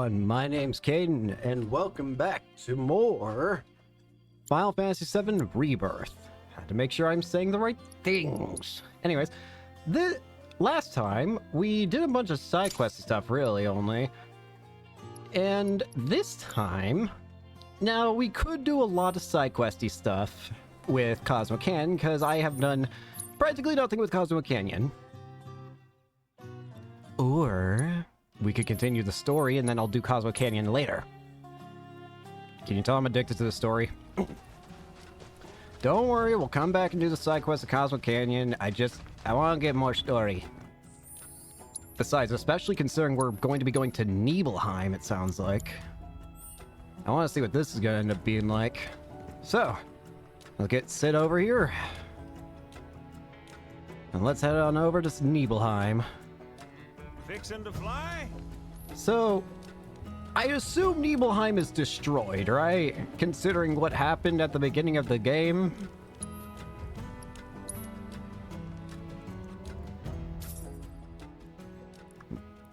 everyone, my name's Caden, and welcome back to more Final Fantasy VII Rebirth. Had to make sure I'm saying the right things. Anyways, the last time we did a bunch of side quest stuff, really only. And this time, now we could do a lot of side questy stuff with Cosmo Canyon, because I have done practically nothing with Cosmo Canyon. Or we could continue the story and then I'll do Cosmo Canyon later. Can you tell I'm addicted to the story? Don't worry, we'll come back and do the side quest of Cosmo Canyon. I want to get more story. Besides, especially considering we're going to be going to Nibelheim, it sounds like. I want to see what this is going to end up being like. So, let's get Sid over here. And let's head on over to Nibelheim. Fixin' to fly? So, I assume Nibelheim is destroyed, right? Considering what happened at the beginning of the game.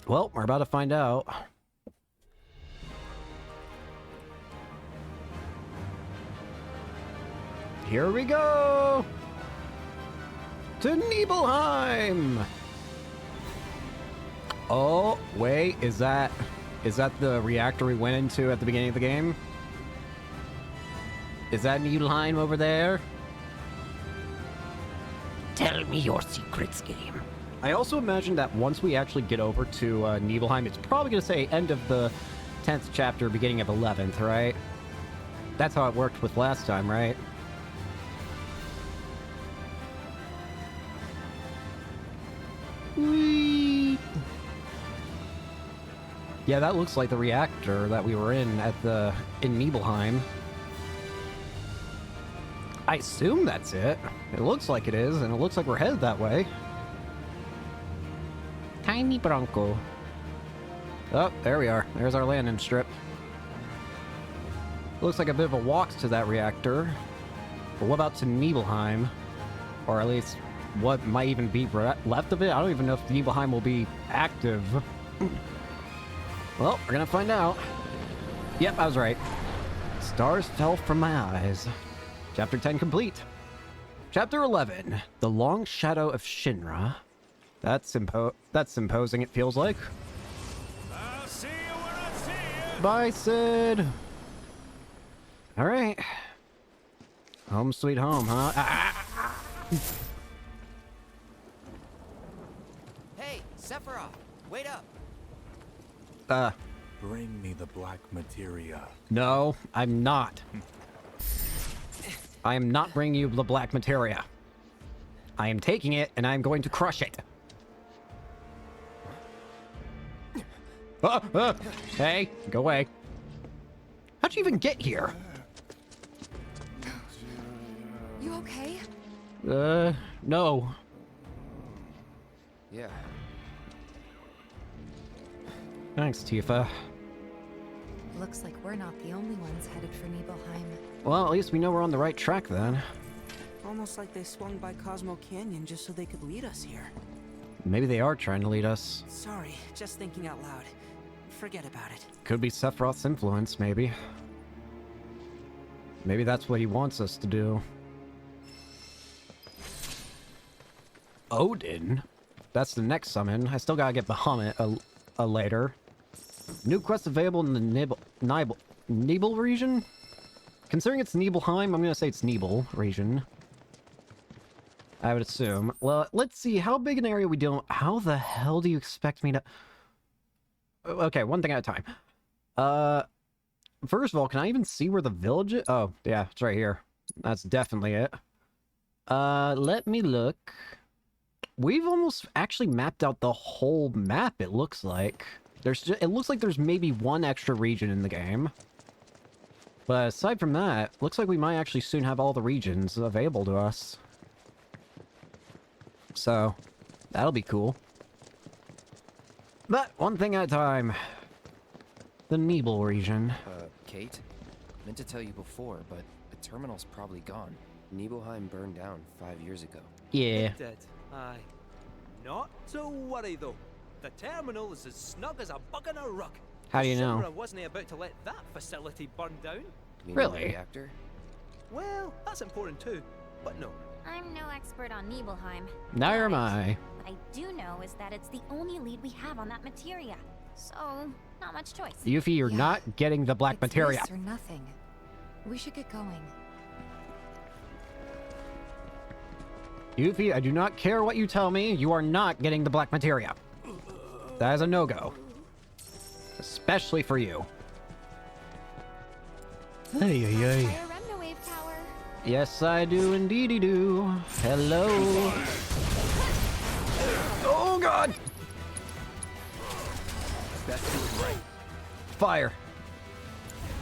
Well, we're about to find out. Here we go! To Nibelheim! Oh, wait, is that the reactor we went into at the beginning of the game? Is that Nibelheim over there? Tell me your secrets, game. I also imagine that once we actually get over to Nibelheim, it's probably going to say end of the 10th chapter, beginning of 11th, right? That's how it worked with last time, right? Whee! Yeah, that looks like the reactor that we were in in Nibelheim. I assume that's it. It looks like it is, and it looks like we're headed that way. Tiny Bronco. Oh, there we are. There's our landing strip. Looks like a bit of a walk to that reactor. But what about to Nibelheim? Or at least what might even be left of it? I don't even know if Nibelheim will be active. Well, we're gonna find out. Yep, I was right. Stars fell from my eyes. Chapter 10 complete. Chapter 11, The Long Shadow of Shinra. That's imposing, it feels like. I'll see you when I see you. Bye, Sid. All right. Home sweet home, huh? Hey, Sephiroth, wait up. Bring me the black materia. No, I'm not. I am not bringing you the black materia. I am taking it, and I'm going to crush it. Hey, go away. How'd you even get here? You okay? No. Yeah. Thanks, Tifa. Looks like we're not the only ones headed for Nibelheim. Well, at least we know we're on the right track then. Almost like they swung by Cosmo Canyon just so they could lead us here. Maybe they are trying to lead us. Sorry, just thinking out loud. Forget about it. Could be Sephiroth's influence, maybe. Maybe that's what he wants us to do. Odin? That's the next summon. I still gotta get Bahamut later. New quest available in the Nibel region? Considering it's Nibelheim, I'm gonna say it's Nibel region. I would assume. Well, let's see. How big an area we dealing with? How the hell do you expect me to... Okay, one thing at a time. First of all, can I even see where the village is? Oh, yeah, it's right here. That's definitely it. Let me look. We've almost actually mapped out the whole map, it looks like. It looks like there's maybe one extra region in the game. But aside from that, looks like we might actually soon have all the regions available to us. So, that'll be cool. But one thing at a time. The Nibel region. Kate? Meant to tell you before, but the terminal's probably gone. Nibelheim burned down 5 years ago. Yeah. It did, aye. Not to worry though. The terminal is as snug as a bug in a rug. How do you know? Sure, I wasn't about to let that facility burn down. Meaning Really? the reactor? Well, that's important too, but no. I'm no expert on Nibelheim. Neither am but I. What I do know is that it's the only lead we have on that materia. So, not much choice. Yuffie, you're Yeah. not getting the black It's materia. this or nothing. We should get going. Yuffie, I do not care what you tell me. You are not getting the black materia. That is a no-go. Especially for you. Ay, ay, ay. Fire Remna Wave Tower. Yes, I do indeedy do. Hello. Oh, God. Best do it right. Fire.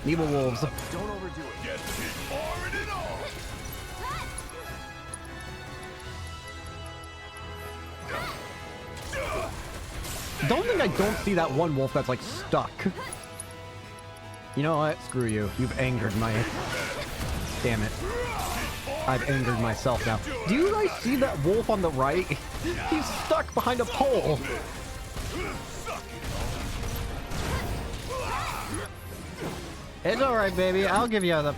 Evil wolves. Don't overdo it. Get me fired it all. Don't think I don't see that one wolf that's like stuck. You know what? Screw you. You've angered my... Damn it. I've angered myself now. Do you guys see that wolf on the right? He's stuck behind a pole. It's alright, baby. I'll give you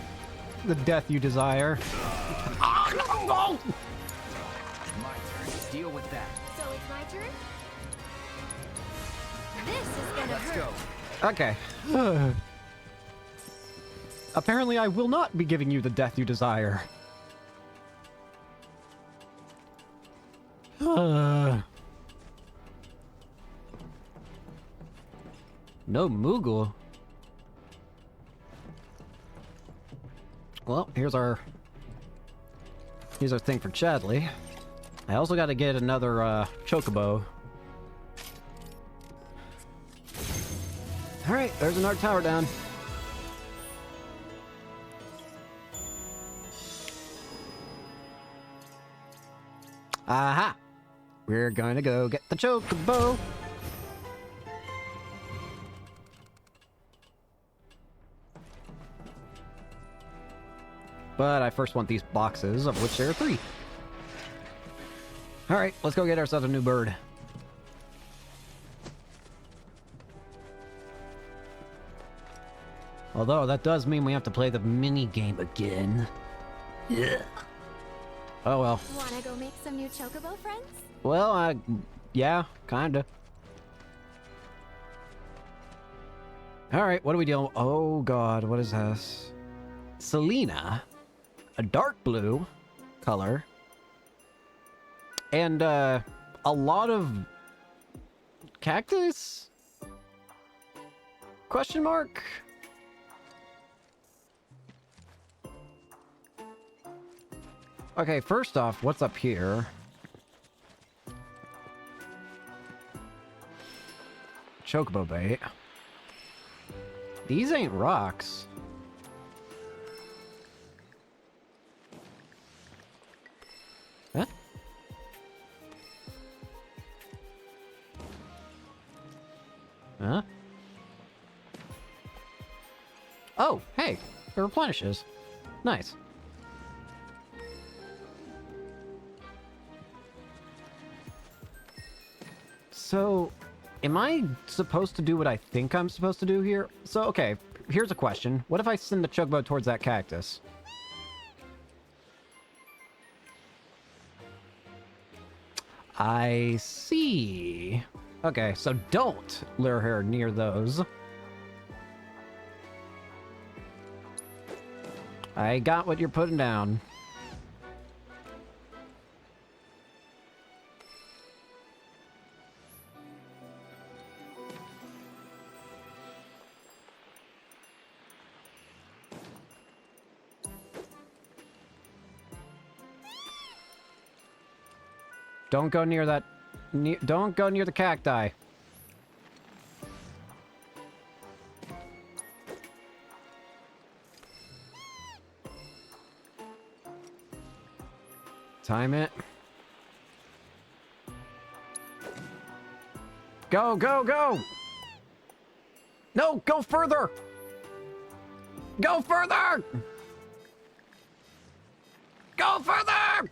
the death you desire. Ah, no! My turn. Deal with that. So it's my turn? This is gonna Let's hurt. go. Okay. Apparently, I will not be giving you the death you desire. No Moogle. Well, here's our thing for Chadley. I also got to get another chocobo. All right, there's another tower down. Aha! We're gonna go get the chocobo. But I first want these boxes, of which there are 3. Alright, let's go get ourselves a new bird. Although, that does mean we have to play the mini game again. Yeah. Oh well. Wanna go make some new chocobo friends? Well, yeah, kinda. Alright, what are we doing? Oh god, what is this? Selena. A dark blue color. And, a lot of... cactus? Question mark? Okay, first off, what's up here? Chocobo bait. These ain't rocks. Huh? Huh? Oh, hey, it replenishes. Nice. So, am I supposed to do what I think I'm supposed to do here? So, okay, here's a question. What if I send the chocobo towards that cactus? I see. Okay, so don't lure her near those. I got what you're putting down. Don't go near that. Don't go near the cacti. Time it. Go, go, go! No, go further! Go further! Go further!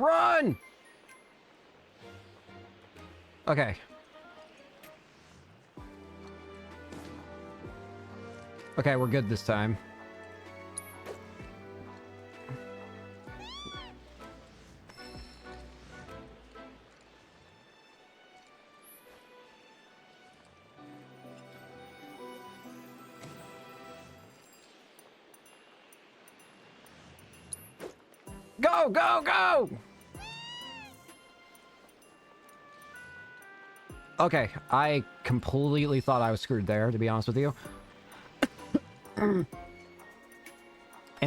Run! Okay. Okay, we're good this time. Go, go, go! Okay, I completely thought I was screwed there, to be honest with you. And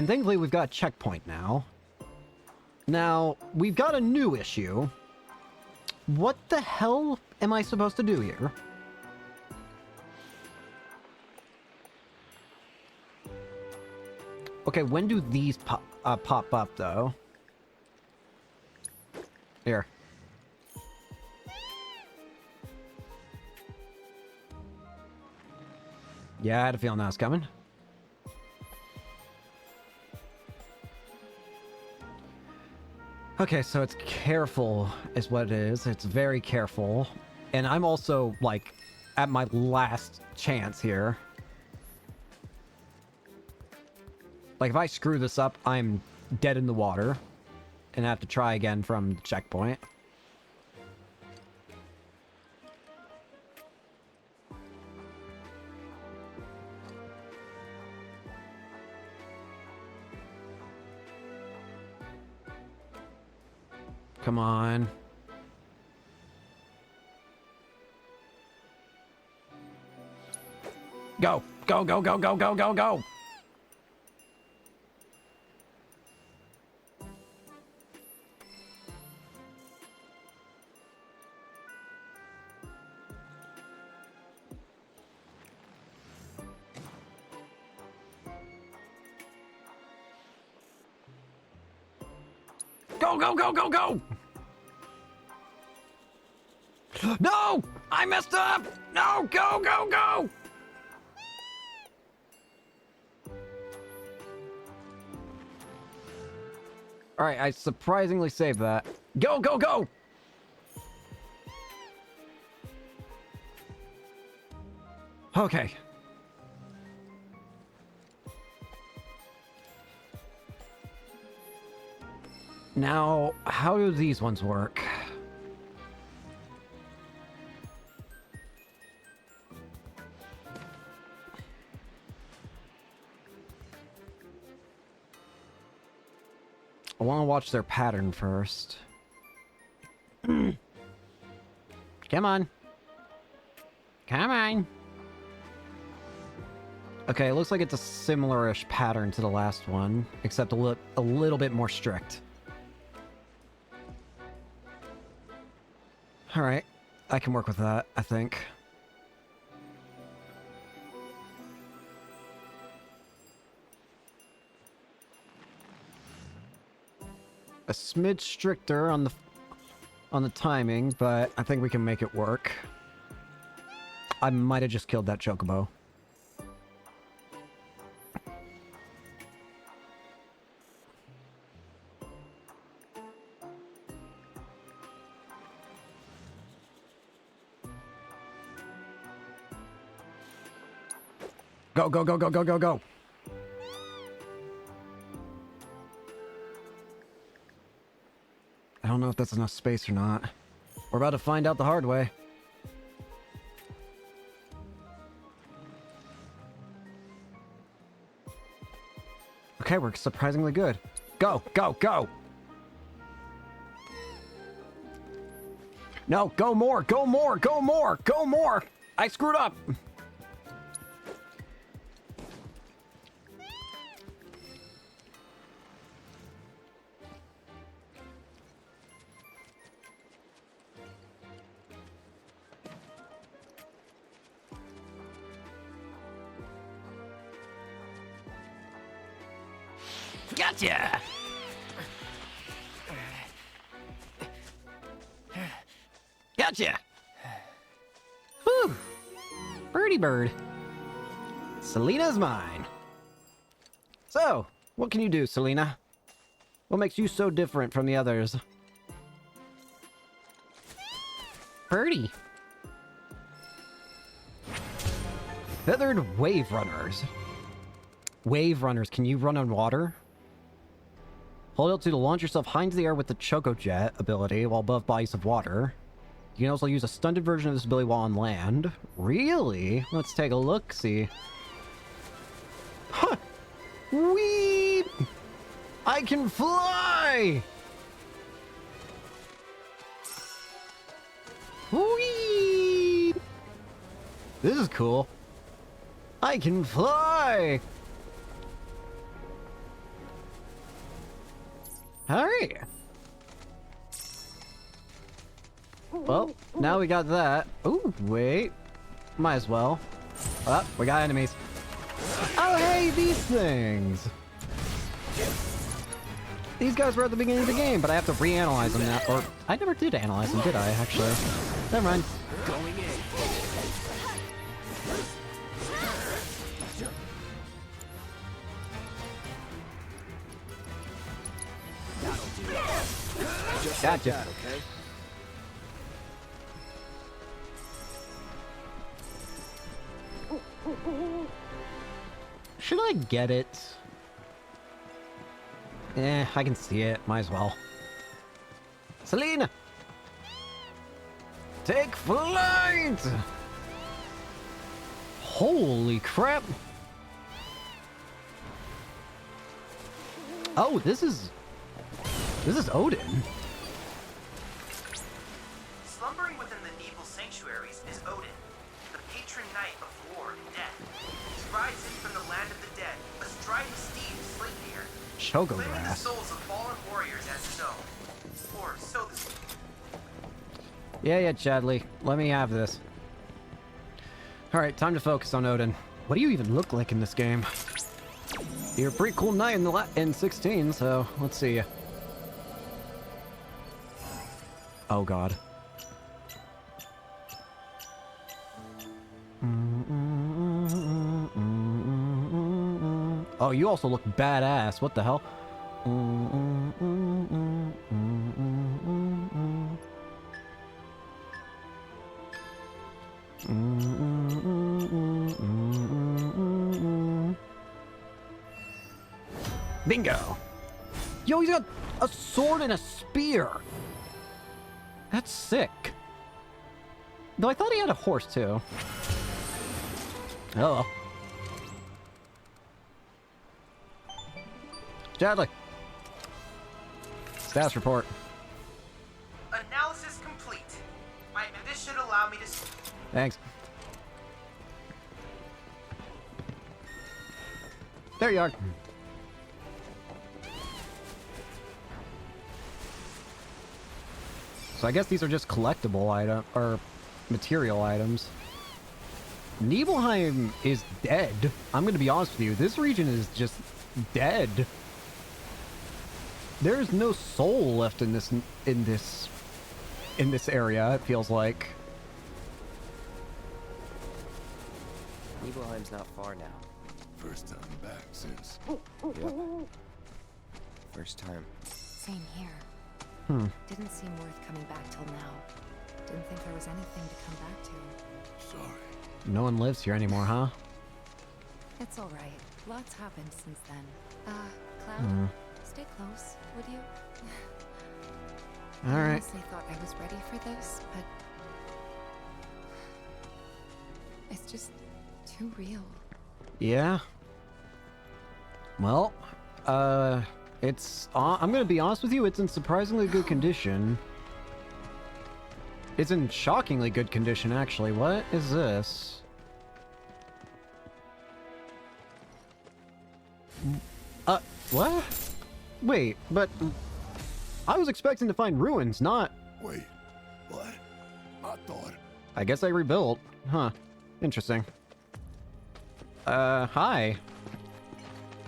thankfully, we've got a checkpoint now. Now, we've got a new issue. What the hell am I supposed to do here? Okay, when do these pop up, though? Here. Yeah, I had a feeling that was coming. Okay, so it's careful is what it is. It's very careful. And I'm also, like, at my last chance here. Like, if I screw this up, I'm dead in the water. And I have to try again from the checkpoint. Come on. Go! Go, go, go, go, go, go, go! Go, go, go, go, go! No! I messed up! No! Go, go, go! Alright, I surprisingly saved that. Go, go, go! Okay. Now, how do these ones work? I want to watch their pattern first. Come on. Come on. Okay, it looks like it's a similar-ish pattern to the last one, except a little bit more strict. Alright, I can work with that, I think. A smidge stricter on the timing, but I think we can make it work. I might have just killed that chocobo. Go, go, go, go, go, go, go! I don't know if that's enough space or not. We're about to find out the hard way. Okay, we're surprisingly good. Go, go, go! No, go more, go more, go more, go more! I screwed up! Gotcha! Gotcha! Whew! Birdie bird. Selena's mine. So, what can you do, Selena? What makes you so different from the others? pretty. Feathered wave runners. Wave runners, can you run on water? Hold L2 to launch yourself high into the air with the Choco Jet ability while above bodies of water. You can also use a stunted version of this ability while on land. Really? Let's take a look-see. Huh! Whee! I can fly! Whee! This is cool. I can fly! Alright. Well, now we got that. Ooh, wait. Might as well. Oh, we got enemies. Oh, hey, these things! These guys were at the beginning of the game, but I have to reanalyze them now. Or, I never did analyze them, did I, actually? Never mind. Going in. Gotcha. That, okay? Should I get it? Eh, I can see it. Might as well. Selena! Take flight! Holy crap! Oh, this is Odin. Slumbering within the Nebel sanctuaries is Odin, the patron knight of war and death. He rides in from the land of the dead, a striding steed of Sleipnir, Choco claiming the grass. souls of fallen warriors as his own. Or so this. Yeah, Chadley. Let me have this. Alright, time to focus on Odin. What do you even look like in this game? You're a pretty cool knight in 16, so let's see. Oh god. Oh, you also look badass. What the hell? Bingo! Yo, he's got a sword and a spear! That's sick. Though I thought he had a horse, too. Oh. Chadley. Status report. Analysis complete. This should allow me to. Thanks. There you are. So I guess these are just collectible item or material items. Nibelheim is dead. I'm gonna be honest with you. This region is just dead. There's no soul left in this area. It feels like. Nibelheim's not far now. First time back since. Yep. First time. Same here. Hmm. Didn't seem worth coming back till now. Didn't think there was anything to come back to. Sorry. No one lives here anymore, huh? It's all right. Lots happened since then. Cloud, stay close, would you? All I right. honestly thought I was ready for this, but it's just too real. Yeah. Well, it's I'm gonna be honest with you, it's in surprisingly good condition. It's in shockingly good condition, actually. What is this? What? Wait, but I was expecting to find ruins, not... Wait, what? I thought. I guess I rebuilt. Huh. Interesting. Hi.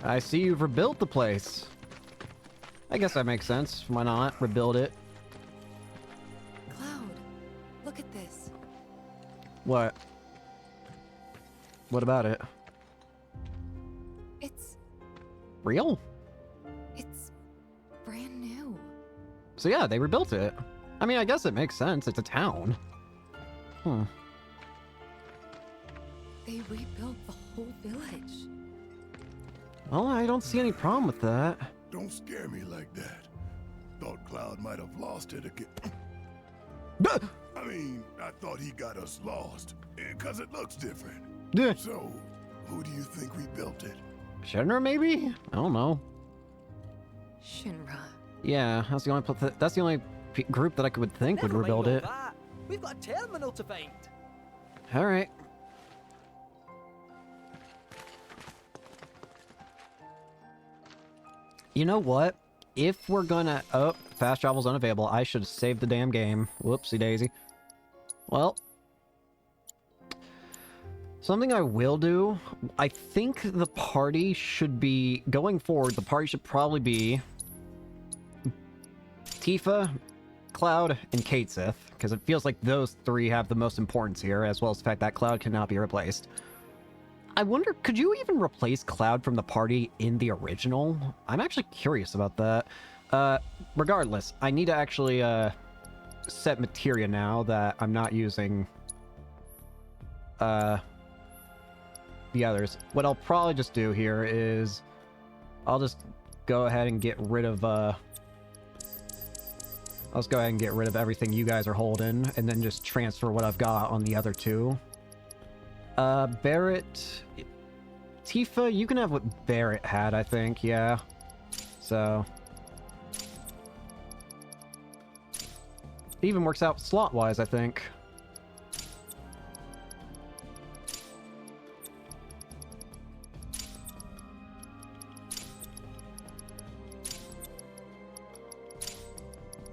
I see you've rebuilt the place. I guess that makes sense. Why not? Rebuild it. Cloud, look at this. What? What about it? It's Real? brand new. So yeah, they rebuilt it. I mean, I guess it makes sense. It's a town. They rebuilt the whole village. Well, I don't see any problem with that. Don't scare me like that. Thought Cloud might have lost it again. I mean, I thought he got us lost, because it looks different. Yeah. So, who do you think rebuilt it? Shinra, maybe? I don't know. Shinra. Yeah, that's the only group that I would think would Never mind rebuild all it. that. We've got a terminal to find. All right. You know what? If we're gonna... Oh, fast travel's unavailable. I should have saved the damn game. Whoopsie daisy. Well. Something I will do. I think the party should be... Going forward, the party should probably be... Tifa, Cloud, and Kate Sith. Because it feels like those three have the most importance here, as well as the fact that Cloud cannot be replaced. I wonder, could you even replace Cloud from the party in the original? I'm actually curious about that. Regardless, I need to actually set materia now that I'm not using the others. What I'll probably just do here is I'll just go ahead and get rid of I'll just go ahead and get rid of everything you guys are holding and then just transfer what I've got on the other two. Barrett... Tifa, you can have what Barrett had, I think, yeah. So... It even works out slot-wise, I think.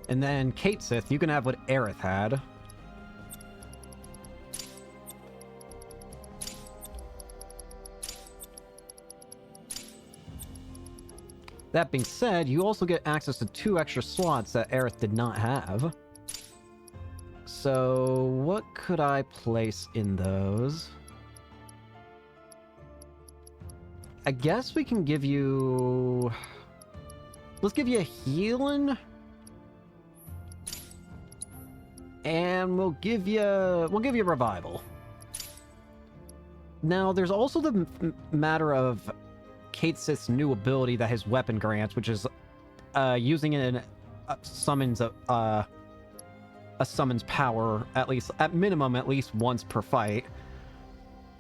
And then Kate Sith, you can have what Aerith had. That being said, you also get access to 2 extra slots that Aerith did not have. So, what could I place in those? I guess we can give you... Let's give you a healing. And we'll give you revival. Now, there's also the matter of Kate Sith's new ability that his weapon grants, which is using a summons power at minimum at least once per fight.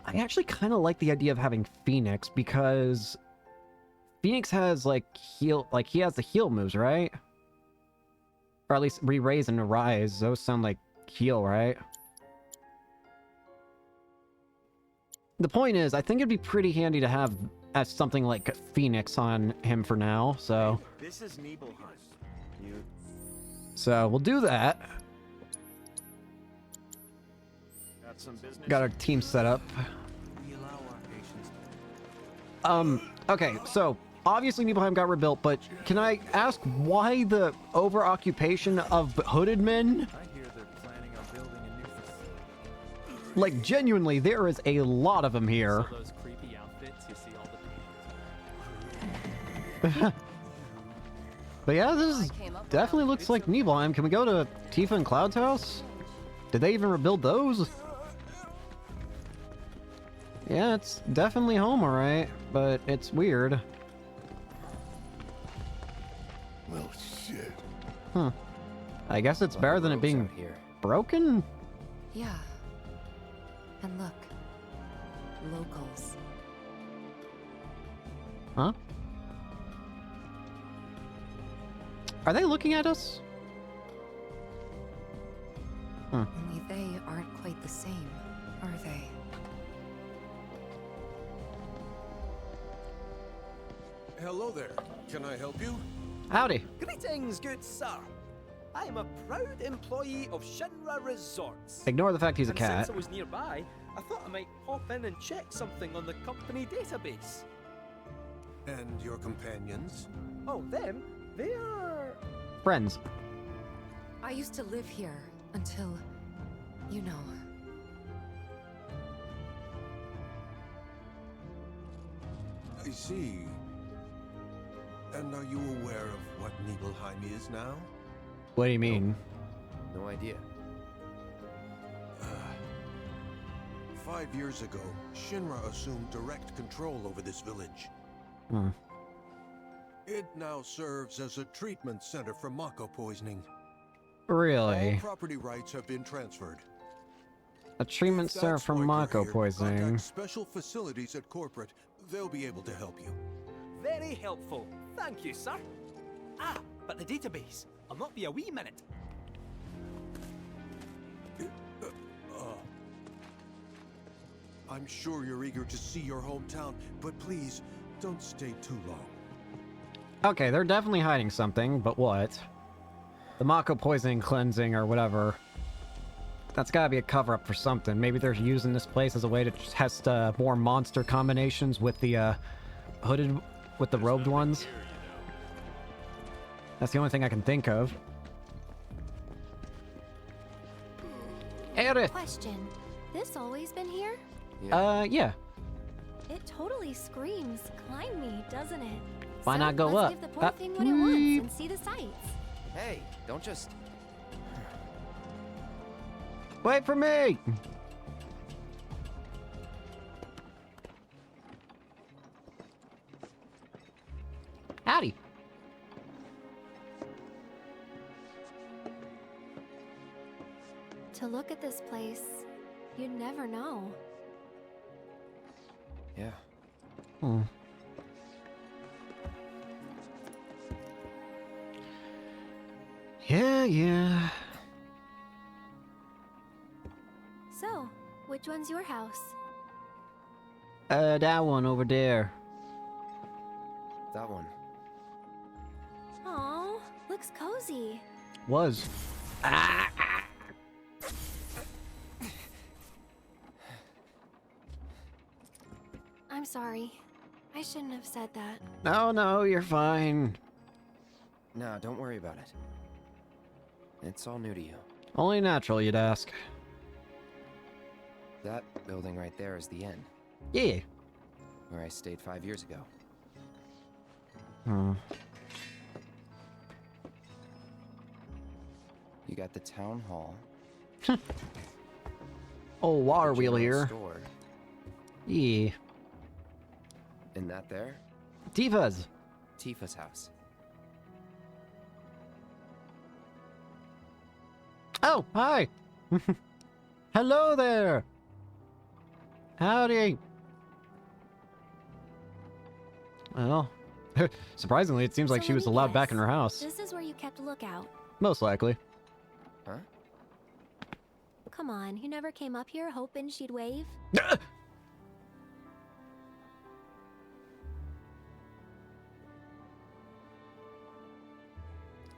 I actually kind of like the idea of having Phoenix because Phoenix has he has the heal moves, right? Or at least re-raise and rise. Those sound like heal, right? The point is, I think it'd be pretty handy to have as something like Phoenix on him for now, so... This is Nibelheim. So, we'll do that. Got some business? Got our team set up. We allow our patients to... Okay, so... Obviously, Nibelheim got rebuilt, but can I ask why the over-occupation of hooded men? I hear they're planning on building a new facility. Like, genuinely, there is a lot of them here. So those creepy outfits you see all the patients. But yeah, this is definitely looks like Nibelheim. Can we go to Tifa and Cloud's house? Did they even rebuild those? Yeah, it's definitely home, alright, but it's weird. Well, shit. Huh. I guess it's better than it being here. broken? Yeah. And look. Locals. Huh? Are they looking at us? Huh. Only they aren't quite the same, are they? Hello there. Can I help you? Howdy. Greetings, good sir. I am a proud employee of Shinra Resorts. Ignore the fact he's a And cat. since I was nearby, I thought I might pop in and check something on the company database. And your companions? Oh, them? They are... Friends. I used to live here until, you know. I see. And are you aware of what Nibelheim is now? What do you mean? No idea. 5 years ago, Shinra assumed direct control over this village. Hmm. It now serves as a treatment center for Mako poisoning. Really? All property rights have been transferred. A treatment If center that's for why you're Mako here, poisoning. contact special facilities at corporate. They'll be able to help you. Very helpful. Thank you, sir. Ah, but the database. I'll not be a wee minute. I'm sure you're eager to see your hometown, but please, don't stay too long. Okay, they're definitely hiding something, but what? The Mako poisoning cleansing or whatever. That's gotta be a cover-up for something. Maybe they're using this place as a way to test more monster combinations with the hooded, with the robed ones. That's the only thing I can think of. Aerith! Question. This always been here? Yeah. It totally screams climb me, doesn't it? Why So, not go let's up? give the poor thing what it wants and see the sights. Hey, don't just... Wait for me! Howdy. To look at this place, you'd never know. Yeah. Hmm. Yeah. So, which one's your house? That one over there. That one. Aw, looks cozy. Was. I'm sorry. I shouldn't have said that. No, you're fine. Nah, don't worry about it. It's all new to you. Only natural, you'd ask. That building right there is the inn, Yeah. where I stayed 5 years ago. Hmm. You got the town hall. Oh, water the wheel general here. Store, Yeah. and that there, Tifa's. Tifa's house. Oh, hi. Hello there. Howdy. Well, surprisingly, it seems like So she let was me allowed back guess. in her house. This is where you kept a lookout. Most likely. Huh? Come on, you never came up here hoping she'd wave?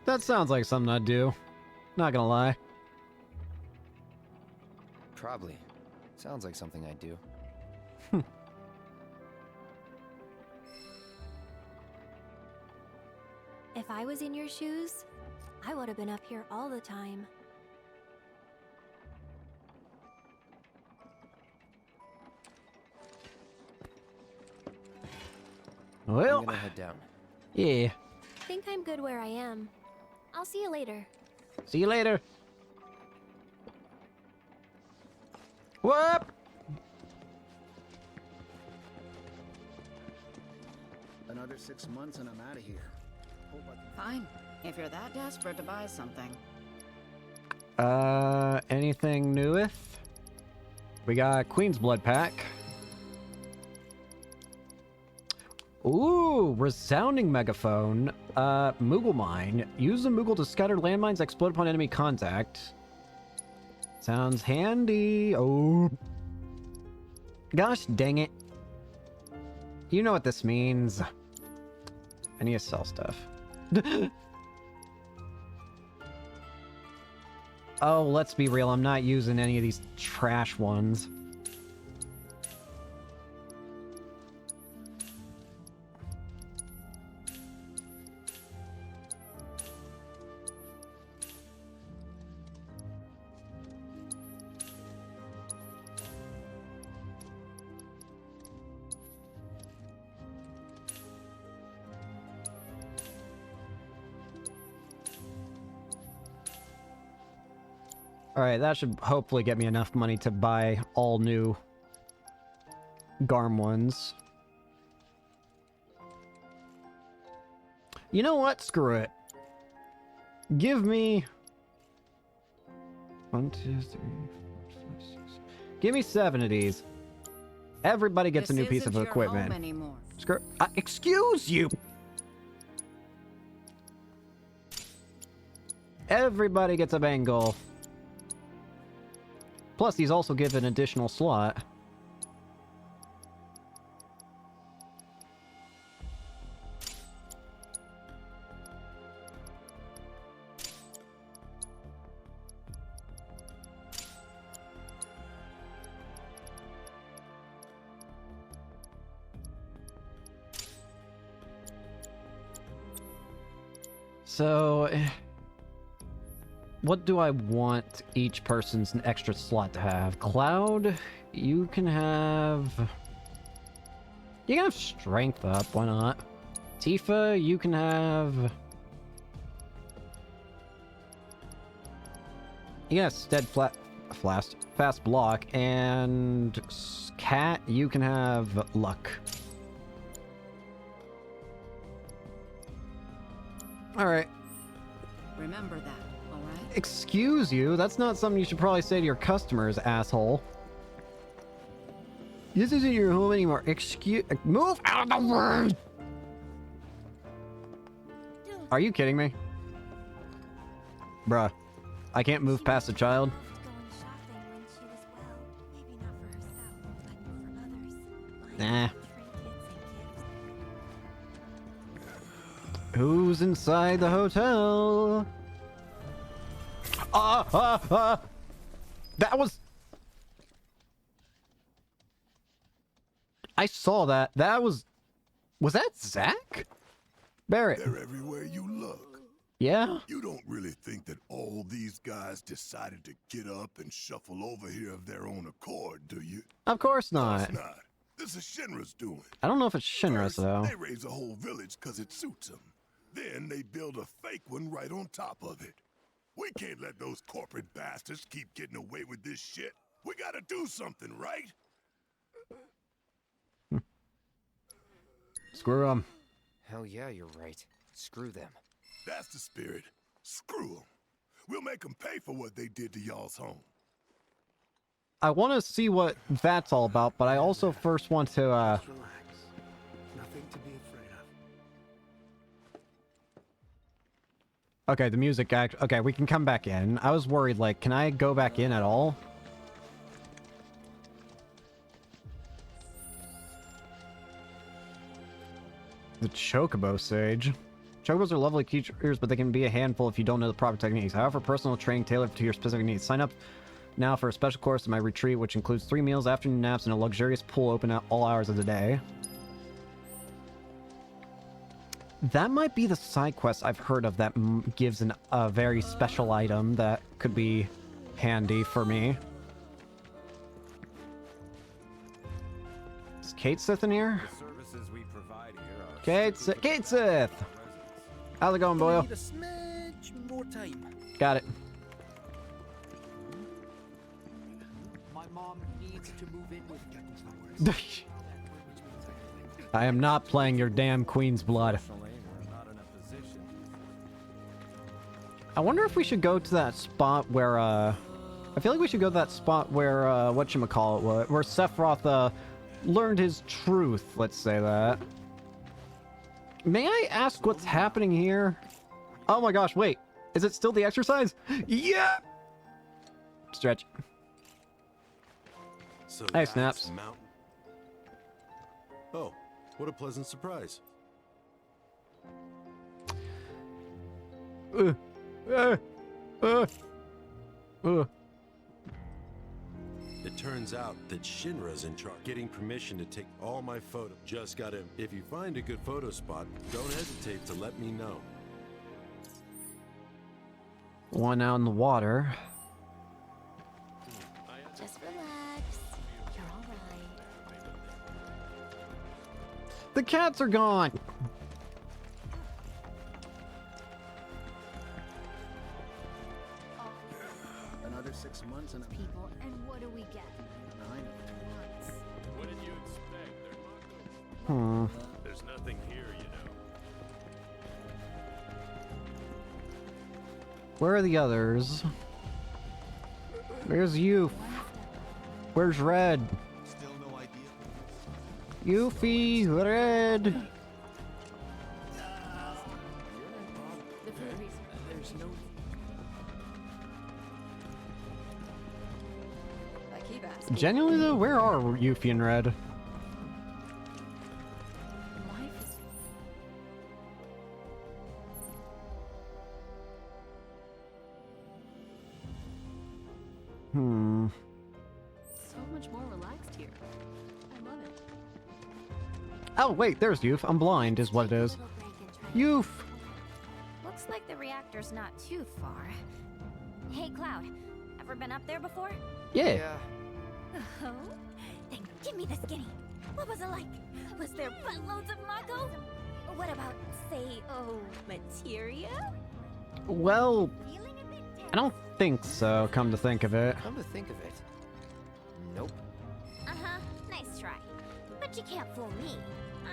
That sounds like something I'd do. Not gonna lie. Probably. Sounds like something I'd do. If I was in your shoes, I would have been up here all the time. Well, I'm gonna head down. yeah. Think I'm good where I am. I'll see you later. See you later. Whoop! Another 6 months and I'm out of here. Fine. If you're that desperate to buy something. Anything neweth? We got Queen's Blood Pack. Ooh, resounding megaphone. Moogle mine. Use the Moogle to scatter landmines that explode upon enemy contact. Sounds handy. Oh. Gosh dang it. You know what this means. I need to sell stuff. Oh, let's be real. I'm not using any of these trash ones. Alright, that should hopefully get me enough money to buy all new Garm ones. You know what? Screw it. Give me 1, 2, 3, 4, 5, 6. Give me 7 of these. Everybody gets a new piece of equipment. Screw. Excuse you. Everybody gets a bangle. Plus, these also give an additional slot. So, what do I want each person's extra slot to have? Cloud, you can have... You can have strength up, why not? Tifa, you can have... You can have fast block, and Cat, you can have luck. Alright. Remember that, alright? Excuse you? That's not something you should probably say to your customers, asshole. This isn't your home anymore. Move out of the way! Are you kidding me? Bruh. I can't move past a child. Nah. Who's inside the hotel? That was... I saw that. That was... Was that Zach? Barrett. They're everywhere you look. Yeah? You don't really think that all these guys decided to get up and shuffle over here of their own accord, do you? Of course not. Of course not. This is Shinra's doing. I don't know if it's Shinra's, though. They raise a whole village because it suits them. Then they build a fake one right on top of it. We can't let those corporate bastards keep getting away with this shit. We gotta do something, right? Screw them. Hell yeah, you're right. Screw them. That's the spirit. Screw them. We'll make them pay for what they did to y'all's home. I want to see what that's all about, but I also first want to, Relax. Nothing to be afraid of. Okay, the music okay, we can come back in. I was worried, like, can I go back in at all? The Chocobo Sage. Chocobos are lovely creatures, but they can be a handful if you don't know the proper techniques. However, personal training tailored to your specific needs. Sign up now for a special course in my retreat, which includes 3 meals, afternoon naps, and a luxurious pool open at all hours of the day. That might be the side quest I've heard of that gives a very special item that could be handy for me. Is Kate Sith in here? Kate Sith! How's it going, Boyle? Got it. My mom needs to move in with me. I am not playing your damn Queen's Blood. I wonder if we should go to that spot where, I feel like we should go to that spot where, whatchamacallit, where Sephiroth, learned his truth, let's say that. May I ask what's happening here? Oh my gosh, wait. Is it still the exercise? Yeah! Stretch. So hey, Snaps. Oh, what a pleasant surprise. It turns out that Shinra's in charge, getting permission to take all my photos. Just got him. If you find a good photo spot, don't hesitate to let me know. One out in the water. Just relax. You're alright. The cats are gone! Another 6 months and People, and what do we get? 9. What did you expect? There's nothing here, you know. Where are the others? Where's Youth? Where's Red? Still no idea. Yuffie, Red. There's no. Genuinely though, where are Yuffie and Red? So much more relaxed here. I love it. Oh wait, there's Youth. I'm blind is what it is. Youth! Looks like the reactor's not too far. Hey, Cloud. Ever been up there before? Yeah. Oh? Then give me the skinny. What was it like? Was there buttloads of Mako? What about, say, materia? Well, Feeling a bit tense? I don't think so, come to think of it. Come to think of it. Nope. Uh-huh. Nice try. But you can't fool me.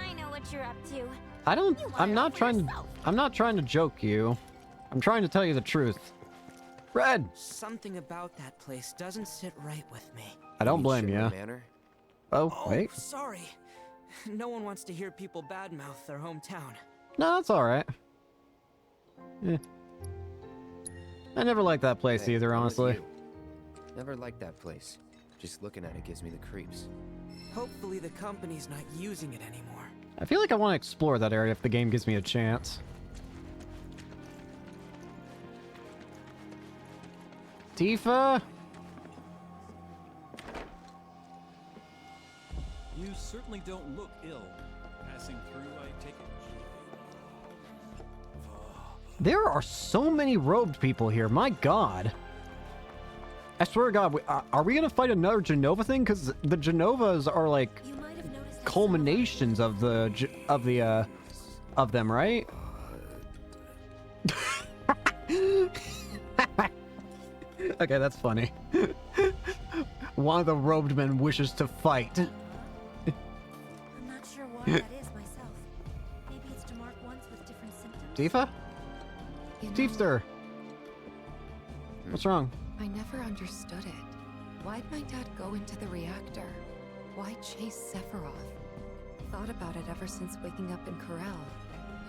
I know what you're up to. I don't You wanna I'm know not for trying to yourself. I'm not trying to joke you. I'm trying to tell you the truth. Red! Something about that place doesn't sit right with me. I don't Mean blame Shinra you. Manor? Oh, wait. Sorry. No one wants to hear people badmouth their hometown. No, that's alright. Yeah. I never liked that place Hey, either, I'm with honestly. you. Never liked that place. Just looking at it gives me the creeps. Hopefully the company's not using it anymore. I feel like I want to explore that area if the game gives me a chance. Tifa? You certainly don't look ill. Passing through, I take it. There are so many robed people here, my god. I swear to god, are we gonna fight another Genova thing? Because the Genovas are like You might have noticed culminations of of them, right? Okay, that's funny. One of the robed men wishes to fight. I'm not sure why that is myself. Maybe it's to mark ones with different symptoms. Tifa? You know, Tiefster. What's wrong? I never understood it. Why'd my dad go into the reactor? Why chase Sephiroth? Thought about it ever since waking up in Corral.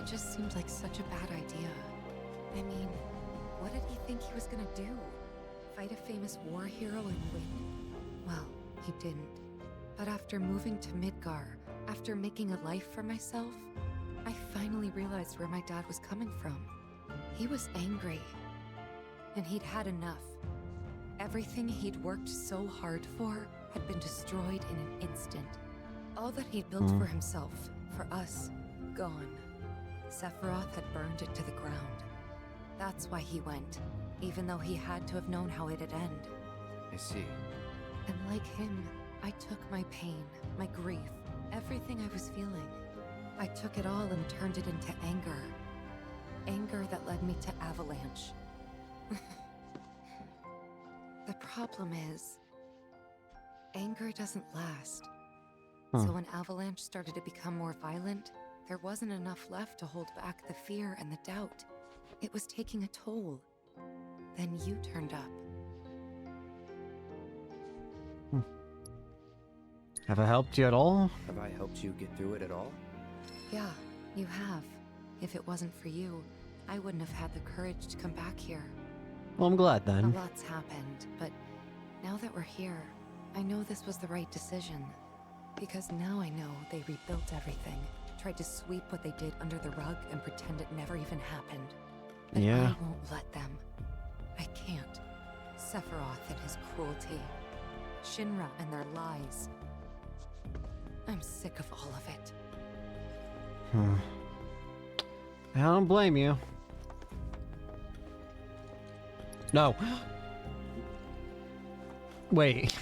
It just seemed like such a bad idea. I mean, what did he think he was gonna do? Fight a famous war hero and win? Well, he didn't. But after moving to Midgar, after making a life for myself, I finally realized where my dad was coming from. He was angry. And he'd had enough. Everything he'd worked so hard for had been destroyed in an instant. All that he'd built for himself, for us, gone. Sephiroth had burned it to the ground. That's why he went, even though he had to have known how it'd end. I see. And like him, I took my pain, my grief, everything I was feeling. I took it all and turned it into anger. Anger that led me to Avalanche. The problem is, anger doesn't last. So when Avalanche started to become more violent, there wasn't enough left to hold back the fear and the doubt. It was taking a toll. Then you turned up. Have I helped you at all? Have I helped you get through it at all? Yeah, you have. If it wasn't for you, I wouldn't have had the courage to come back here. Well, I'm glad A then. lot's happened, but now that we're here, I know this was the right decision. Because now I know they rebuilt everything, tried to sweep what they did under the rug and pretend it never even happened. But Yeah. I won't let them. I can't. Sephiroth and his cruelty. Shinra and their lies. I'm sick of all of it. I don't blame you. No. Wait.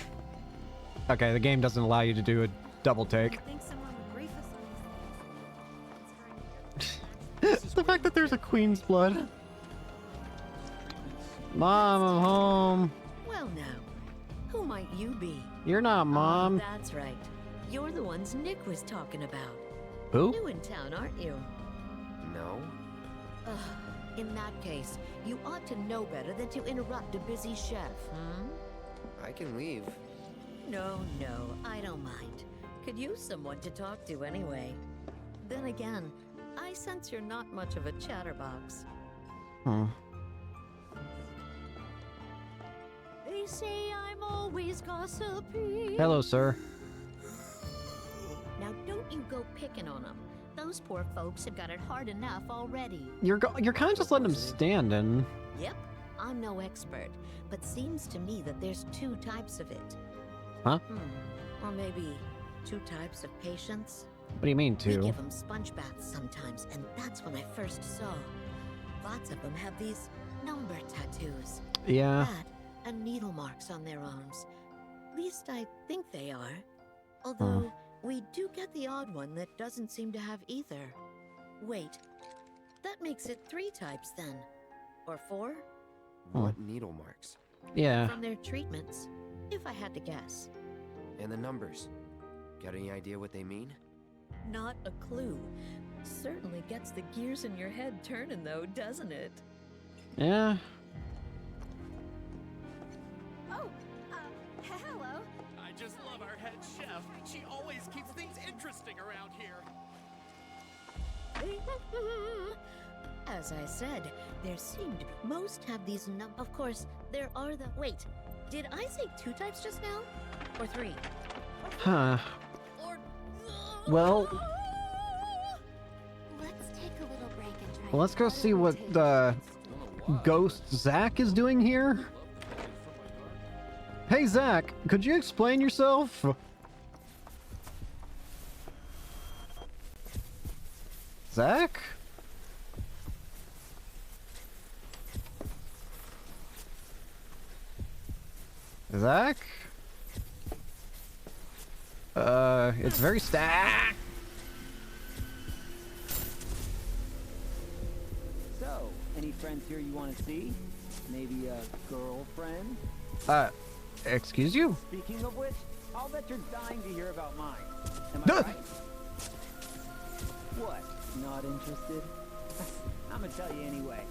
Okay, the game doesn't allow you to do a double take. I think someone would brief us on these The fact that there's a queen's blood. Mom, I'm home. Well now, who might you be? You're not mom. That's right. You're the ones Nick was talking about. Who? New in town, aren't you? No? Ugh, in that case, you ought to know better than to interrupt a busy chef, hmm? I can leave. No, I don't mind. Could use someone to talk to anyway. Then again, I sense you're not much of a chatterbox. Hmm. They say I'm always gossipy. Hello, sir. Now don't you go picking on them. Those poor folks have got it hard enough already. You're kind of just letting him stand in. Yep, I'm no expert, but seems to me that there's two types of it. Huh? Or maybe two types of patients. What do you mean, We two? give them sponge baths sometimes, and that's when I first saw. Lots of them have these number tattoos. Yeah. That and needle marks on their arms. At least I think they are. Although, we do get the odd one that doesn't seem to have either. Wait, that makes it 3 types then. Or 4? What needle marks? Yeah. From their treatments, if I had to guess. And the numbers. Got any idea what they mean? Not a clue. Certainly gets the gears in your head turning though, doesn't it? Yeah. Oh, hello. I just love our head chef. She always keeps things interesting around here. As I said, there seem to be. Most have these Of course, there are the. Wait, did I say 2 types just now? Or 3? Huh. Or. Well, Let's take a little break and try. let's go see what the ghost Zach is doing here. Hey, Zach, could you explain yourself? Zach? Zach? It's very stacked. So, any friends here you want to see? Maybe a girlfriend? Excuse you? Speaking of which, I'll bet you're dying to hear about mine. Am I right? What? Not interested? I'm gonna tell you anyway.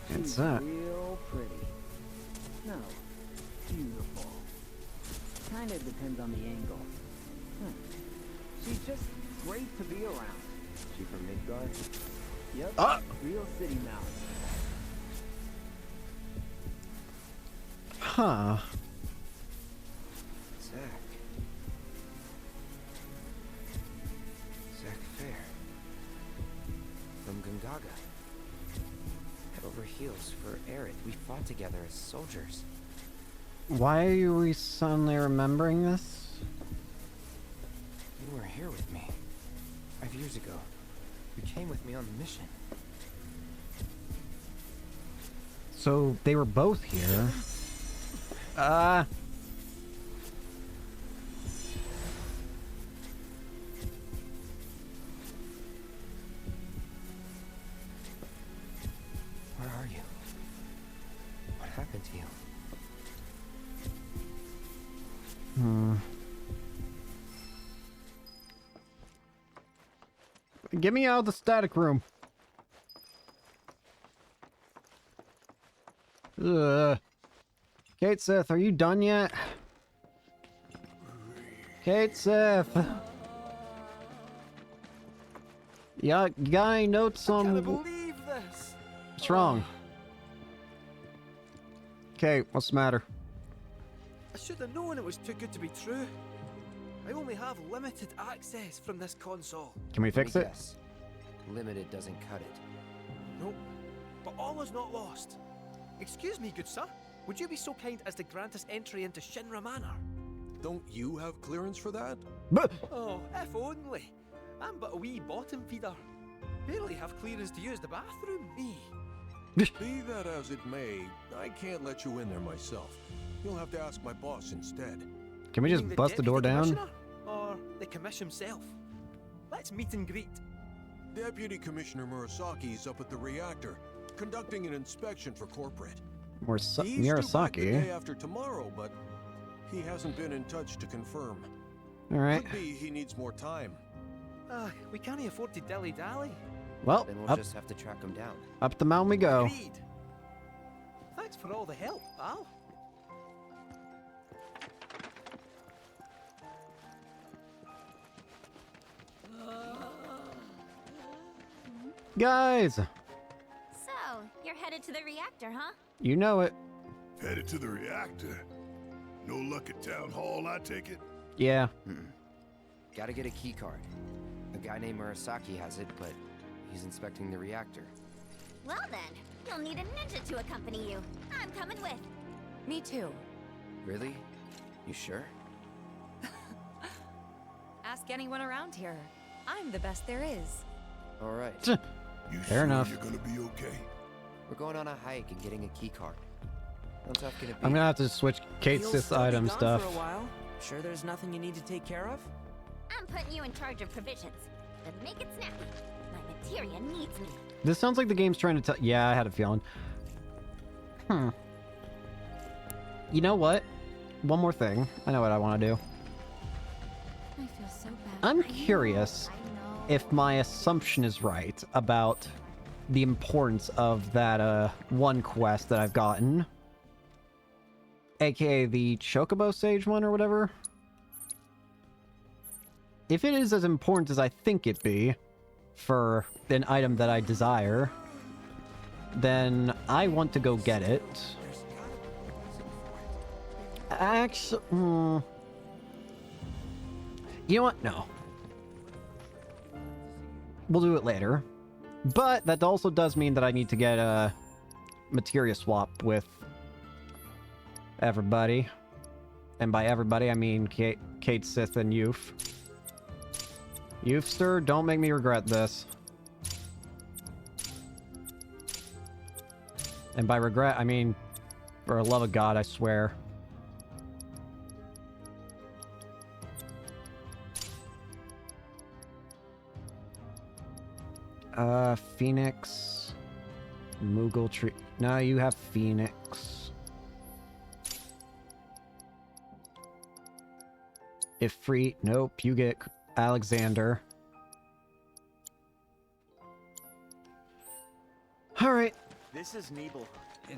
It's She's that. real pretty. No, beautiful. Kinda depends on the angle. She's just great to be around. She from Midgard? Yep. Real city mouse. Huh. Zach. Zach Fair. From Gungaga. Head over heels for Aerith. We fought together as soldiers. Why are we suddenly remembering this? You were here with me. 5 years ago. You came with me on the mission. So they were both here. Where are you? What happened to you? Get me out of the static room. Ugh. Kate Sith, are you done yet? Kate Sith. Yeah, guy notes on. I can't believe this. What's wrong? Okay, what's the matter? I should have known it was too good to be true. I only have limited access from this console. Can we fix it? Yes. Limited doesn't cut it. Nope. But all is not lost. Excuse me, good sir. Would you be so kind as to grant us entry into Shinra Manor? Don't you have clearance for that? Oh, if only. I'm but a wee bottom feeder. Barely have clearance to use the bathroom, me. Be that as it may, I can't let you in there myself. You'll have to ask my boss instead. Can we just Meaning bust the door deputy down? commissioner or the commish himself? Let's meet and greet. Deputy Commissioner Murasaki's up at the reactor, conducting an inspection for corporate. He's due back the day Murasaki. after tomorrow, but he hasn't been in touch to confirm. Alright. Could be he needs more time. We can't afford to dilly-dally. Well, Then we'll just have to track him down. up the mountain we go. Agreed. Thanks for all the help, pal. Guys! So, you're headed to the reactor, huh? You know it. Headed to the reactor. No luck at town hall, I take it? Yeah. Gotta get a key card. A guy named Murasaki has it, but he's inspecting the reactor. Well then, you'll need a ninja to accompany you. I'm coming with. Me too. Really? You sure? Ask anyone around here. I'm the best there is. All right. You Fair sure enough. you're gonna be okay? We're going on a hike and getting a key card. How tough can it be? I'm gonna have to switch Kate's You'll this still be item gone stuff. For a while. Sure there's nothing you need to take care of? I'm putting you in charge of provisions. But make it snappy. My materia needs me. This sounds like the game's trying to tell. Yeah, I had a feeling. You know what? One more thing. I know what I want to do. I feel so bad. I'm curious if my assumption is right about the importance of that one quest that I've gotten. AKA the Chocobo Sage one or whatever. If it is as important as I think it be for an item that I desire, then I want to go get it. Actually, you know what? No. We'll do it later. But that also does mean that I need to get a materia swap with everybody. And by everybody, I mean Kate, Sith, and Youth. Youthster, don't make me regret this. And by regret, I mean, for the love of God, I swear. Phoenix. Moogle tree. No, you have Phoenix. Ifrit. Nope, you get Alexander. Alright. This is Nibelheim.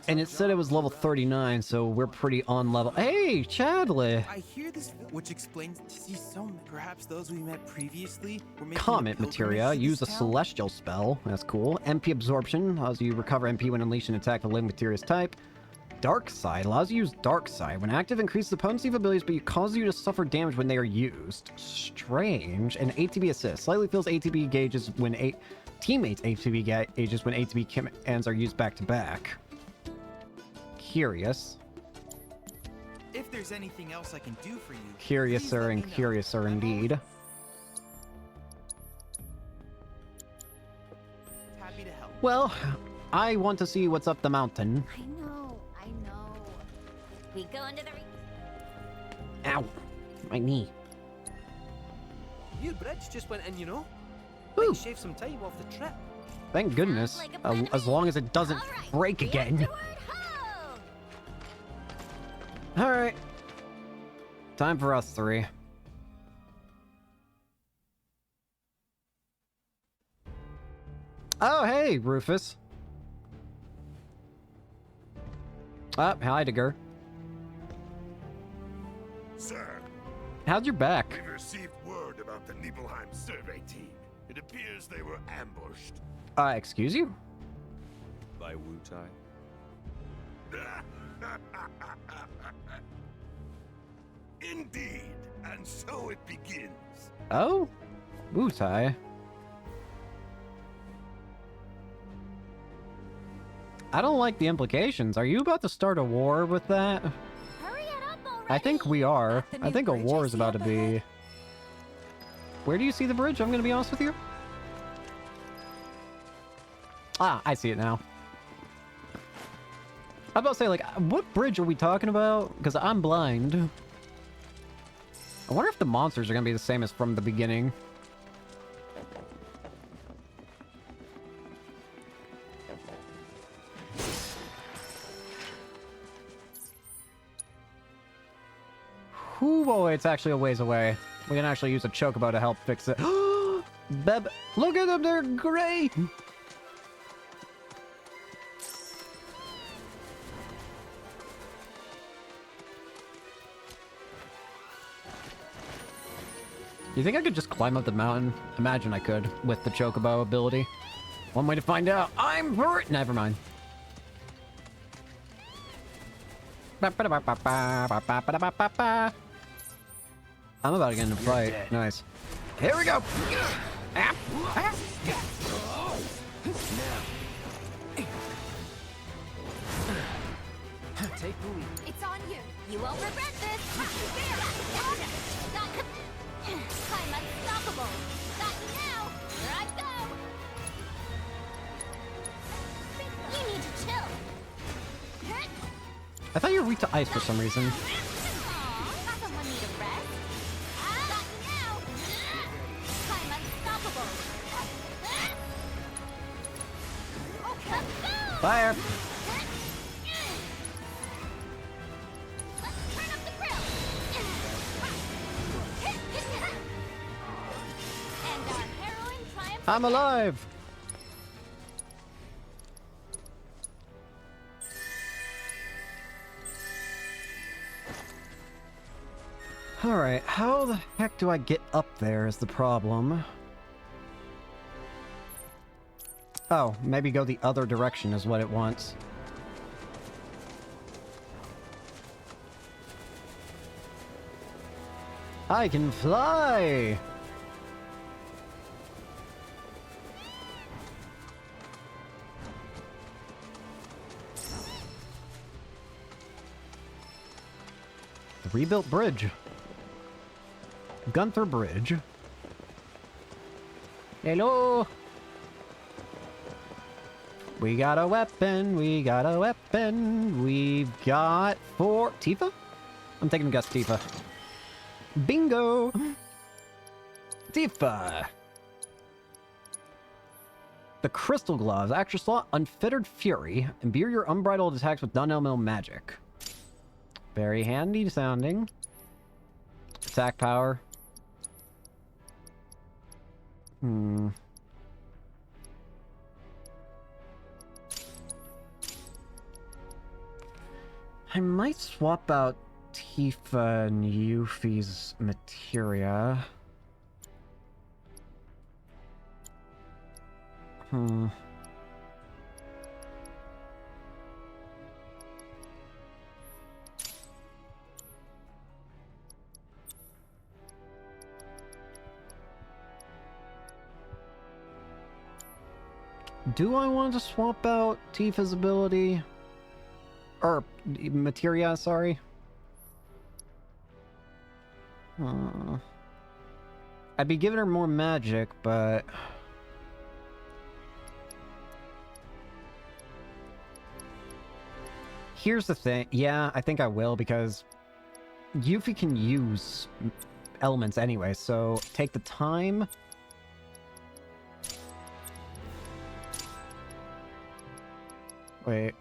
And it said it was level 39, so we're pretty on level. Hey, Chadley! I hear this, which explains to see some. Perhaps those we met previously were making Comet materia. Use a celestial spell. That's cool. MP absorption allows you to recover MP when unleashed and attack the living materia's type. Dark side allows you to use dark side. When active, increases the potency of abilities, but it causes you to suffer damage when they are used. Strange. And ATB assist slightly fills ATB gauges when teammates' ATB gauges when ATB commands are used back to back. Curious. If there's anything else I can do for you, Curiouser and curiouser indeed. happy to help. Well, I want to see what's up the mountain. I know. We go into the Ow. My knee. Your bridge just went in, you know? Woo. Might shave some time off the trip. Thank goodness. As long as it doesn't break again. Alright. Time for us three. Oh, hey, Rufus. Heidegger. Sir, How's your back? we've received word about the Nibelheim survey team. It appears they were ambushed. Excuse you? By Wu-Tai? Indeed, and so it begins. Oh? Wu-Tai. I don't like the implications. Are you about to start a war with that? I think we are. I think a war is about to be... Where do you see the bridge? I'm gonna be honest with you. Ah, I see it now. I'm about to say, like, what bridge are we talking about? Because I'm blind. I wonder if the monsters are gonna be the same as from the beginning. Ooh, boy, it's actually a ways away. We can actually use a chocobo to help fix it. Beb, look at them, they're great! You think I could just climb up the mountain? Imagine I could, with the chocobo ability. One way to find out. Never mind. I'm about to get in a fight. Nice. Here we go! Take the lead. It's on you. You won't regret this. I'm unstoppable. Got you now. Here I go. You need to chill. I thought you were weak to ice for some reason. Aw, someone need a rest. Got you now. I'm unstoppable. Oh, kaboom! Fire! Let's turn up the grill. And our heroine triumphs. I'm alive! Alright, how the heck do I get up there is the problem. Oh, maybe go the other direction is what it wants. I can fly! The rebuilt bridge. Gunther Bridge. Hello! We got a weapon, we got a weapon. We've got 4... Tifa? I'm taking a guess, Tifa. Bingo! Tifa! The Crystal Gloves. Extra slot, Unfettered Fury. Imbue your unbridled attacks with non-elemental magic. Very handy sounding. Attack power. I might swap out Tifa and Yuffie's materia. Do I want to swap out Tifa's ability? Or, materia, sorry. I'd be giving her more magic, but... Here's the thing. Yeah, I think I will, because Yuffie can use elements anyway, so take the time. Wait.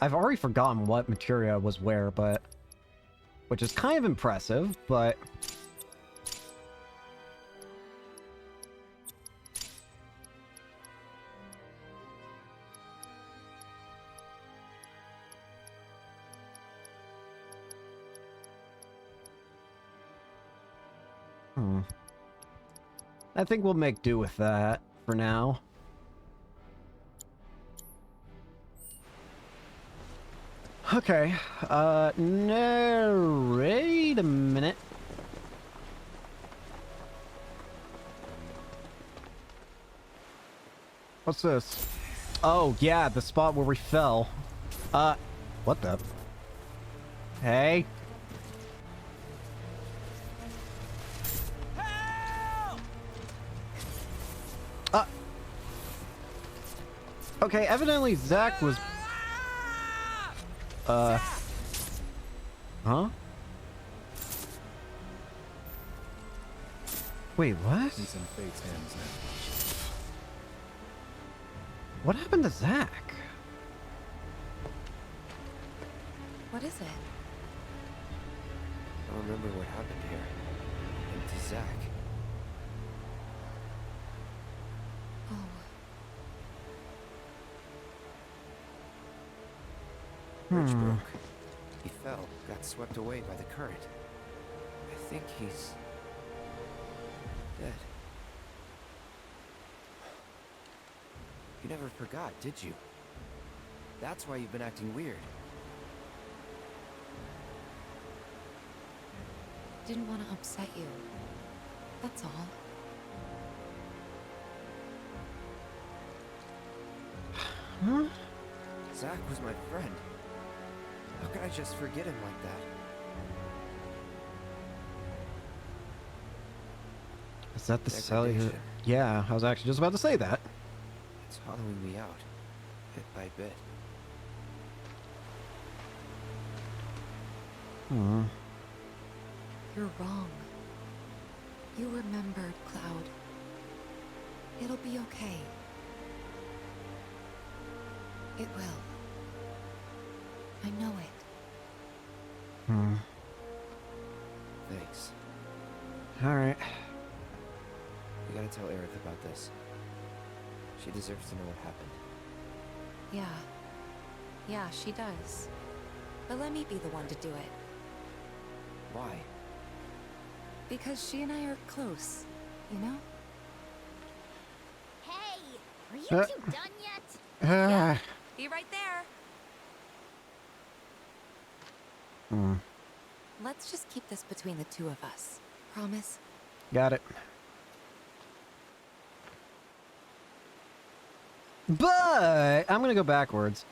I've already forgotten what materia was where, but... Which is kind of impressive, but... I think we'll make do with that for now. Okay, no, wait a minute. What's this? Oh, yeah, the spot where we fell. What the? Hey? Okay, evidently Zach was... Huh? Wait, what? He's in Fate's hands What happened to Zach? What is it? I don't remember what happened here. And to Zach. Bridge broke. He fell, got swept away by the current. I think he's dead. You never forgot, did you? That's why you've been acting weird. Didn't want to upset you. That's all. Huh? Zach was my friend. How could I just forget him like that? Is that the cellular? Yeah, I was actually just about to say that. It's hollowing me out, bit by bit. Hmm. You're wrong. You remembered, Cloud. It'll be okay. It will. I know it. Hmm. Thanks. Alright. We gotta tell Aerith about this. She deserves to know what happened. Yeah. Yeah, she does. But let me be the one to do it. Why? Because she and I are close, you know? Hey, are you two done yet? Yeah, be right there. Hmm. Let's just keep this between the two of us. Promise? Got it. But I'm gonna go backwards.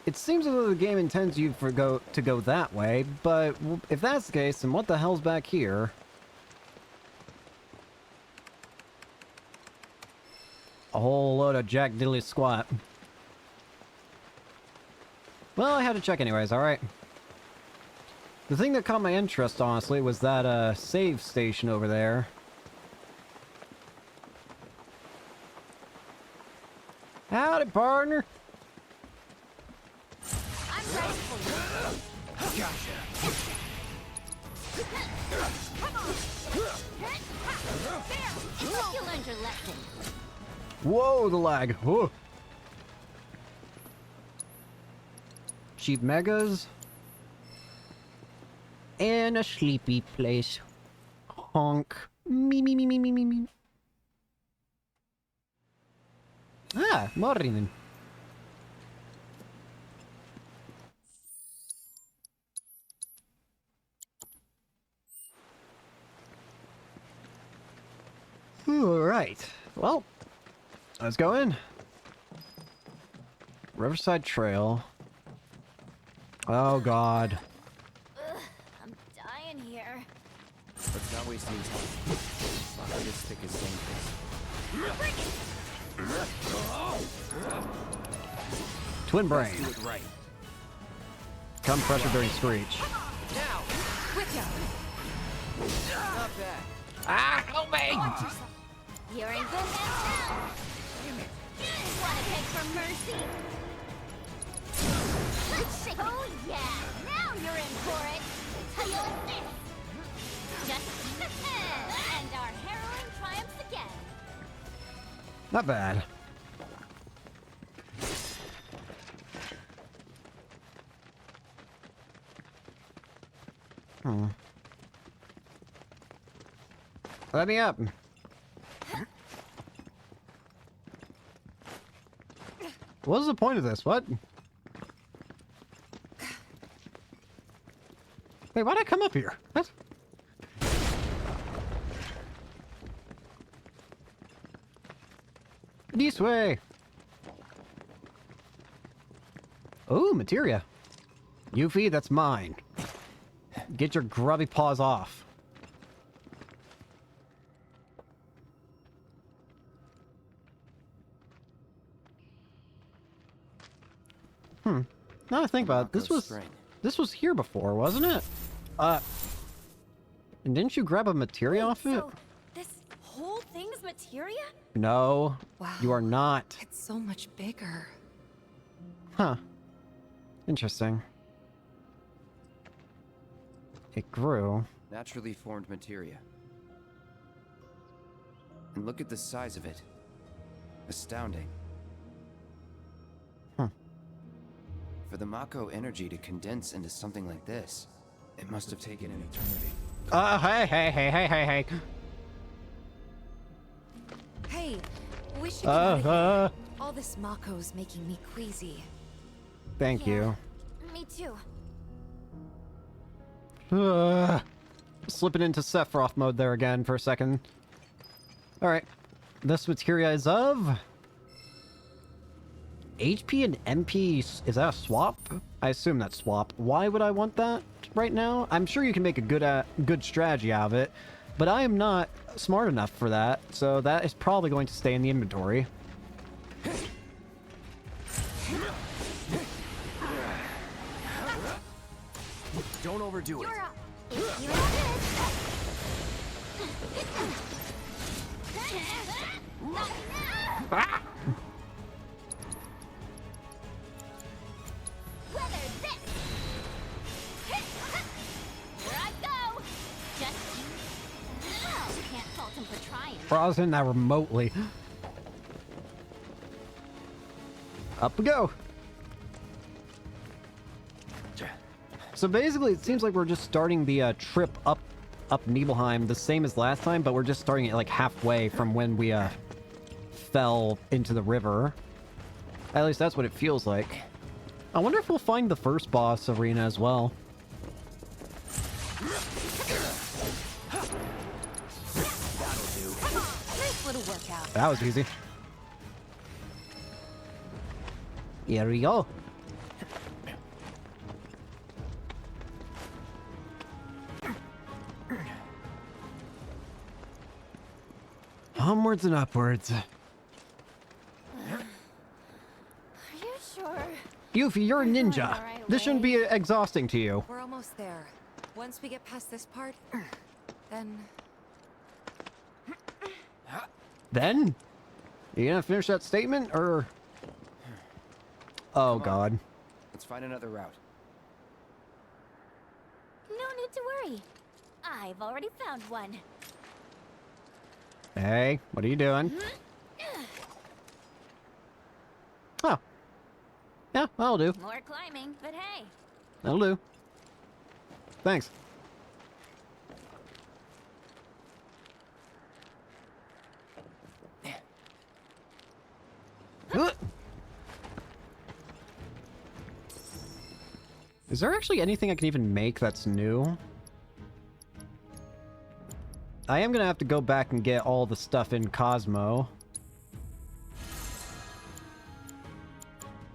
It seems as though the game intends you to go that way, but if that's the case, then what the hell's back here? A whole load of Jack Diddley squat. Well, I had to check anyways, alright. The thing that caught my interest, honestly, was that save station over there. Howdy, partner! I'm ready for you. Gotcha. Come on. There. Hope you learned your lesson. Whoa, the lag. Whoa. Cheap megas. And a sleepy place. Honk. Me, me, me, me, me, me, me. Ah, morning. Alright. Well, let's go in. Riverside Trail. Oh, God. Ugh, I'm dying here. Let's not waste any time. This stick is dangerous. Twin brain. Let's do it right. Come pressure during screech. Now! With ya. Not bad. Ah, help me! You're in good hands now. Wanna beg for mercy? Let's shake. Oh yeah, now you're in for it. Tell you like this. Just and our heroine triumphs again. Not bad. Hmm. Let me up. What was the point of this? What? Wait, why'd I come up here? What? This way. Oh, materia. Yuffie, that's mine. Get your grubby paws off. Now that I think about it, this was here before, wasn't it? And didn't you grab a materia off it? So this whole thing's material? materia? No, Wow. you are not. It's so much bigger. Huh. Interesting. It grew. Naturally formed materia. And look at the size of it. Astounding. For the Mako energy to condense into something like this, it must have taken an eternity. Hey. Hey, we should get out of here. All this Mako's making me queasy. Thank you. Me too. Slipping into Sephiroth mode there again for a second. Alright. This materia is of... HP and MP... Is that a swap? I assume that's swap. Why would I want that right now? I'm sure you can make a good strategy out of it, but I am not smart enough for that, so that is probably going to stay in the inventory. Don't overdo it. Frozen that remotely. Up we go. So basically, it seems like we're just starting the trip up Nibelheim the same as last time, but we're just starting it like halfway from when we fell into the river. At least that's what it feels like. I wonder if we'll find the first boss arena as well. That was easy. Here we go. Onwards and upwards. Are you sure? Yuffie, you're a ninja. Right This shouldn't be exhausting to you. We're almost there. Once we get past this part, then... Then? You gonna finish that statement, or... Oh, God. Let's find another route. No need to worry. I've already found one. Hey, what are you doing? Oh. Yeah, that'll do. More climbing, but hey. That'll do. Thanks. Is there actually anything I can even make that's new? I am gonna have to go back and get all the stuff in Cosmo.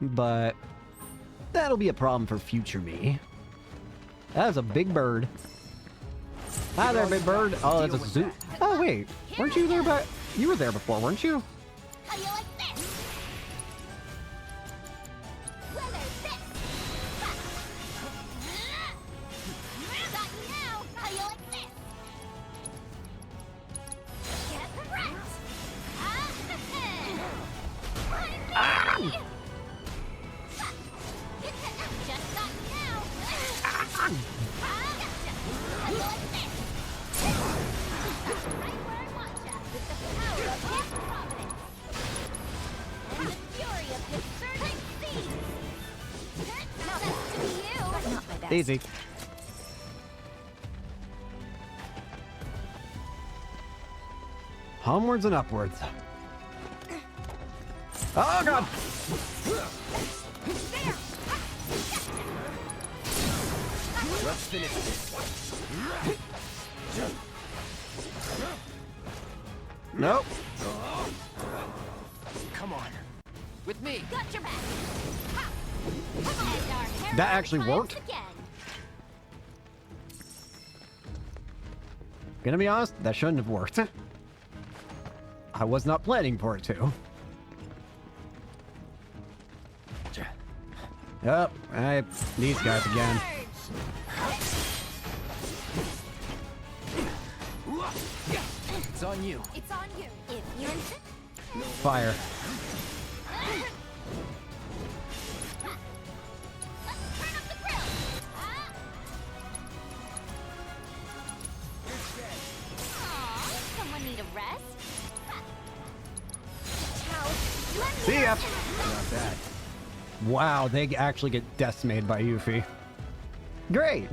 But that'll be a problem for future me. That is a big bird. Hi there, big bird. Oh, that's a zoo. Oh, wait. Weren't you there back? You were there before, weren't you? How you like this? Well, there's this. Got you now. How you like this? Get wrecked. Just got you now. How you like this? Right where I want ya. With the power of his providence. And the fury of his surging seas. Now that's to be you. But not my best. Easy. Onwards and upwards. Oh, God! Let's finish this. Nope. Come on. With me. Got your back. That actually worked? Gonna be honest, that shouldn't have worked. I was not planning for it to. Yep, these guys again. It's on you. It's on you. If Fire. Someone need a rest? See ya. Not bad. Wow, they actually get decimated by Yuffie. Great.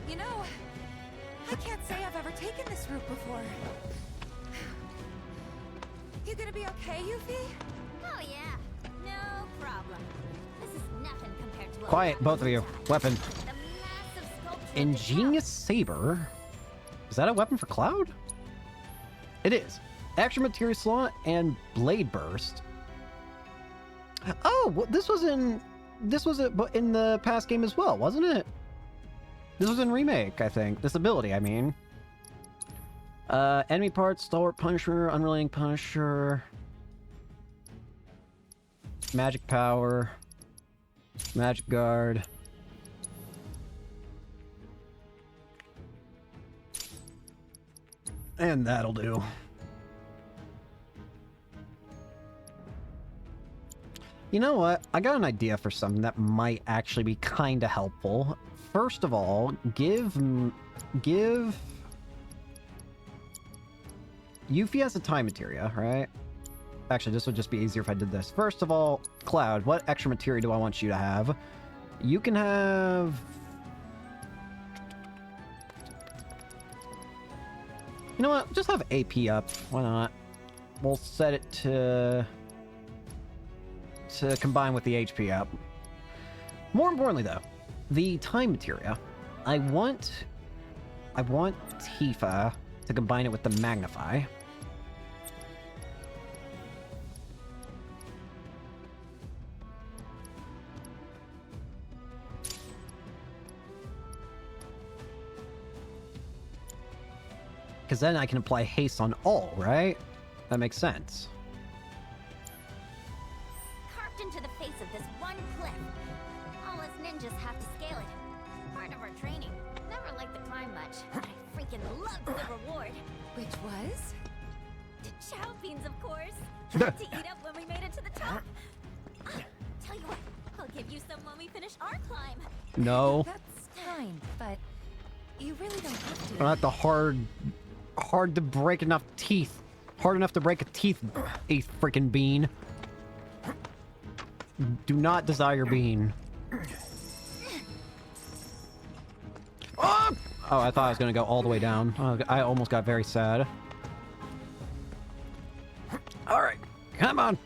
You know, I can't say I've ever taken this route before. You gonna be okay, Yuffie? Oh yeah, no problem. This is nothing compared to what Quiet, both of you. Weapon. the massive sculpture. Ingenious Saber. Is that a weapon for Cloud? It is. Extra material slot and blade burst. Oh, well, this was in the past game as well, wasn't it? This was in remake, I think. This ability, I mean. Enemy parts, stalwart punisher, unrelenting punisher, magic power, magic guard. And that'll do. You know what? I got an idea for something that might actually be kind of helpful. First of all, give Yuffie has a time materia, right? Actually, this would just be easier if I did this. First of all, Cloud, what extra materia do I want you to have? You can have... You know what? Just have AP up. Why not? We'll set it to combine with the HP up. More importantly, though, the time materia. I want Tifa to combine it with the Magnify. Because then I can apply haste on all, right? That makes sense. Carved into the face of this one cliff. All us ninjas have to scale it. Part of our training. Never liked the climb much, but I freaking loved the reward. Which was? The chow beans, of course. Had to eat up when we made it to the top. Tell you what, I'll give you some when we finish our climb. No. That's kind, but you really don't have to. Not the hard to break enough teeth. Hard enough to break a teeth, a freaking bean. Do not desire bean. Oh, I thought I was gonna go all the way down. I almost got very sad. All right, come on.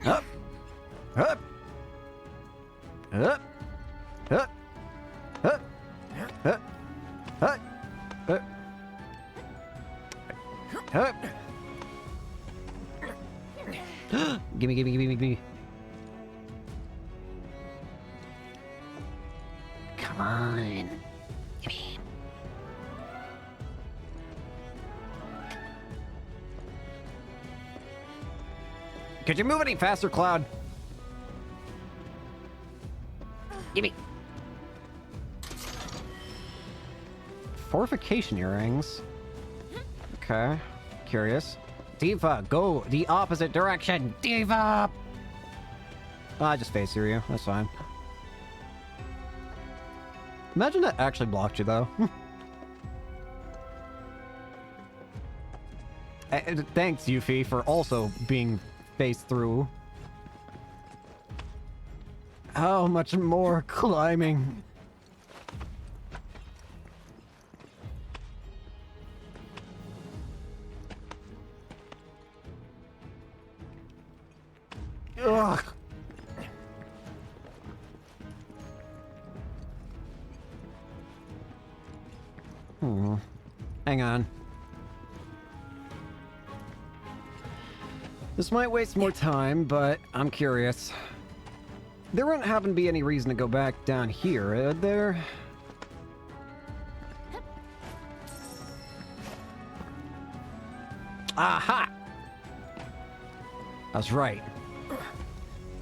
Up, up, up, up, up, up, up. Up. Gimme. Come on. Gimme. Could you move any faster, Cloud? Gimme. Fortification earrings. Okay. Curious. Tifa, go the opposite direction. Tifa! I just face through you. That's fine. Imagine that actually blocked you, though. Thanks, Yuffie, for also being faced through. How much more climbing? Ugh. Hang on. This might waste more time, but I'm curious. There wouldn't happen to be any reason to go back down here, would there? Aha! That's right.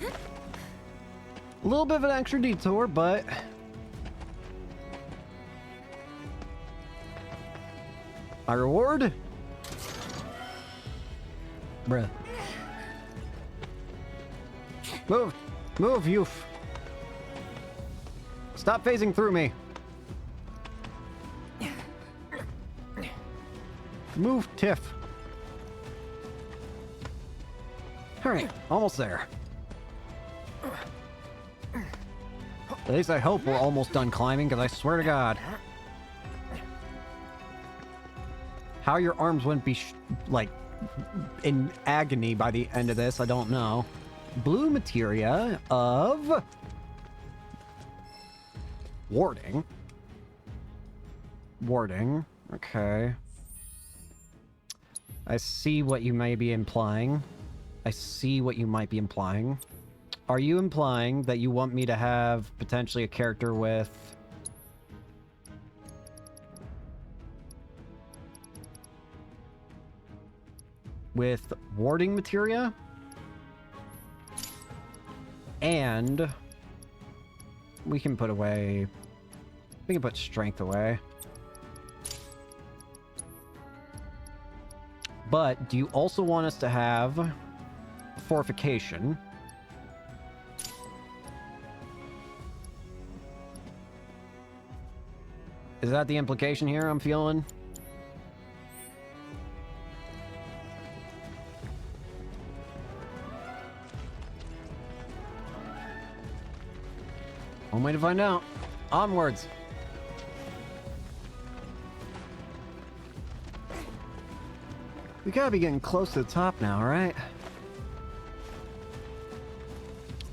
A little bit of an extra detour, but... My reward? Bruh. Move! Move, you! Stop phasing through me! Move, Tiff! Alright, almost there. At least I hope we're almost done climbing, because I swear to God. How your arms wouldn't be, like, in agony by the end of this, I don't know. Blue materia of... Warding. Warding. Okay. I see what you may be implying. I see what you might be implying. Are you implying that you want me to have potentially a character with... with warding materia? And... we can put away... we can put strength away. But, do you also want us to have fortification? Is that the implication here I'm feeling? One way to find out. Onwards. We gotta be getting close to the top now, right?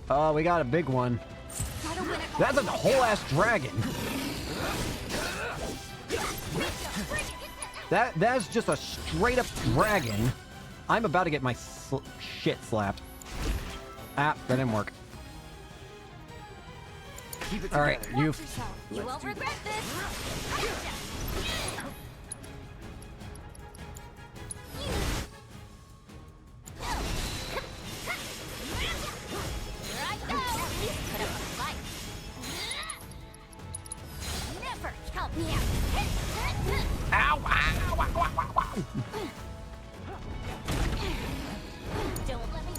Oh, we got a big one. That's a whole-ass dragon. That's just a straight-up dragon. I'm about to get my shit slapped. Ah, that didn't work. All right, you won't regret this. Never help me out. Ow! Ow! Ow! Ow! Ow! Ow!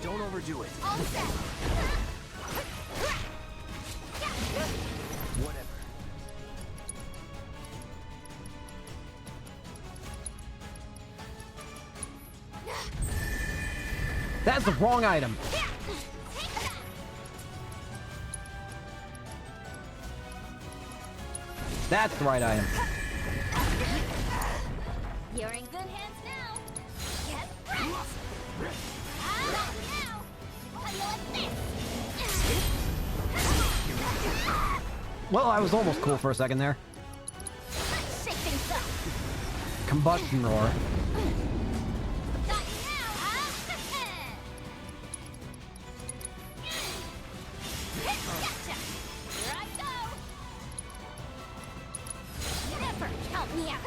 Don't overdo it. All set. Whatever. That's the wrong item. That's the right item. You're in good hands now. Get ready. Not now. How do you like this? Well, I was almost cool for a second there. Let's shake things up. Combustion roar. Got you now, huh? Gotcha. Here I go. Never help me out.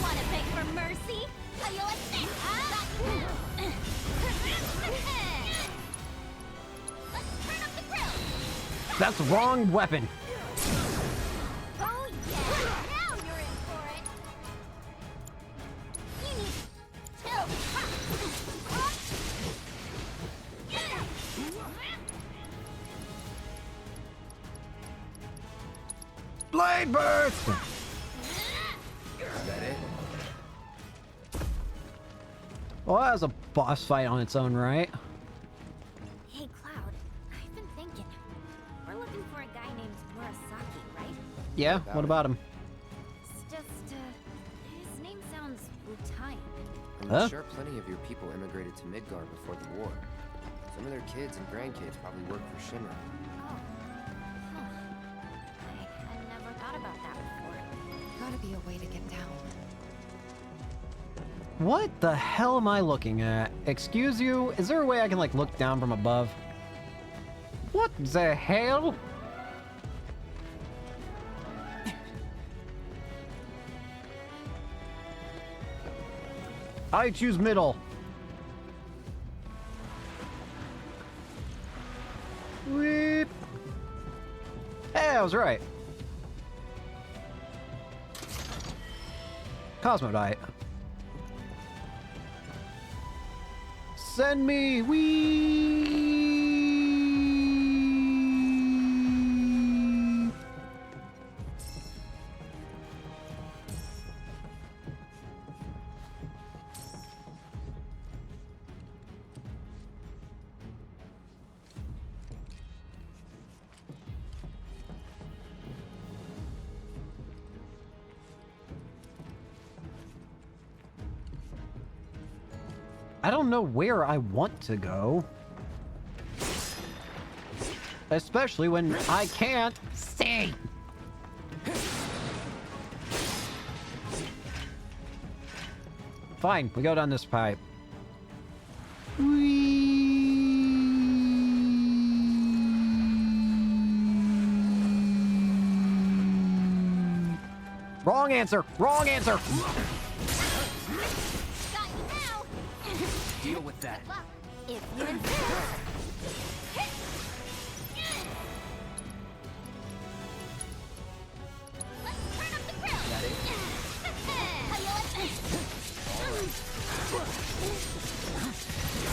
Wanna beg for mercy? How you like this, huh? Let's turn up the grill. That's the wrong weapon. Oh yeah, now you're in for it. You need Blade burst. Is that it? Well, that was a boss fight on its own, right? Hey, Cloud. I've been thinking. We're looking for a guy named Murasaki, right? Yeah. What about him? It's just, his name sounds Utaian. I'm sure plenty of your people immigrated to Midgar before the war. Some of their kids and grandkids probably work for Shimmer. Oh. Huh. I never thought about that before. Gotta be a way to get down. What the hell am I looking at? Excuse you? Is there a way I can, like, look down from above? What the hell? I choose middle. Weep. Hey, I was right. Cosmodite. Send me! Wee! I don't know where I want to go. Especially when I can't see. Fine, we go down this pipe. Wrong answer! Wrong answer! Deal with that. If you insist. Let's turn up the grill. That it? How you like this?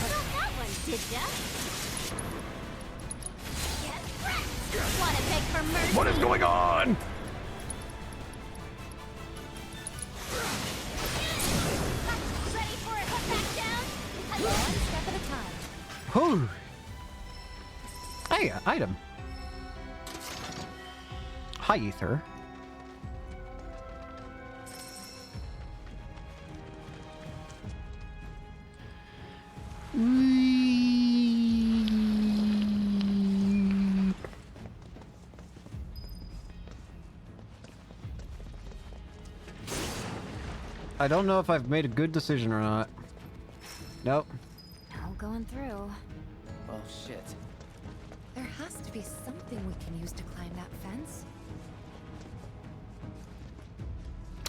Not that one, did ya? Get wrecked. Wanna beg for mercy? What is going on? Ready for a hook back down? One step at a time. Whew. Hey, item. Hi, Ether. I don't know if I've made a good decision or not. Nope. No going through. Oh shit. There has to be something we can use to climb that fence.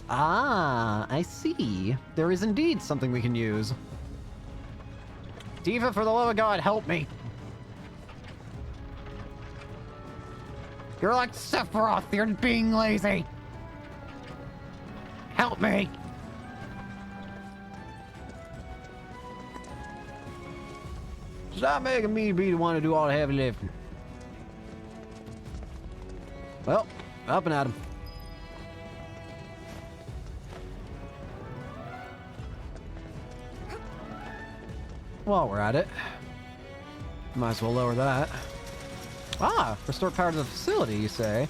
Ah, I see. There is indeed something we can use. Diva, for the love of God, help me. You're like Sephiroth, you're being lazy. Help me. Stop making me be the one to do all the heavy lifting. Well, up and at him. While we're at it, might as well lower that. Ah, restore power to the facility, you say?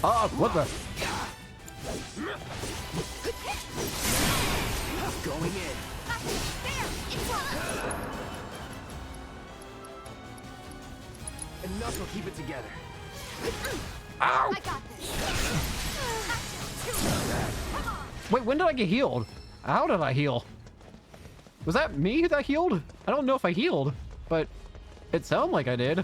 Oh, what the? Going in. Enough will keep it together. Ow! I got this. Wait, when did I get healed? How did I heal? Was that me that healed? I don't know if I healed, but it sounded like I did.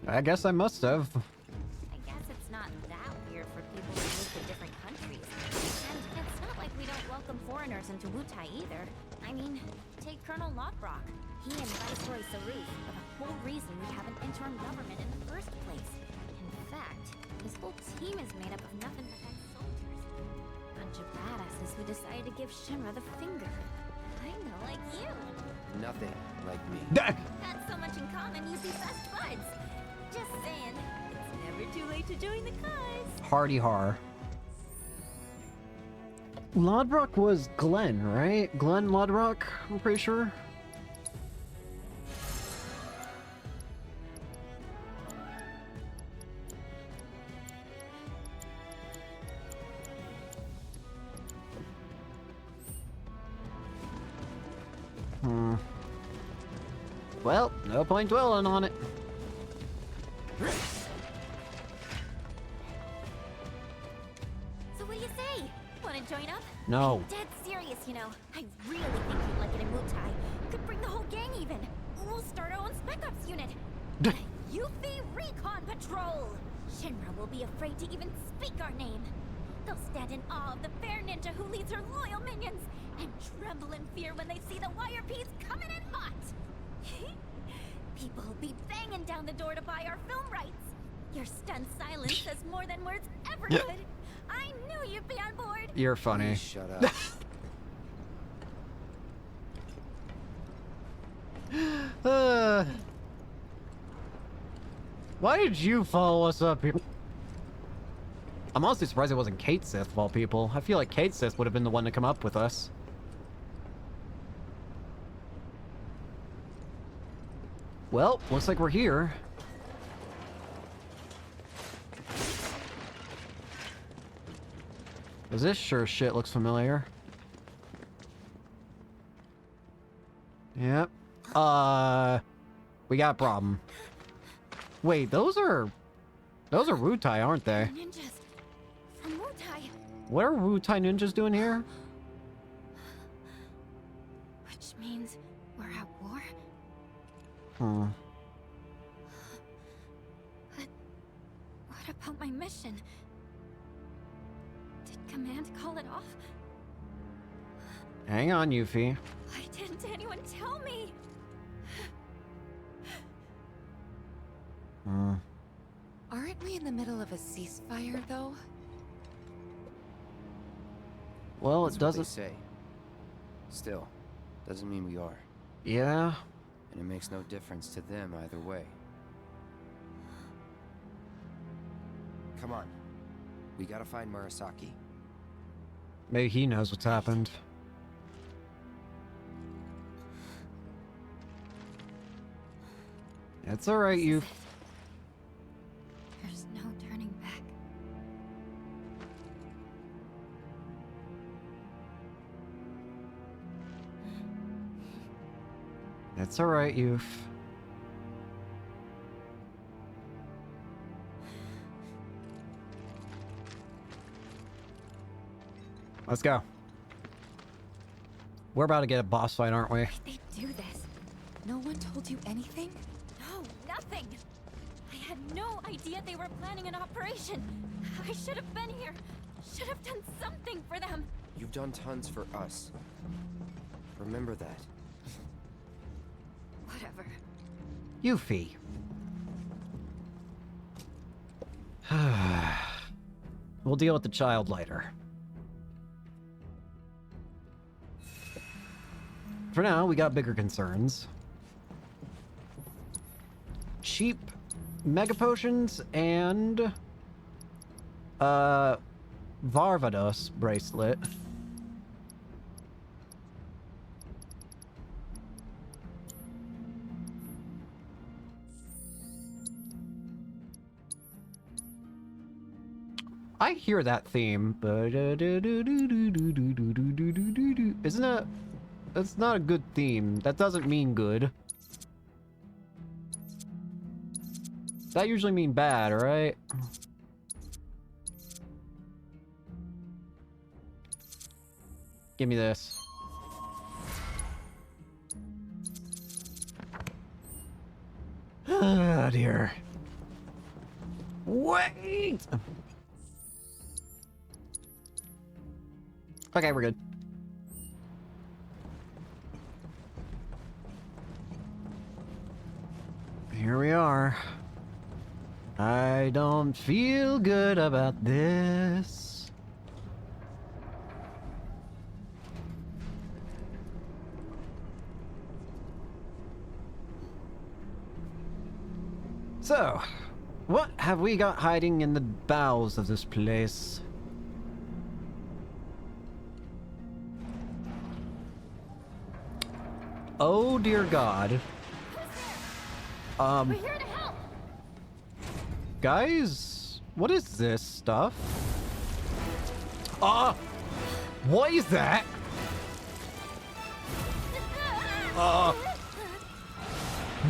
I guess I must have. I guess it's not that weird for people to move to different countries. And it's not like we don't welcome foreigners into Wutai either. I mean, take Colonel Lockrock. He and Viceroy Saruf are the whole reason we have an interim government in the first place. In fact, his whole team is made up of nothing but ex-soldiers. Bunch of badasses who decided to give Shinra the finger. Kinda like you. Nothing like me. Had so much in common, you'd be best buds. Just saying, it's never too late to join the cause. Hardy har. Lodrock was Glenn, right? Glenn Lodrock, I'm pretty sure. Well, no point dwelling on it. So what do you say? Wanna join up? No. I'm dead serious, you know. I really think you'd like it in Wutai. Could bring the whole gang even. We'll start our own Spec Ops unit. Yuffie Recon Patrol! Shinra will be afraid to even speak our name. They'll stand in awe of the fair ninja who leads her loyal minions. and tremble in fear when they see the wire piece coming in hot. People will be banging down the door to buy our film rights. Your stunned silence says more than words ever could. I knew you'd be on board. You're funny. Please shut up. Why did you follow us up here? I'm honestly surprised it wasn't Kate Sith of all people. I feel like Kate Sith would have been the one to come up with us. Well, looks like we're here. Cause this sure shit looks familiar. Yep. We got a problem. Wait, those are Wutai, aren't they? Ninjas from Wutai. What are Wutai ninjas doing here? Which means we're at war? Hmm. What about my mission? Did Command call it off? Hang on, Yuffie. Why didn't anyone tell me? Hmm. Aren't we in the middle of a ceasefire, though? Well, That's it doesn't what they say. Still, doesn't mean we are. Yeah. And it makes no difference to them either way. Come on. We gotta find Murasaki. Maybe he knows what's happened. It's alright, you. There's no turning back. It's alright, Youth. Let's go. We're about to get a boss fight, aren't we? They do this. No one told you anything? No, nothing. I had no idea they were planning an operation. I should have been here. Should have done something for them. You've done tons for us. Remember that. Whatever. Yuffie. We'll deal with the child later. For now, we got bigger concerns. Cheap mega potions and Varvados bracelet. I hear that theme, but isn't it? That's not a good theme. That doesn't mean good. That usually mean bad, right? Give me this. Ah, dear. Wait! Okay, we're good. Here we are. I don't feel good about this. So, what have we got hiding in the bowels of this place? Oh dear God. We're here to help. Guys, what is this stuff? What is that?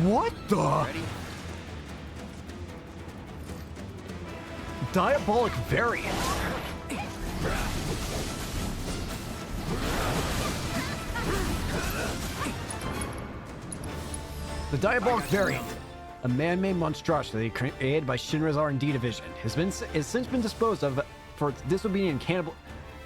What the? Ready? Diabolic variant. The Diabolic variant, a man-made monstrosity created by Shinra's R&D division, has since been disposed of for its disobedient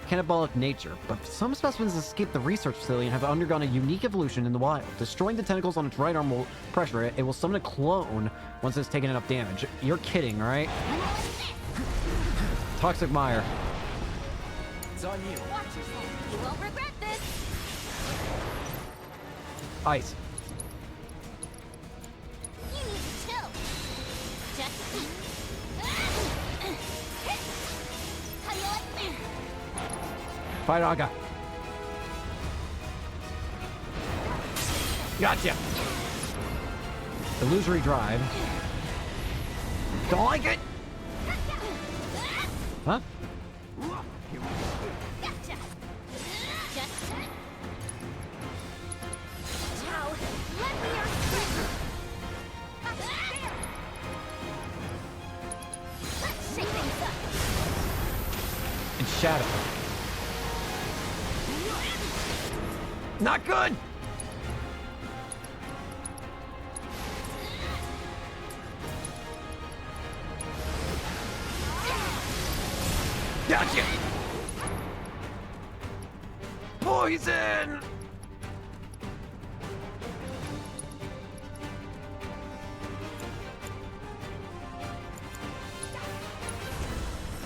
cannibalic nature, but some specimens escape the research facility and have undergone a unique evolution in the wild. Destroying the tentacles on its right arm will pressure it. It will summon a clone once it's taken enough damage. You're kidding, right? Toxic Mire. It's on you. Watch yourself. You won't regret this. Ice. You need to chill. Just how you like me? Fight Aga. Gotcha. Illusory Drive. Don't like it. Huh? Gotcha. Just Chow, lend me your strength. Let's shake things up. And Shadow. Not good. Gotcha. Poison.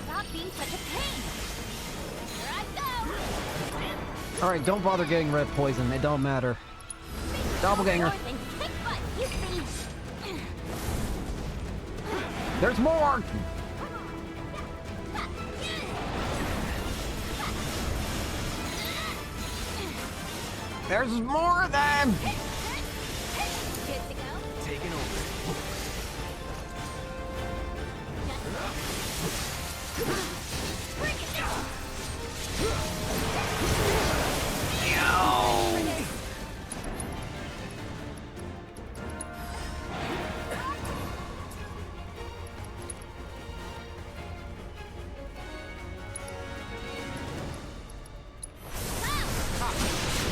Stop being such a pain. Here I go. All right, don't bother getting red poison. It don't matter. Doppelganger. Kick butt, you see. There's more. There's more of them. Good to go. Taking over. Bring it down.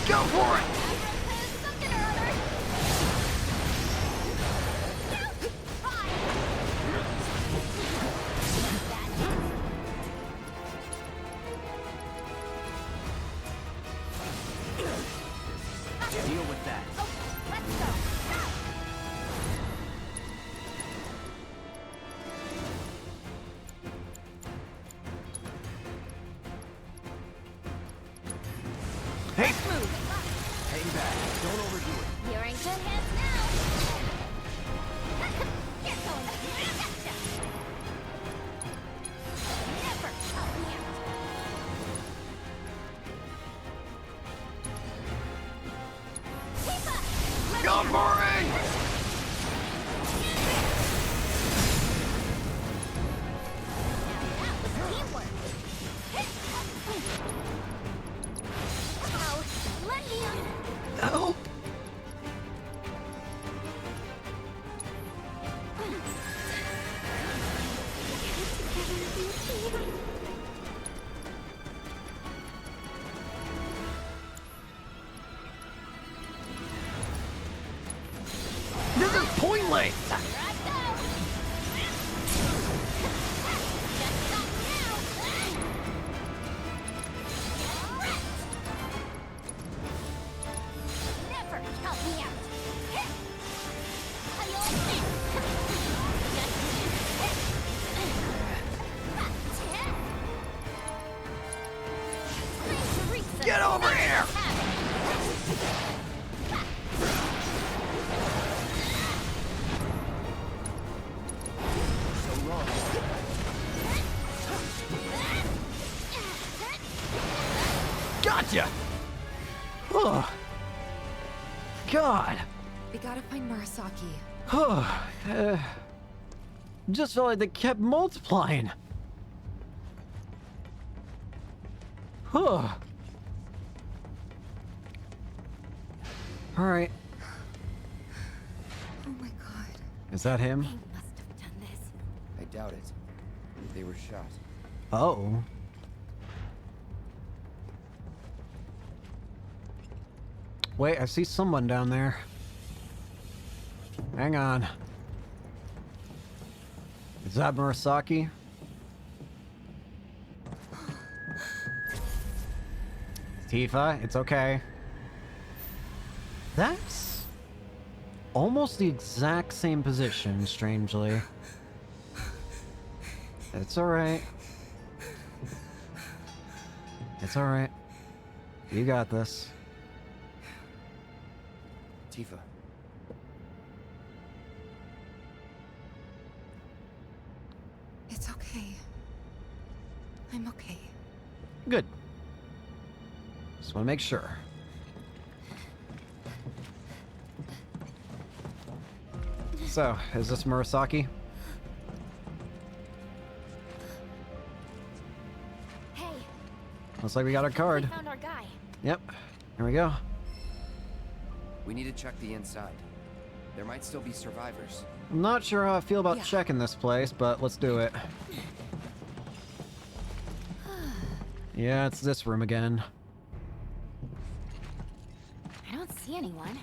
Go for it. Something or other. Deal with that. Let's go. Hey. Hang back. Don't overdo it. You're in good hands now. You're going to gotcha. Never help me out. Keep up. Go for it. That was teamwork. Ow. Let me on. Help. This is pointless. Never help me out. How you like this? Get over here. So long. Gotcha. Oh. God. We gotta find Murasaki. Just felt like they kept multiplying. All right. Oh my god. Is that him? They must have done this. I doubt it. They were shot. Oh. Wait, I see someone down there. Hang on. Is that Murasaki? Tifa, it's okay. That's almost the exact same position, strangely. It's alright. It's alright. You got this. Tifa. It's okay. I'm okay. Good. Just want to make sure. So, is this Murasaki? Hey, Looks like we got our card. we found our guy. Yep. Here we go. We need to check the inside. There might still be survivors. I'm not sure how I feel about checking this place, but let's do it. Yeah, it's this room again. I don't see anyone.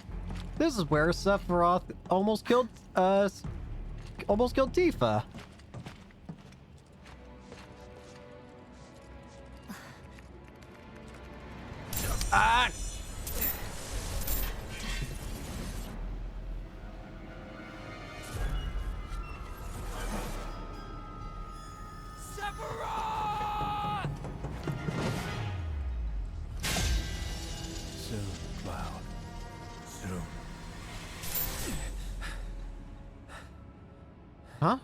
This is where Sephiroth almost killed Tifa. Ah! Soon, Cloud. Soon. Huh?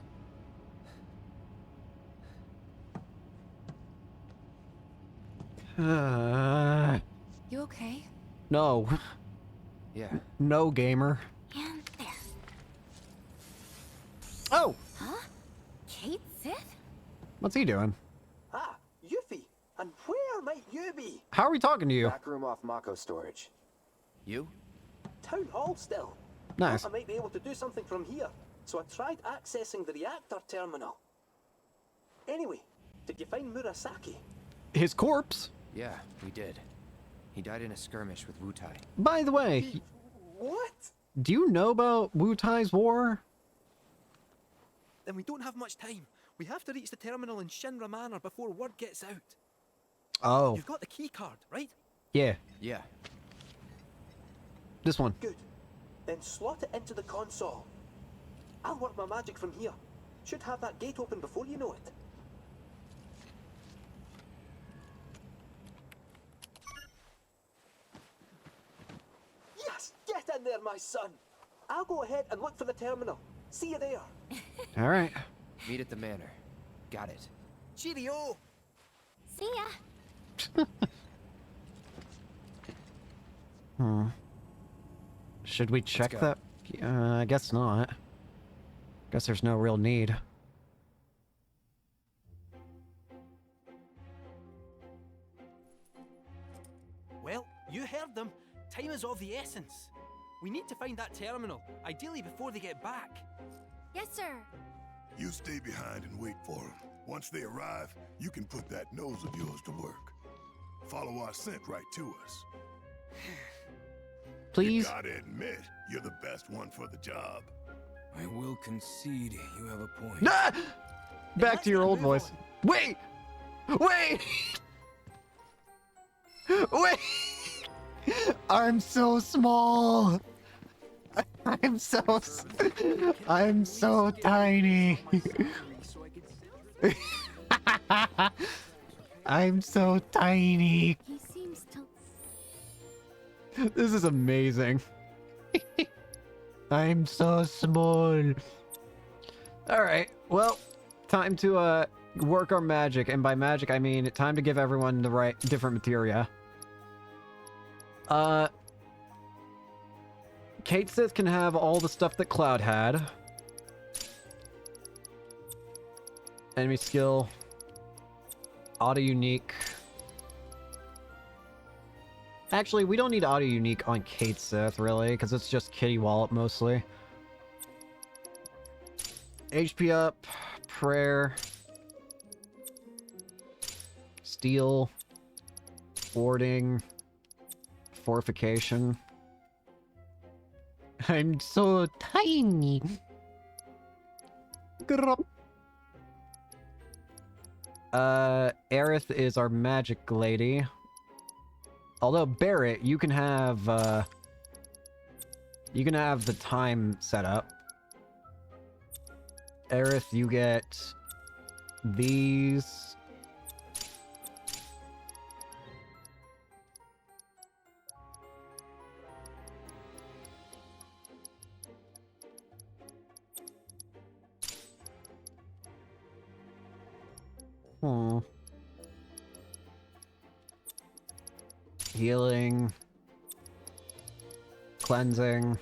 You okay? No. Yeah. No, gamer. And there. Oh! Huh? Kate Sith? What's he doing? Ah, Yuffie. And where might you be? How are we talking to you? Back room off Mako storage. You? Town hall still. Nice. Thought I might be able to do something from here, so I tried accessing the reactor terminal. Anyway, did you find Murasaki? His corpse? Yeah, we did. He died in a skirmish with Wutai. By the way, What? do you know about Wu Tai's war? Then we don't have much time. We have to reach the terminal in Shinra Manor before word gets out. Oh. You've got the key card, right? Yeah. Yeah. This one. Good. Then slot it into the console. I'll work my magic from here. Should have that gate open before you know it. Yes! Get in there, my son! I'll go ahead and look for the terminal. See you there. All right. Meet at the manor. Got it. Cheerio! See ya. Should we check go. that? I guess not. Guess there's no real need. Well, you heard them. Time is of the essence. We need to find that terminal, ideally before they get back. Yes, sir. You stay behind and wait for them. Once they arrive, you can put that nose of yours to work. Follow our scent right to us. Please? You gotta admit, you're the best one for the job. I will concede you have a point. Ah! Back to your old voice. Wait! Wait! Wait! I'm so small! I'm so tiny. I'm so tiny. He seems to... This is amazing. I'm so small. Alright, well, time to work our magic, and by magic I mean time to give everyone the right different materia. Kate Sith can have all the stuff that Cloud had. Enemy skill. Auto unique. Actually, we don't need auto unique on Kate Sith, really, because it's just Kitty Wallop mostly. HP up. Prayer. Steel. Boarding. Fortification. I'm so tiny. Aerith is our magic lady. Although Barrett, you can have the time set up. Aerith, you get these. Healing. Cleansing.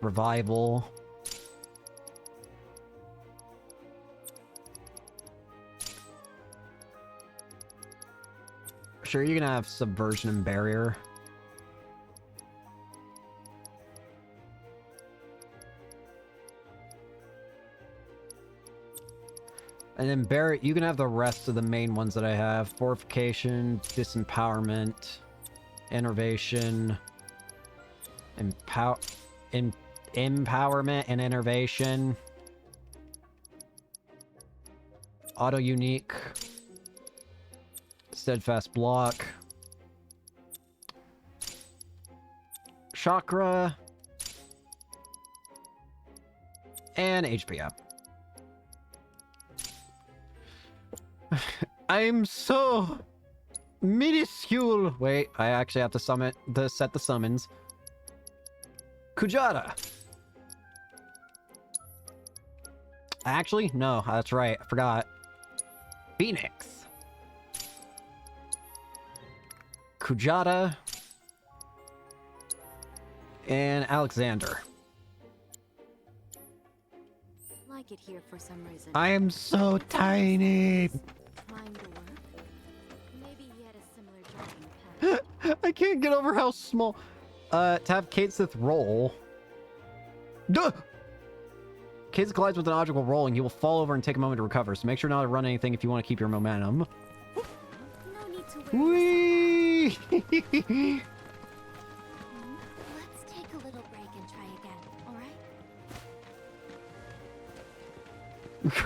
Revival. Sure, you can have Subversion and Barrier. And then Barrett, you can have the rest of the main ones that I have. Fortification, Disempowerment, Innervation, Empowerment and Innervation. Auto Unique. Steadfast Block. Chakra. And HP up. I'm so minuscule. Wait, I actually have to set the summons. Kujata. Actually, no, that's right. I forgot. Phoenix. Kujata. And Alexander. Like it here for some reason. I am so tiny. Trying to work? Maybe he had a similar jogging pattern. I can't get over how small. To have Kate Sith roll. Duh! Kate collides with an object while rolling. He will fall over and take a moment to recover. So make sure not to run anything if you want to keep your momentum. No need to Whee! Let's take a little break and try again,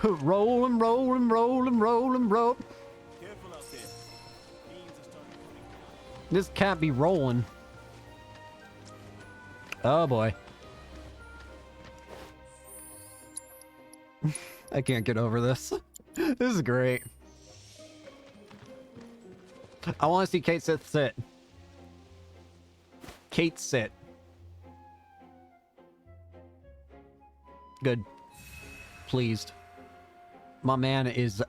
alright? Roll him, roll him, roll him, roll him, roll. Careful out there. Beans are starting coming down. This can't be rolling. Oh boy. I can't get over this. This is great. I want to see Kate Sith sit. Kate sit. Good. Pleased. My man is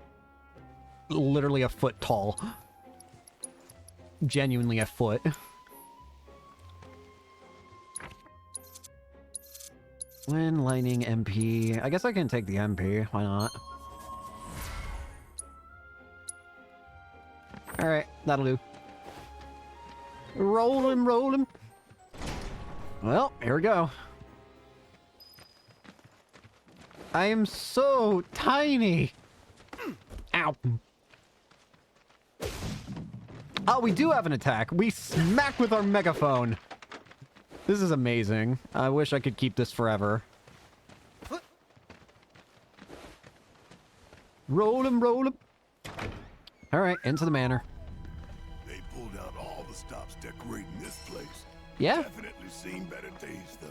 literally a foot tall. Genuinely a foot. When lightning MP. I guess I can take the MP. Why not? Alright, that'll do. Roll him, roll him. Well, here we go. I am so tiny. Ow. Oh, we do have an attack. We smack with our megaphone. This is amazing. I wish I could keep this forever. Roll him, roll him. Alright, into the manor. They pulled out all the stops decorating this place. Yeah. Definitely seen better days, though.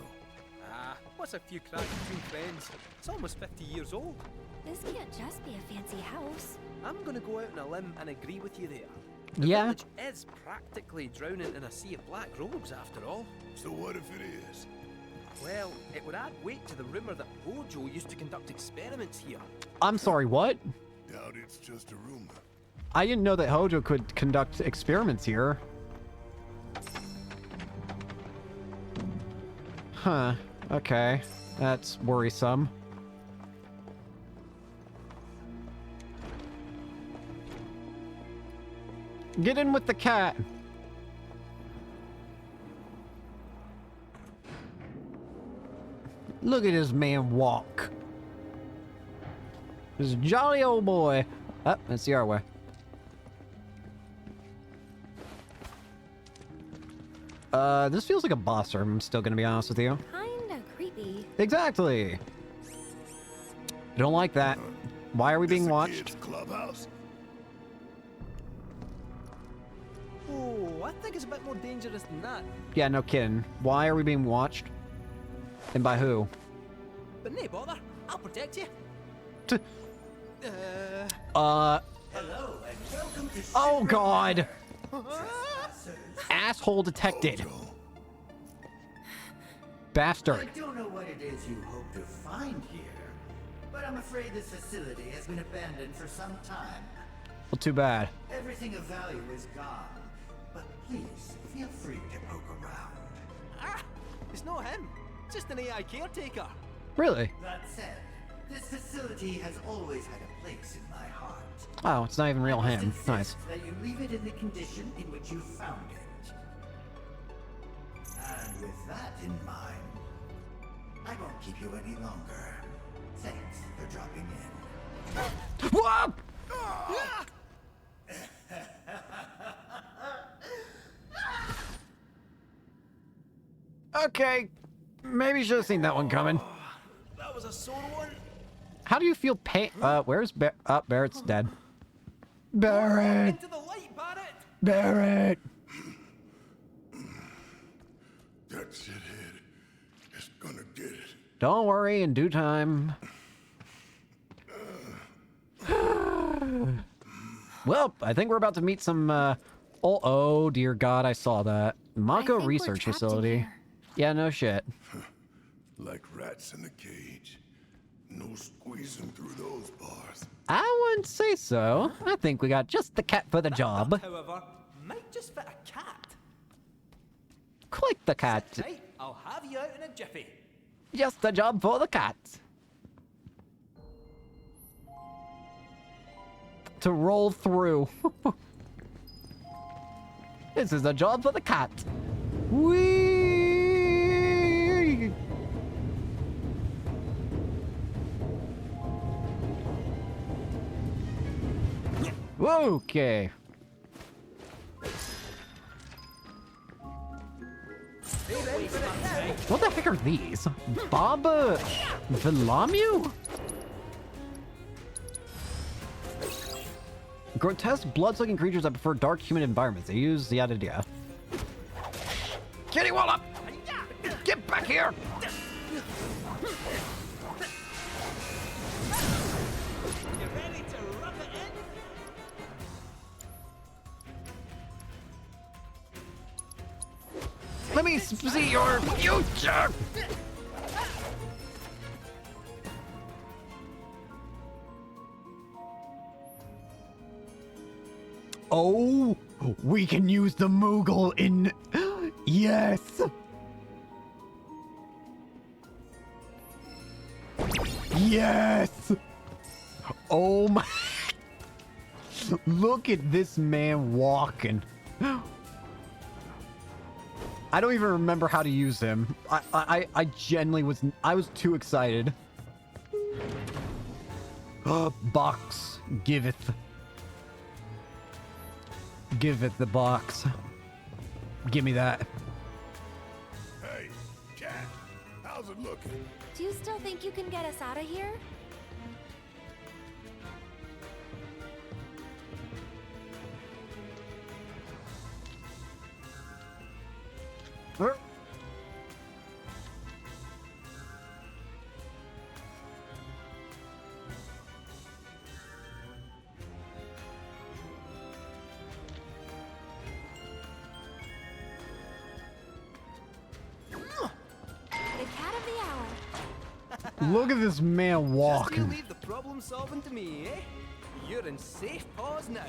Ah, what's a few cracks between friends? It's almost 50 years old. This can't just be a fancy house. I'm gonna go out on a limb and agree with you there. The village is practically drowning in a sea of black robes, after all. So what if it is? Well, it would add weight to the rumor that Hojo used to conduct experiments here. I'm sorry, what? Doubt it's just a rumor. I didn't know that Hojo could conduct experiments here. Huh. Okay. That's worrisome. Get in with the cat. Look at this man walk. This jolly old boy. Oh, let's see our way. This feels like a boss room, I'm still gonna be honest with you. Kinda creepy. Exactly. Don't like that. Why are we being watched? Clubhouse? Oh, I think it's a bit more dangerous than that. Yeah, no kidding. Why are we being watched? And by who? But no bother, I'll protect you. Uh. Hello and welcome to Oh God! Asshole detected. Bastard. I don't know what it is you hope to find here, but I'm afraid this facility has been abandoned for some time. Well, too bad. Everything of value is gone, but please feel free to poke around. Ah, it's not him. Just an AI caretaker. Really? That said, this facility has always had a place in my heart. Oh, it's not even real I must him. insist Nice. that you leave it in the condition in which you found it. And with that in mind, I won't keep you any longer. Thanks for dropping in. Whoa! Okay, maybe you should have seen that one coming. That was a sore one. How do you feel pain? Where's Barrett's dead. Barrett! Into the light, Barrett! Barrett! That shithead is gonna get it. Don't worry, in due time. Well, I think we're about to meet some, oh dear God, I saw that. Mako Research Facility. Yeah, no shit. Like rats in a cage. No squeezing through those bars. I wouldn't say so. I think we got just the cat for the job. However, might just fit a cat. Quite the cat. Right, I'll have you out in a jiffy. Just the job for the cat. To roll through. This is a job for the cat. Whee! Okay. What the heck are these? Bob Villamu? Grotesque, blood-sucking creatures that prefer dark, humid environments. They use yada yada. Kitty Wallop! Get back here! You ready to rub it in? Let me see your future! Oh, we can use the Moogle in... Yes! Yes! Oh my... Look at this man walking. I don't even remember how to use him. I genuinely was... I was too excited. Box giveth. Giveth the box. Give me that. Hey, cat, how's it looking? Do you still think you can get us out of here? The cat of the hour. Look at this man Just walking. you leave the problem solving to me, eh? You're in safe paws now.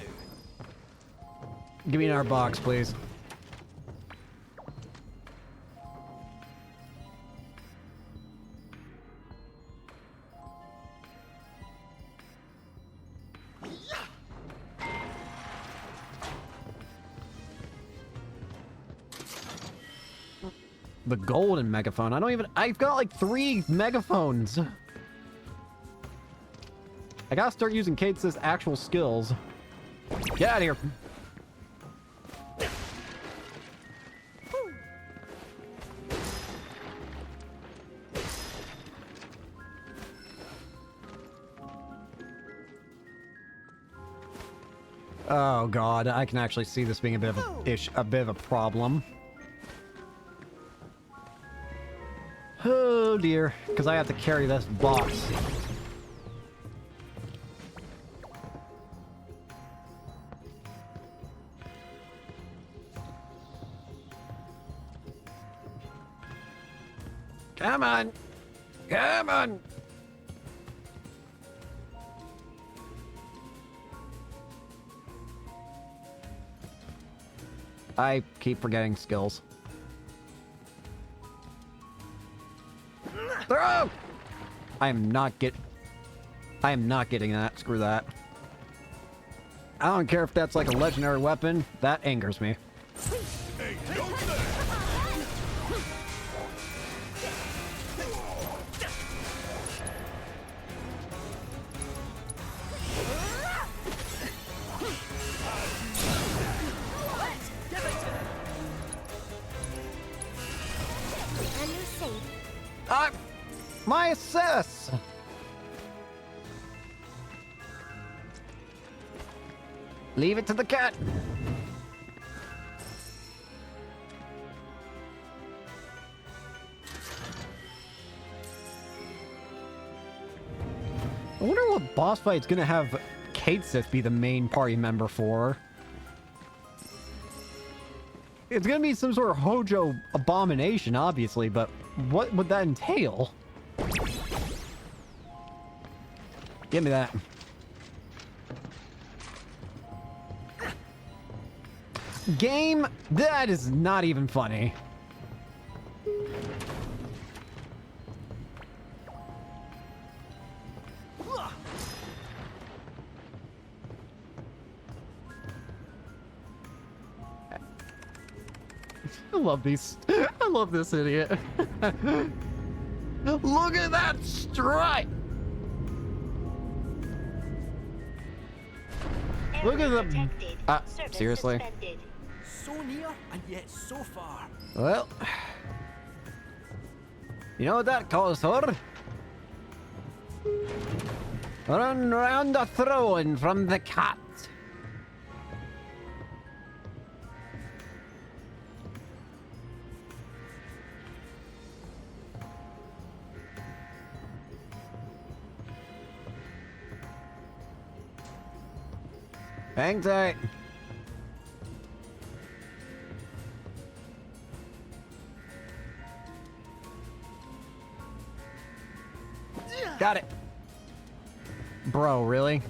Give me our box, please. The golden megaphone. I've got like 3 megaphones. I gotta start using Kate's actual skills. Get out of here. Oh god, I can actually see this being a bit of a problem. Oh dear, because I have to carry this box. Come on! Come on! I keep forgetting skills. Throw! I am not getting that. Screw that. I don't care if that's like a legendary weapon. That angers me. Hey, don't My assess! Leave it to the cat! I wonder what boss fight's gonna have Kate Sith be the main party member for. It's gonna be some sort of Hojo abomination, obviously, but what would that entail? Give me that. Game? That is not even funny. I love these. I love this idiot. Look at that strike! Look at them. Seriously? So near and yet so far. Well, you know what that calls for? Run round the throne from the cat. Hang tight. Got it. Bro, really?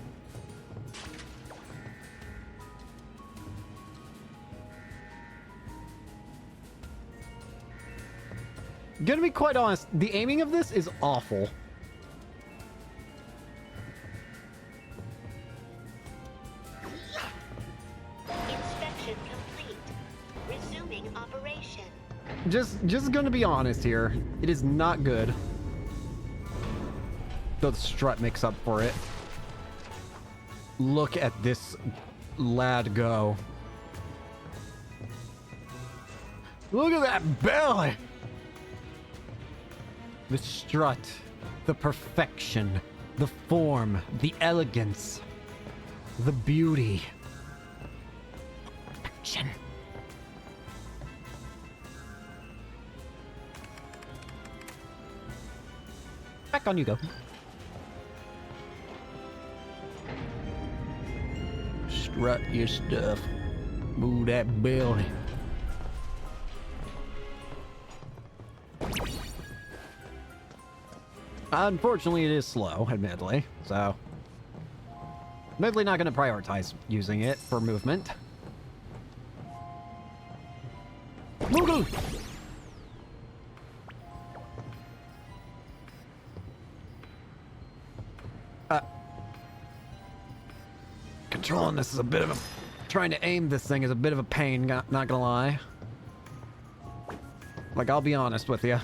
Gonna be quite honest, the aiming of this is awful. Inspection complete. Resuming operation. Just gonna be honest here. It is not good. Though the strut makes up for it. Look at this lad go. Look at that belly! The strut, the perfection, the form, the elegance, the beauty. Perfection. Back on you go. Strut your stuff. Move that belly. Unfortunately, it is slow, admittedly, so... Admittedly not going to prioritize using it for movement. Moogle! Controlling this is a bit of a... Trying to aim this thing is a bit of a pain, not gonna lie. Like, I'll be honest with you.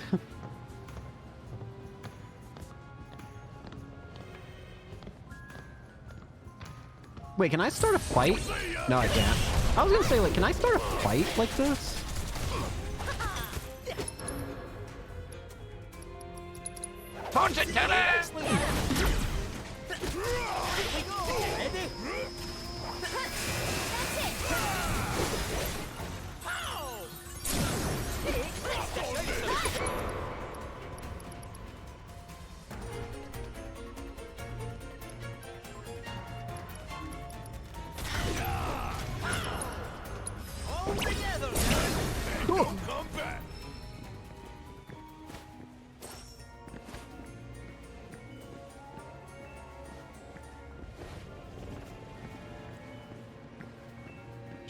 Wait, can I start a fight? No, I can't. I was gonna say, like, can I start a fight like this? Punch it, kill it!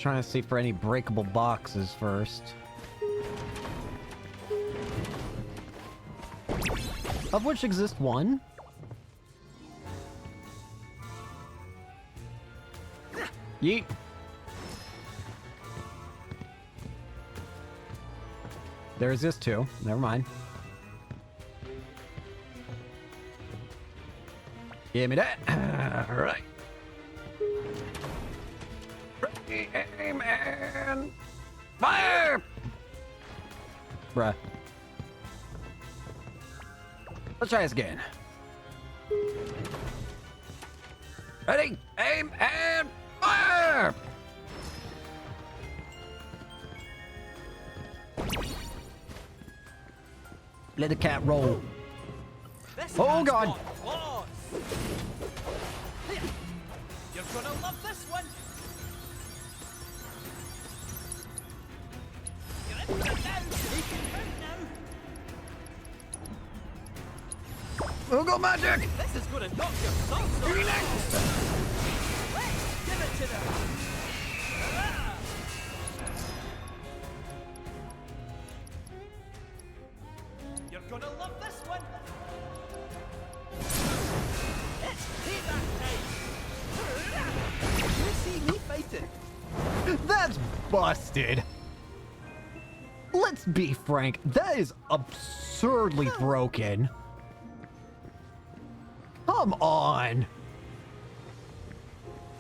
trying to see for any breakable boxes first. Of which exists one. Yeet. There exists two. Never mind. Give me that. Alright. Aim and fire! Bruh. Let's try this again. Ready? Aim and fire! Let the cat roll. Oh god! You're gonna love this one. You're in for it now. You can move now. Oh god, magic! This is gonna knock your socks off. Let's give it to them. Ah. You're gonna love this one. It's payback time. You see me fighting. That's busted. Let's be frank, that is absurdly broken. Come on.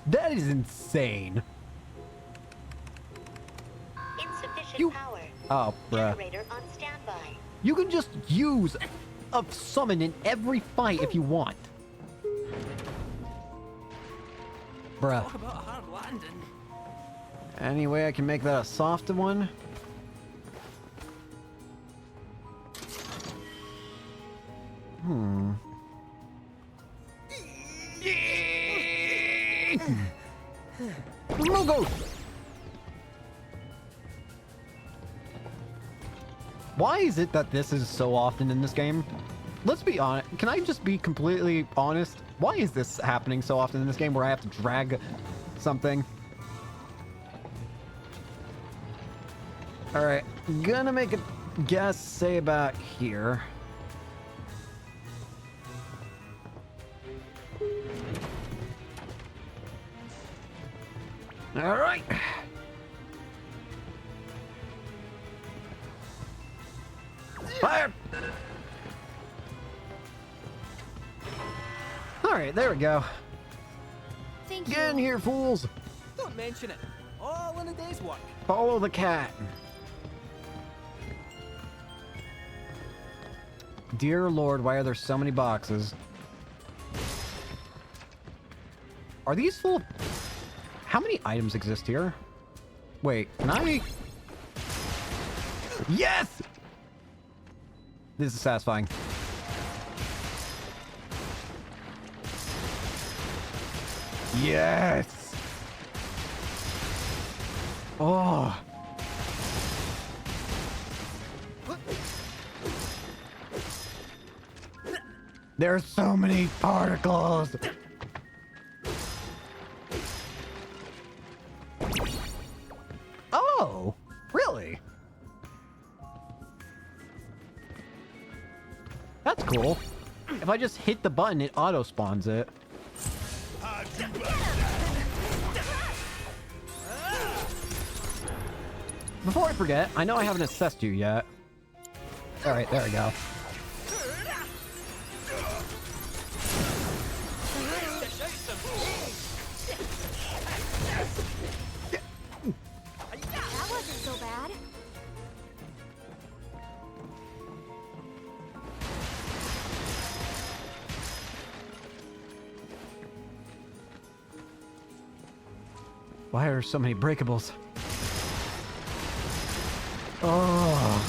That is insane. Insufficient power. Oh, bruh. Generator on standby. You can just use a summon in every fight if you want. Bruh. Talk about a hard landing. Any way I can make that a softer one? No go! Why is it that this is so often in this game? Let's be honest. Can I just be completely honest? Why is this happening so often in this game where I have to drag something? Alright, gonna make a guess, say about here. Alright. Fire! Alright, there we go. Thank Get in here, fools! Don't mention it. All in a day's work. Follow the cat. Dear Lord, why are there so many boxes? Are these full of... How many items exist here? Wait, can I... Yes! This is satisfying. Yes! Oh! There are so many particles! Oh! Really? That's cool. If I just hit the button, it auto-spawns it. Before I forget, I know I haven't assessed you yet. Alright, there we go. That wasn't so bad. Why are there so many breakables? Oh.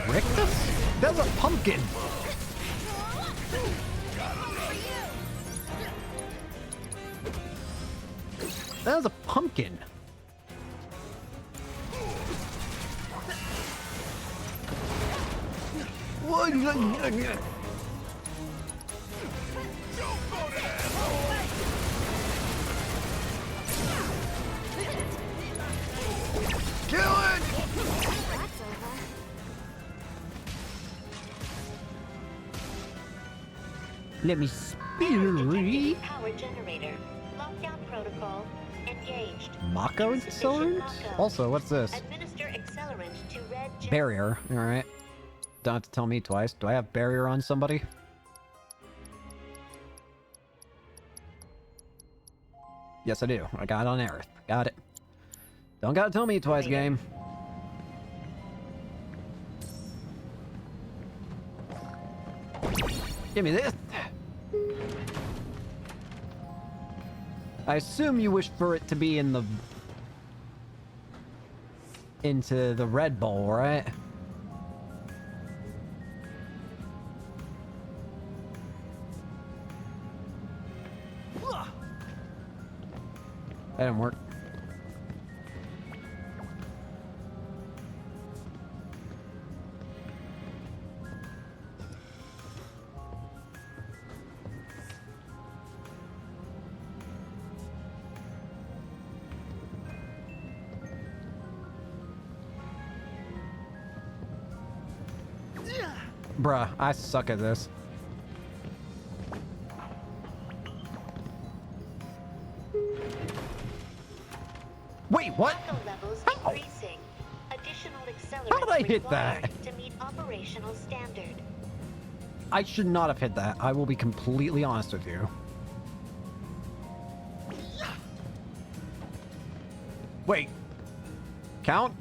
Rictus? That's a pumpkin! That was a pumpkin! What? Let me speed. Power generator. Lockdown protocol engaged. Mako accelerant? Also, what's this? Administer accelerant to red Barrier. Alright. Don't have to tell me twice. Do I have barrier on somebody? Yes, I do. I got it on Aerith. Got it. Don't gotta tell me twice, game. Give me this. I assume you wish for it to be in the... into the red bowl, right? That didn't work. Bruh, I suck at this. Wait, what? Levels increasing. Additional accelerant How did I hit that? to meet operational standard. I should not have hit that. I will be completely honest with you. Wait. Count?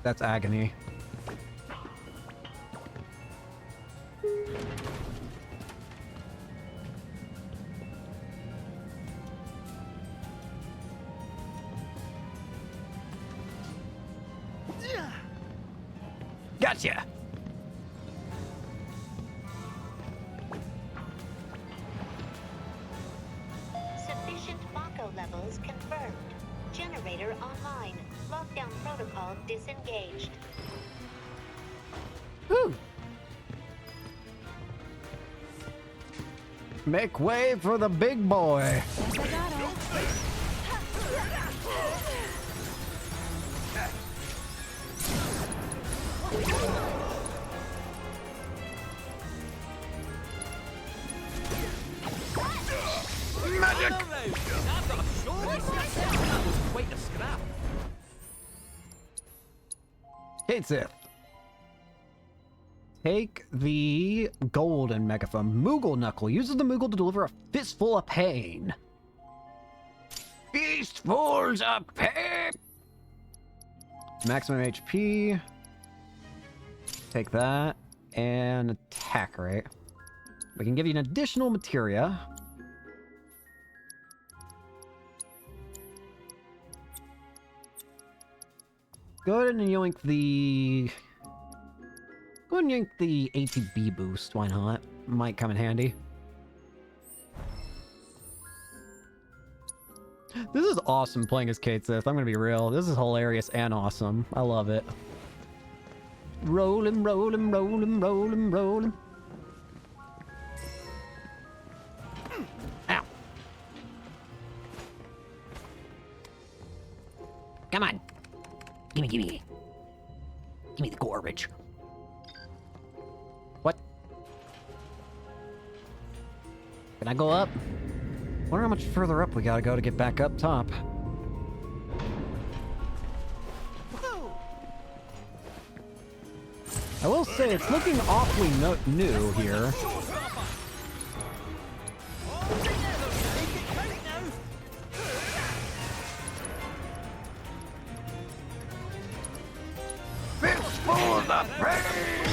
That's agony. Gotcha! Sufficient Mako levels confirmed. Generator online. Lockdown protocol disengaged. Whew. Make way for the big boy. Magic! I've got a sword. Quite a scrap. Kate Sith. Take the golden megaphone. Moogle Knuckle uses the Moogle to deliver a fistful of pain. Fistfuls of pain! Maximum HP. Take that. And attack rate. We can give you an additional materia. Go ahead and yoink the... Go ahead and yank the ATB boost, why not? Might come in handy. This is awesome playing as Kate Sith, I'm gonna be real. This is hilarious and awesome. I love it. Rollin', rollin', rollin', rollin', rollin'. Ow. Come on. Gimme, gimme. Gimme the garbage. What? Can I go up? Wonder how much further up we gotta go to get back up top. I will say, it's looking awfully new here. Fistful of pain!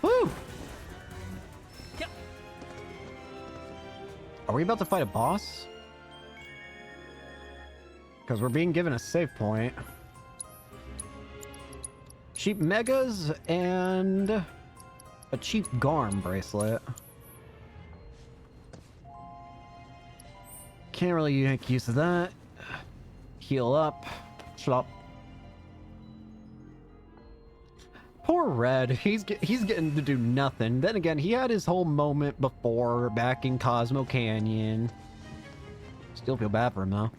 Woo! Are we about to fight a boss? Because we're being given a save point. Cheap megas and a cheap Garm bracelet. Can't really make use of that. Heal up. Slop. Poor Red. He's getting to do nothing. Then again, he had his whole moment before back in Cosmo Canyon. Still feel bad for him though.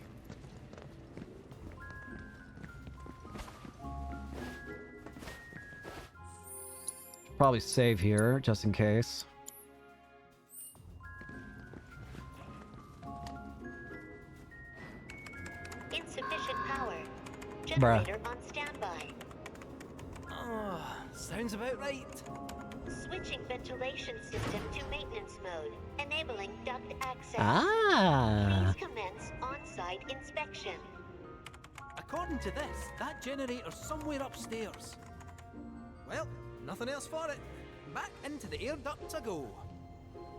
Probably save here just in case. Insufficient power. Generator on standby. Oh, sounds about right. Switching ventilation system to maintenance mode, enabling duct access. Ah. Please commence on-site inspection. According to this, that generator's somewhere upstairs. Well, nothing else for it. Back into the air duct to go.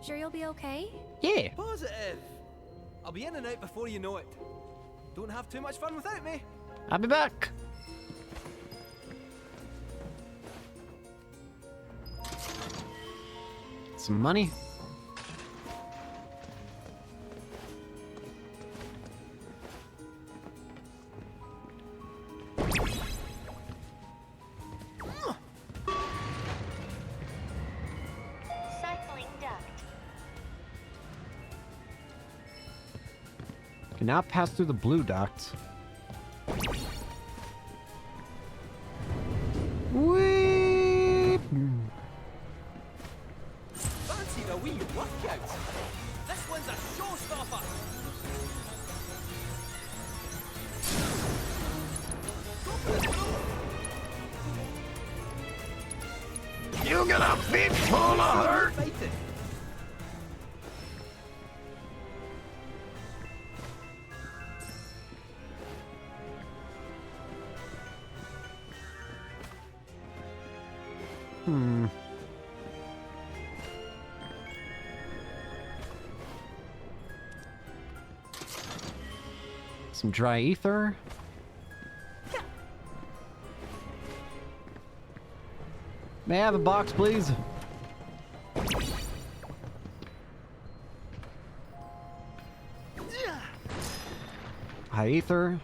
Sure you'll be okay? Yeah. Positive. I'll be in and out before you know it. Don't have too much fun without me. I'll be back. Some money. Cycling duct. Can now pass through the blue duct. Whee! Fancy a wee workout. This one's a showstopper. Go for the throw. You get a feet full of hurt. Fight it. Some dry ether. May I have a box, please? High ether.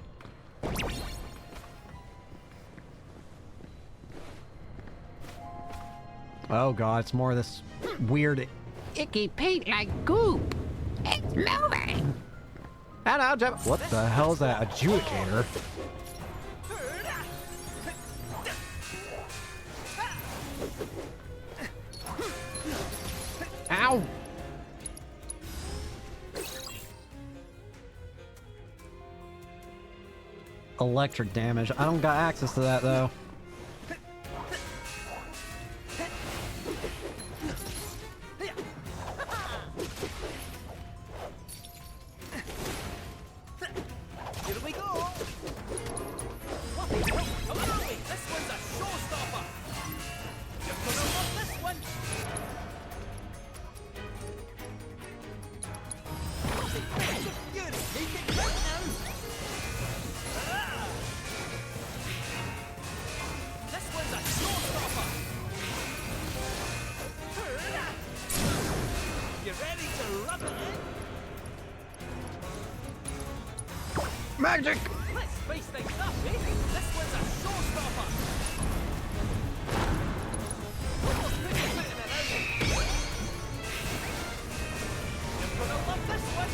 Oh god, it's more of this weird icky paint like goop. It's moving. What the hell is that adjudicator? Ow! Electric damage. I don't got access to that though. Here we go. What the hell? Come on, Ollie. This one's a showstopper. You're gonna love this one. You're taking it right now. Ah. This one's a showstopper. You ready to rub it in? Magic! Let's spice things up, eh? This one's a showstopper. Almost put your foot in it, eh? You're gonna love this one.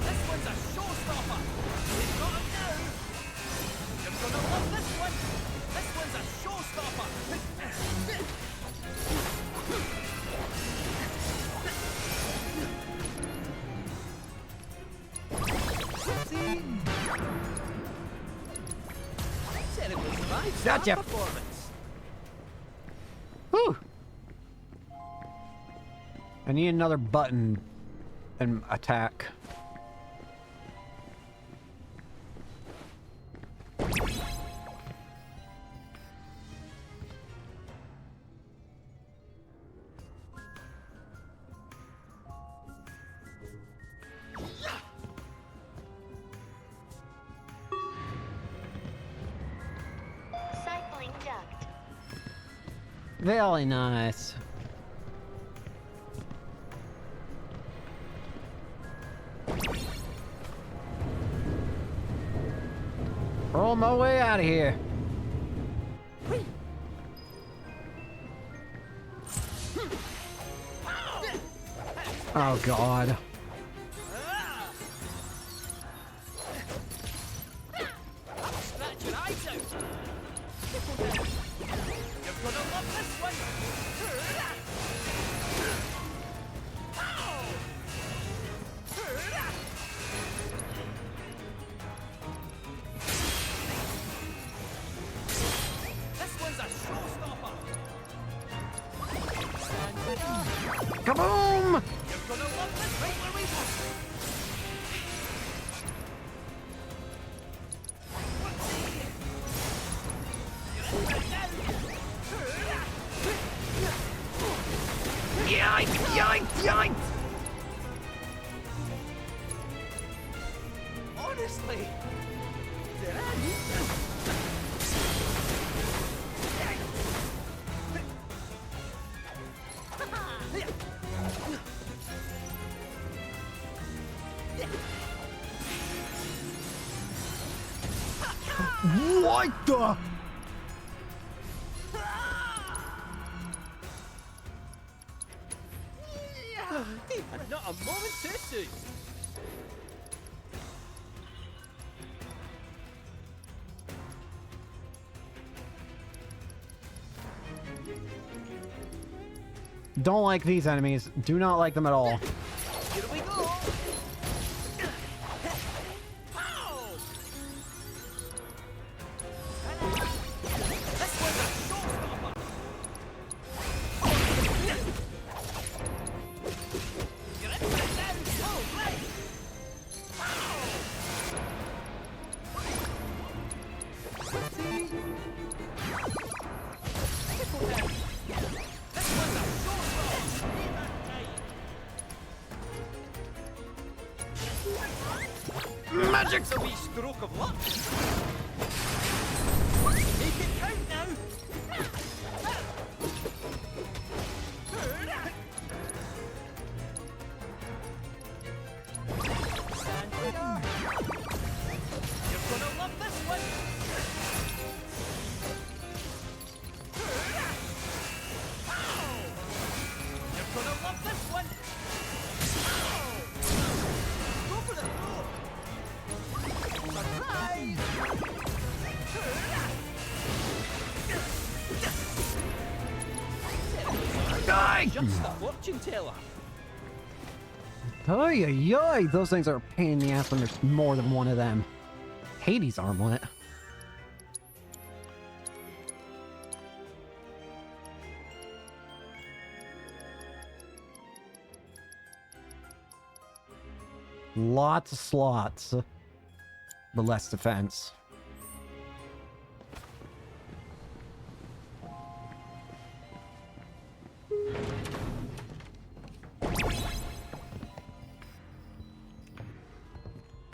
This one's a showstopper. We've got him now. You're gonna love this one. This one's a showstopper. Said it was 5-star Gotcha. performance. Whew. I need another button and attack. Cycling duct. Very nice. Roll my way out of here. Oh god. Scratch your eyes out. You're gonna love this one. This one's a showstopper. Kaboom! You're gonna love this right where we want. Yikes! Yikes! Yikes! Honestly, did I need What the? Not a moment too soon. Don't like these enemies. Do not like them at all. Here we go. This one's a showstopper. You're in for it now. Oh, right. See? Pickle down. This one's a showstopper. Magic! It's a wee stroke of luck. Make it count now. Stand clear. You're gonna love this one. You're gonna love this one. Go for the throw. Surprise! Die! Just a fortune teller. Ay, ay, ay. Those things are a pain in the ass when there's more than one of them. Hades armlet. Lots of slots, but less defense.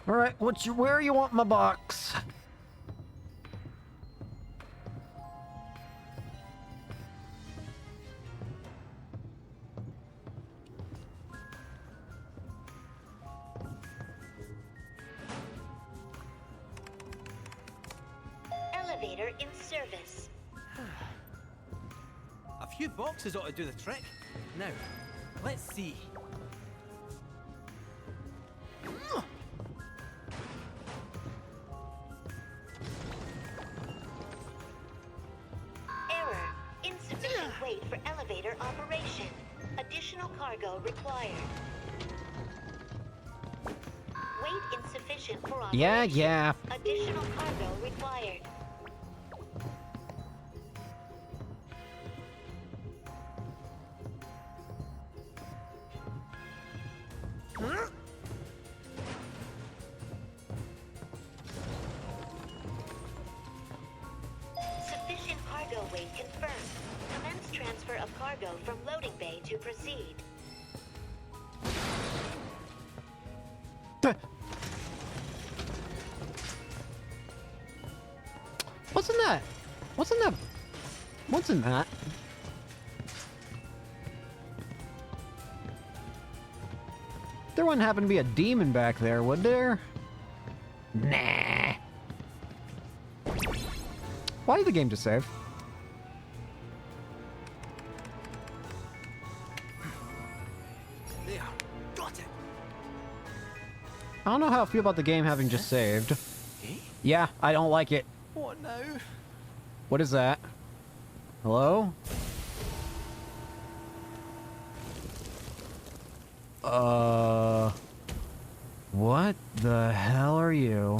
All right, where you want my box? Elevator in service. A few boxes ought to do the trick. Now, let's see. Error. Insufficient weight for elevator operation. Additional cargo required. Weight insufficient for operation. Yeah. Additional cargo required. Sufficient cargo weight confirmed. Commence transfer of cargo from loading bay to proceed. What's in that? What's in that? What's in that? There wouldn't happen to be a demon back there, would there? Nah. Why did the game just save? There. Got it. I don't know how I feel about the game having just saved. Yeah, I don't like it. What now? What is that? Hello? What the hell are you?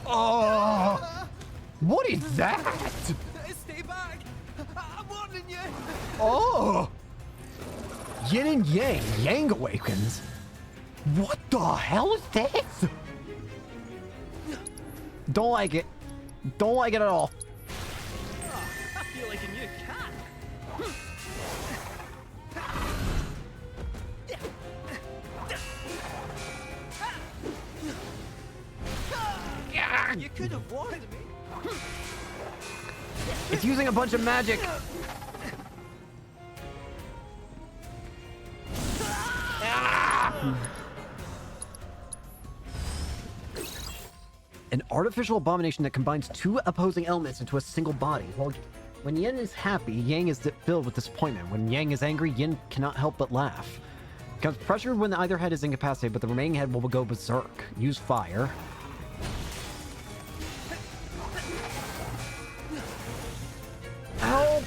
Oh! What is that? Stay back. I'm warning you. Oh! Yin and Yang. Yang awakens. What the hell is this? Don't like it. Don't like it at all. Oh, I feel like a new cat. You could have warned me. It's using a bunch of magic. An artificial abomination that combines two opposing elements into a single body. When Yin is happy, Yang is filled with disappointment. When Yang is angry, Yin cannot help but laugh. Becomes pressured when either head is incapacitated, but the remaining head will go berserk. Use fire. Help!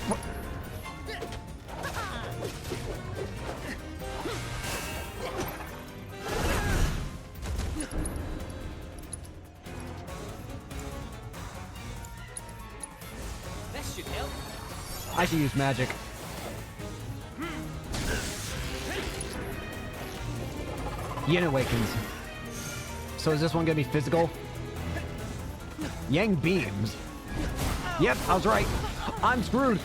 This should help. I should use magic. Yin awakens. So is this one gonna be physical? Yang beams. Yep, I was right. I'm screwed.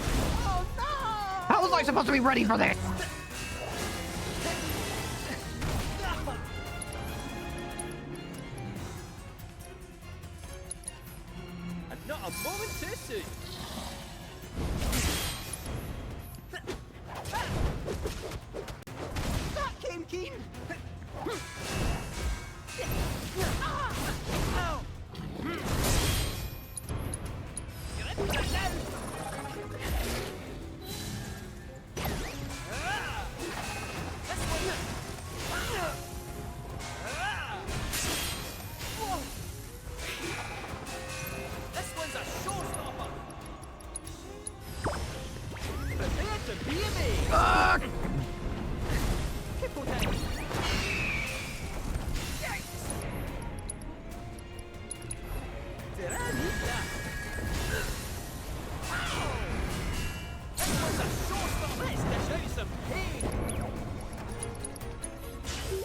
How was I supposed to be ready for this? And not a moment too soon. That came keen.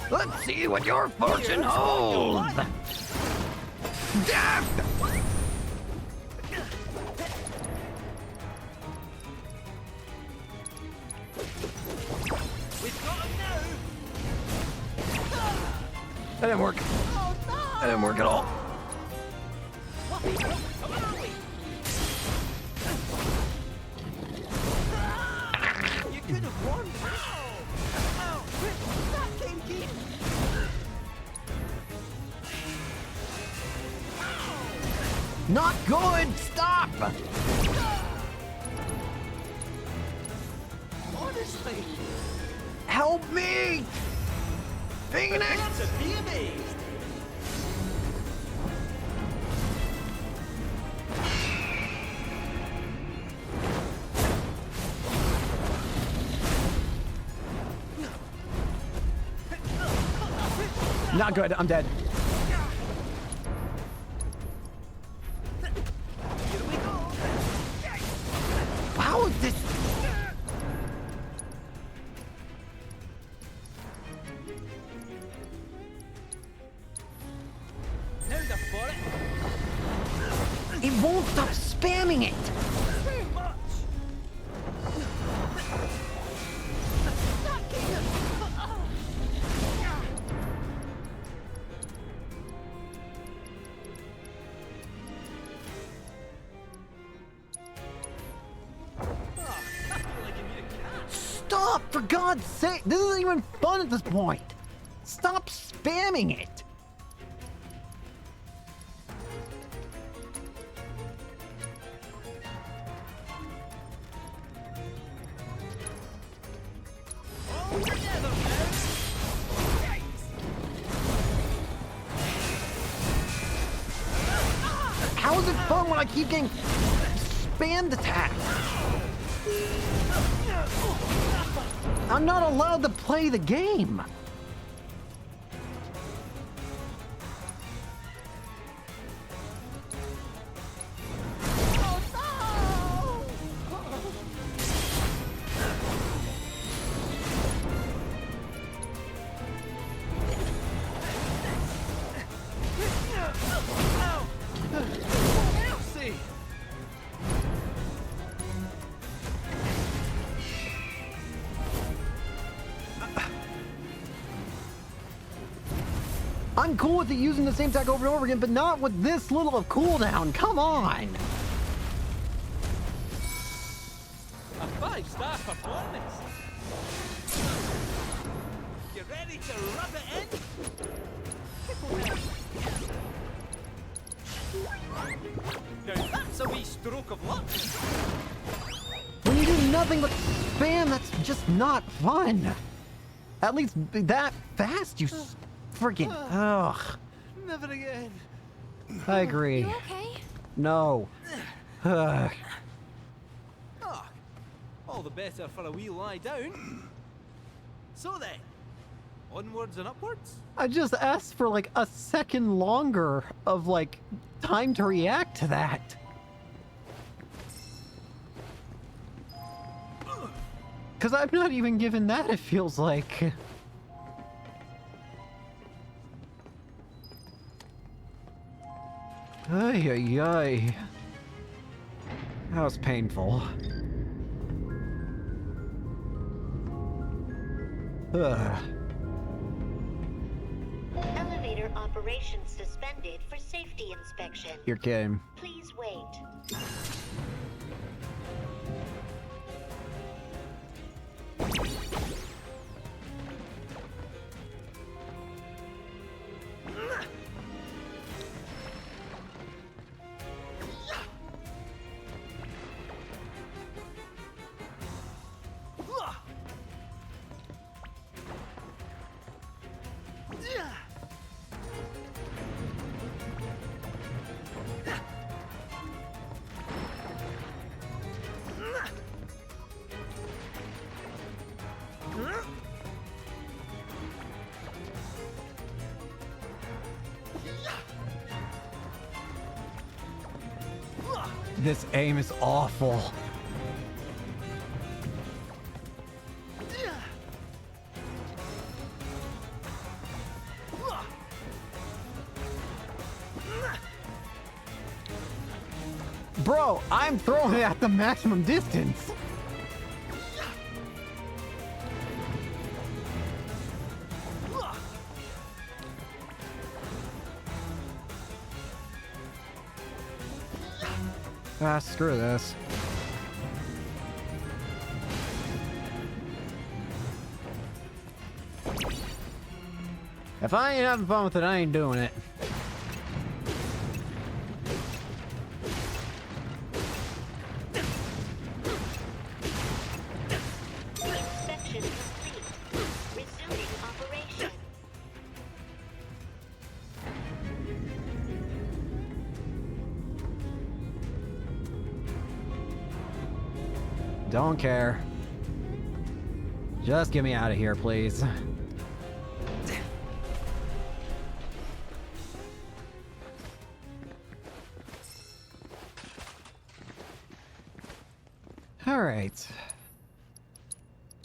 Let's see what your fortune holds. Death! That didn't work. That didn't work at all. You could have warned me. That came keen. Not good! Stop! Honestly. Help me! Phoenix! To be amazed. Not good, I'm dead. How is this? Now the for it. It won't stop spamming it! Too much. Stop, for God's sake! This isn't even fun at this point! Stop spamming it! Together now. How is it fun when I keep getting spammed attacked? I'm not allowed to play the game. Elsie! I'm cool with it using the same attack over and over again, but not with this little of cooldown. Come on! A 5-star performance. You ready to rub it in? Now that's a wee stroke of luck. When you do nothing but spam, that's just not fun. At least that fast, you friggin'. Ugh. Never again. I agree. You okay? No. Ugh. Ah, all the better for a wee lie down. So then, onwards and upwards? I just asked for like a second longer of like time to react to that. Cause I'm not even given that, it feels like. Ay, ay, ay. That was painful. Ugh. Elevator operations suspended for safety inspection. You're kidding. Please wait. This aim is awful. Bro, I'm throwing it at the maximum distance. Ah, screw this. If I ain't having fun with it, I ain't doing it. Inspection complete. Resuming operation. Don't care. Just get me out of here, please. Alright.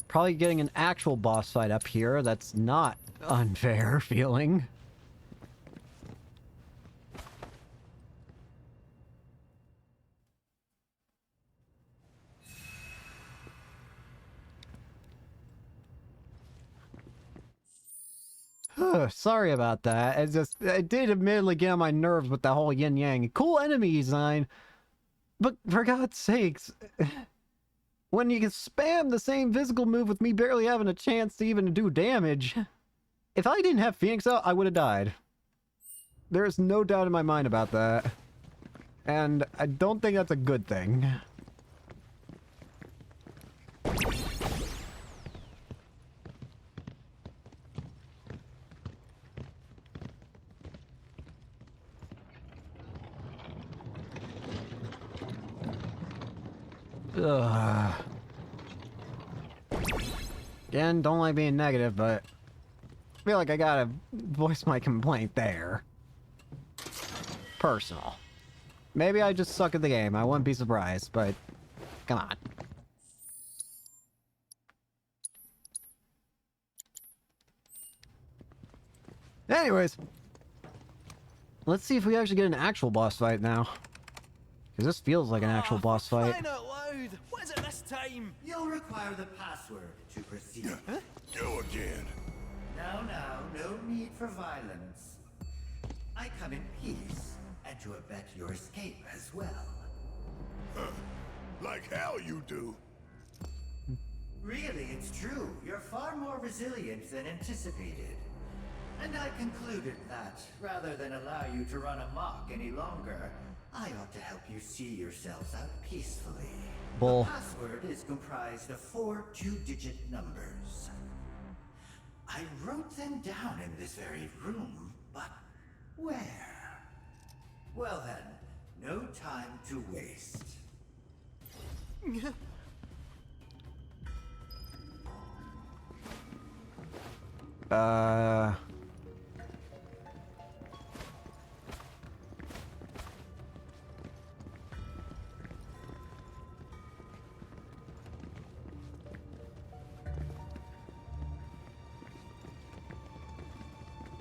Probably getting an actual boss fight up here that's not unfair feeling. Sorry about that. It did admittedly get on my nerves with the whole yin yang. Cool enemy design, but for God's sakes, when you can spam the same physical move with me barely having a chance to even do damage, if I didn't have Phoenix out, I would have died. There is no doubt in my mind about that, and I don't think that's a good thing. Ugh. Again, don't like being negative, but I feel like I gotta voice my complaint there. Personal. Maybe I just suck at the game. I wouldn't be surprised, but come on. Anyways, let's see if we actually get an actual boss fight now. Because this feels like an actual boss fight. Crying out loud! What is it this time? You'll require the password to proceed. Go again. Now, no need for violence. I come in peace, and to abet your escape as well. Like hell you do. Really, it's true. You're far more resilient than anticipated. And I concluded that, rather than allow you to run amok any longer, I ought to help you see yourselves out peacefully. Bull. The password is comprised of 4 two-digit numbers. I wrote them down in this very room, but where? Well then, no time to waste.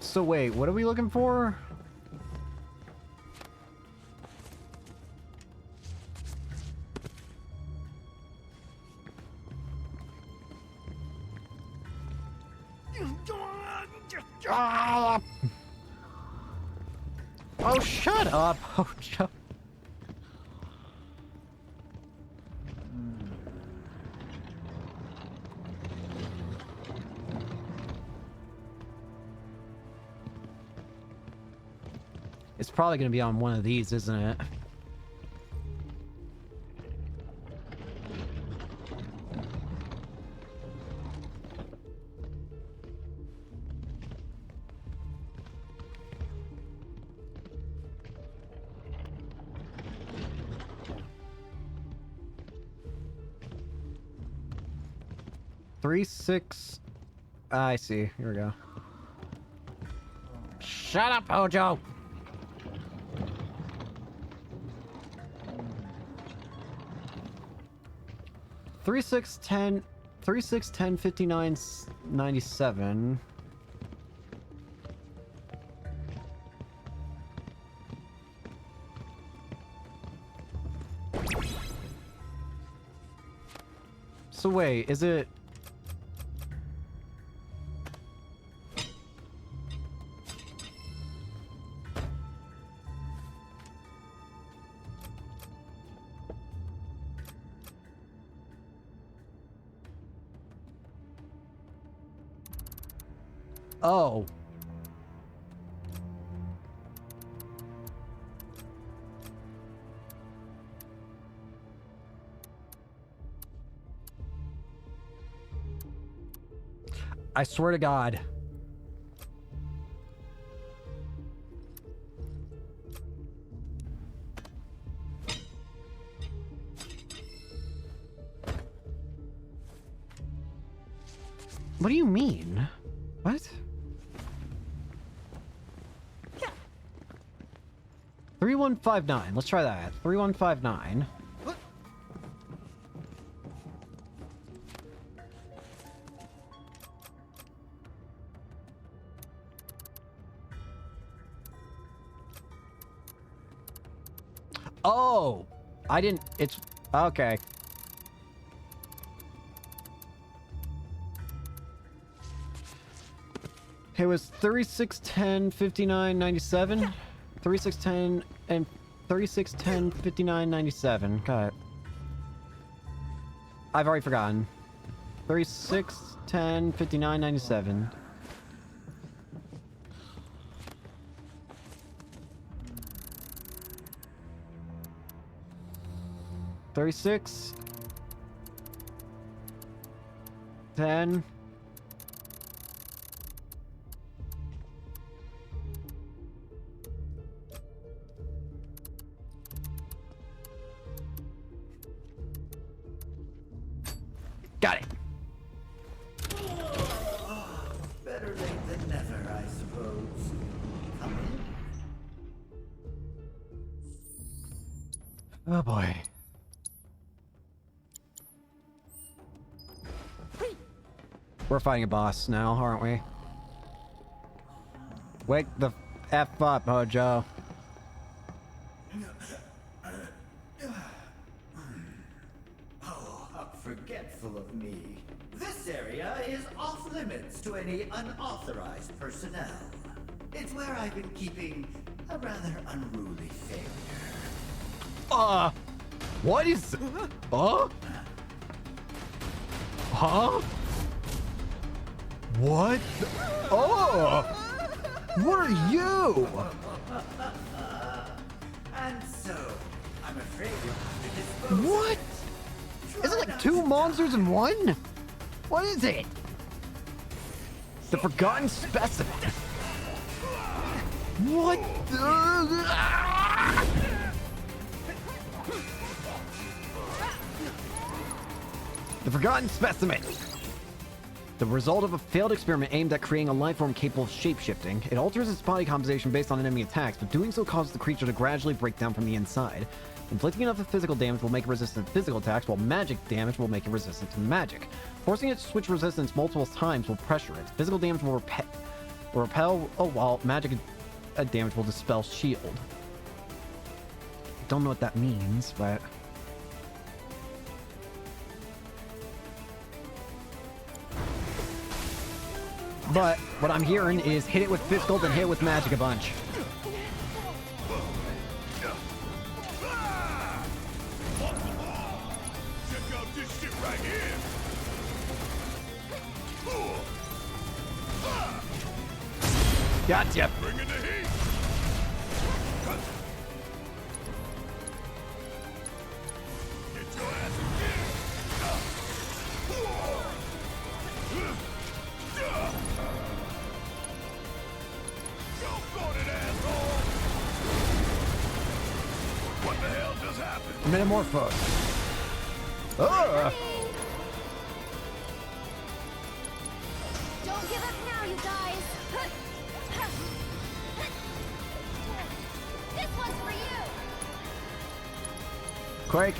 So wait, what are we looking for? Ah! Oh, shut up! Oh, shut. It's probably gonna be on one of these, isn't it? Three, 6. I see. Here we go. Shut up, Hojo! Three, 6, 10, 3, 6, 10, 59, 97. So wait, is it... Oh. I swear to God. What do you mean? What? 3159. Let's try that. 3159. Oh, I didn't. It's okay. It was 36, 10, 59, 97. 36, 10, and 36, 10, 59, 97. Got it. I've already forgotten. 36, 10, 59, 97. $36, 10. Oh boy. We're fighting a boss now, aren't we? Wake the F up, Hojo. Oh, how forgetful of me. This area is off limits to any unauthorized personnel. It's where I've been keeping a rather unruly failure. What is... Huh? What? Oh! What are you? And so, I'm afraid you'll have to dispose. What? Is it like two monsters in one? What is it? The Forgotten Specimen. What the... The Forgotten Specimen. The result of a failed experiment aimed at creating a life form capable of shape-shifting. It alters its body composition based on enemy attacks, but doing so causes the creature to gradually break down from the inside. Inflicting enough of physical damage will make it resistant to physical attacks, while magic damage will make it resistant to magic. Forcing it to switch resistance multiple times will pressure it. Physical damage will repel, while magic damage will dispel shield. Don't know what that means, but... But what I'm hearing is hit it with physical, then hit it with magic a bunch. Check out this shit right here. Gotcha. Bring in the heat. Get your ass in here. Jump on it, asshole. What the hell just happened? Metamorphose. Don't give up now, you guys. This one's for you. Quake.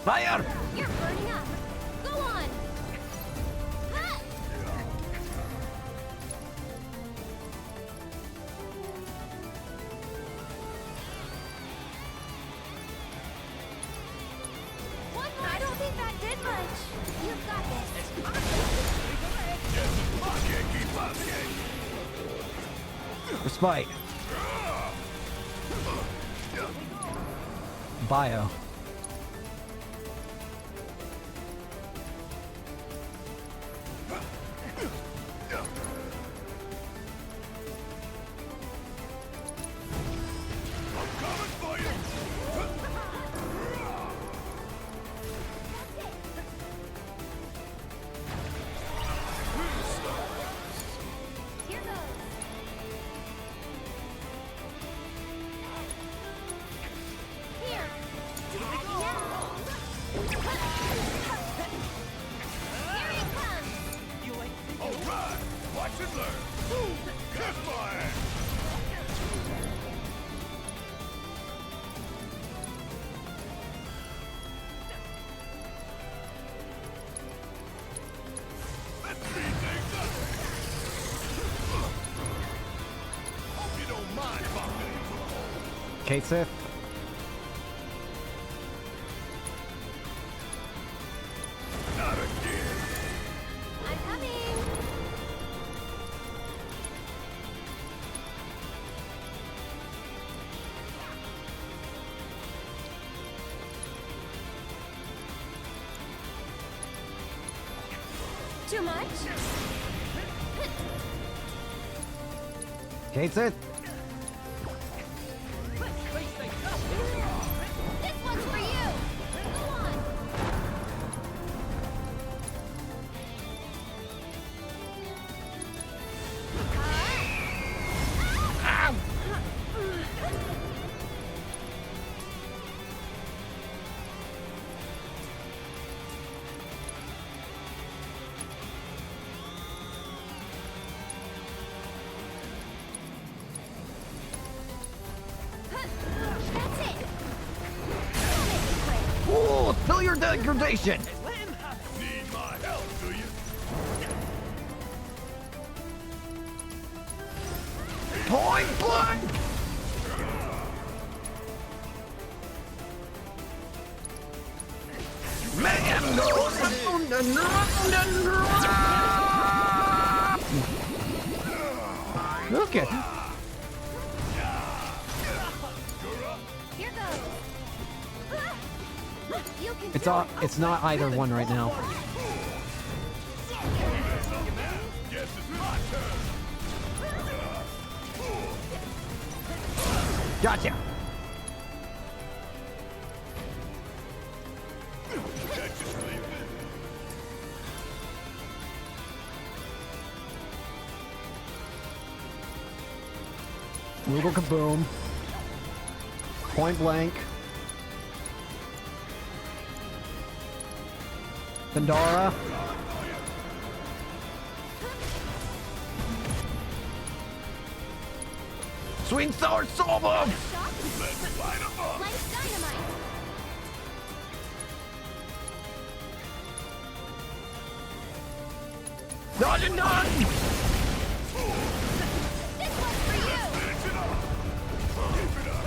Fire! You're burning up. Go on. What? I don't think that did much. You've got this. Respite. Bio. Here goes. Here. Here he comes. All right, watch and learn. Kiss my ass. Let's speed things up. Hope you don't mind if I'm getting Kate Sith. not again. I'm coming. Too much? Kate Sith. This one's for you. Go on. will fill your degradation! Need my help, do you? Point blank! Man goes round and round and round! Okay. Here goes. You can It's not either one right now. Guess it's my turn. Gotcha. Google kaboom. Point blank. Pandora. Sweet and sour soul bomb! Let's light 'em up. Like dynamite. Dodge and done! This one's for you. Finish it up. Keep it up.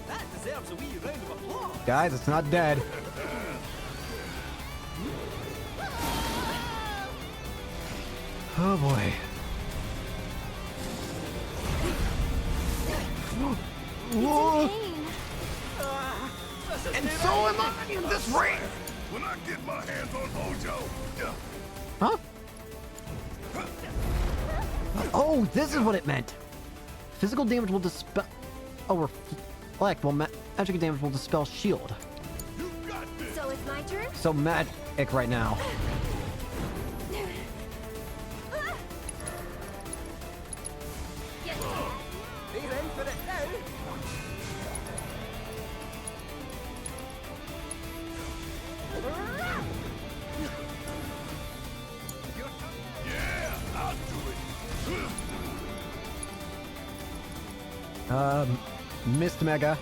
That deserves a wee round of applause. Guys, it's not dead. Oh boy. Whoa. And so am I in this ring! When I get my hands on Hojo, Huh? Oh, this is what it meant. Physical damage will dispel... Oh, reflect. Well, magic damage will dispel shield. So it's my turn? So magic right now. They ready for it now? yeah, I'll do it. Missed Mega.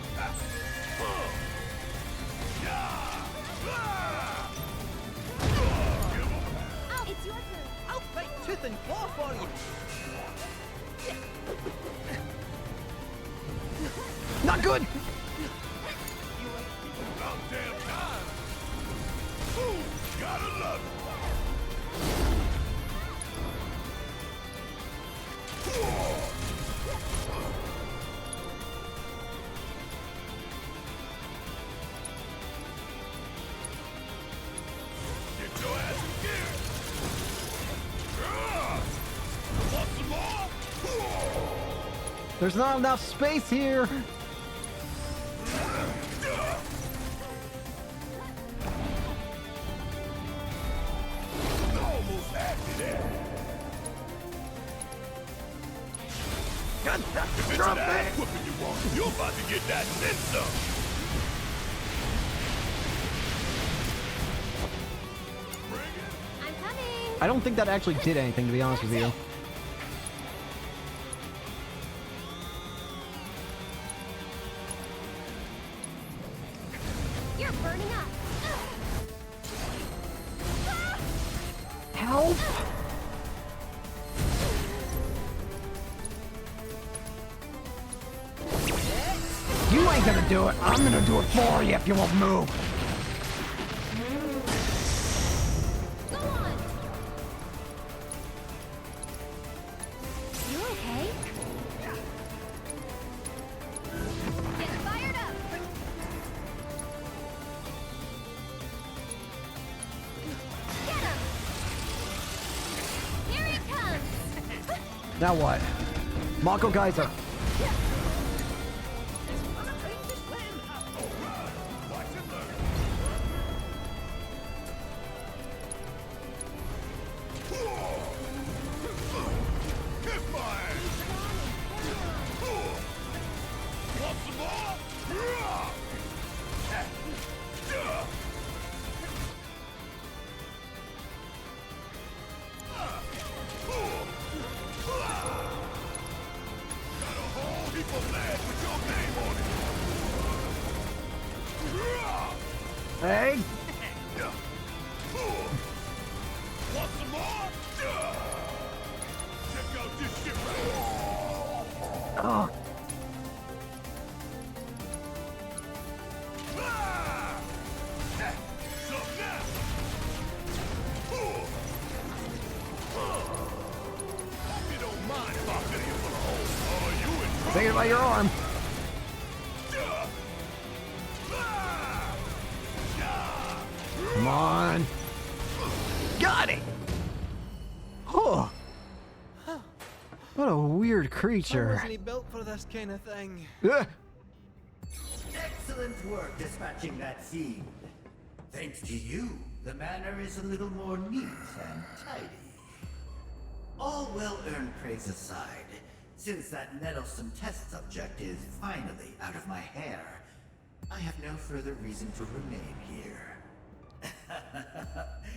Oh, it's your turn. I'll fight tooth and claw for you. Not good! About damn time. Ooh, gotta love it. Get your ass in gear. Want some more? There's not enough space here! Almost had me there. Got that If it's drop an ass it! whooping you want, you're about to get that and then some. I'm coming. I don't think that actually did anything, to be honest with you. You're burning up. Help! You ain't gonna do it! I'm gonna do it for you if you won't move! Go on. You okay? Get fired up. Get him. Here he comes. Now what? Mako Geyser. Hey! Want some more? Check out this shit right here. Oh. Thinking about your arm. Come on. Got it. Oh. What a weird creature. Wasn't he built for this kind of thing? Excellent work dispatching that fiend. Thanks to you, the manor is a little more neat and tidy. All well-earned praise aside, since that meddlesome test subject is finally out of my hair, I have no further reason to remain here.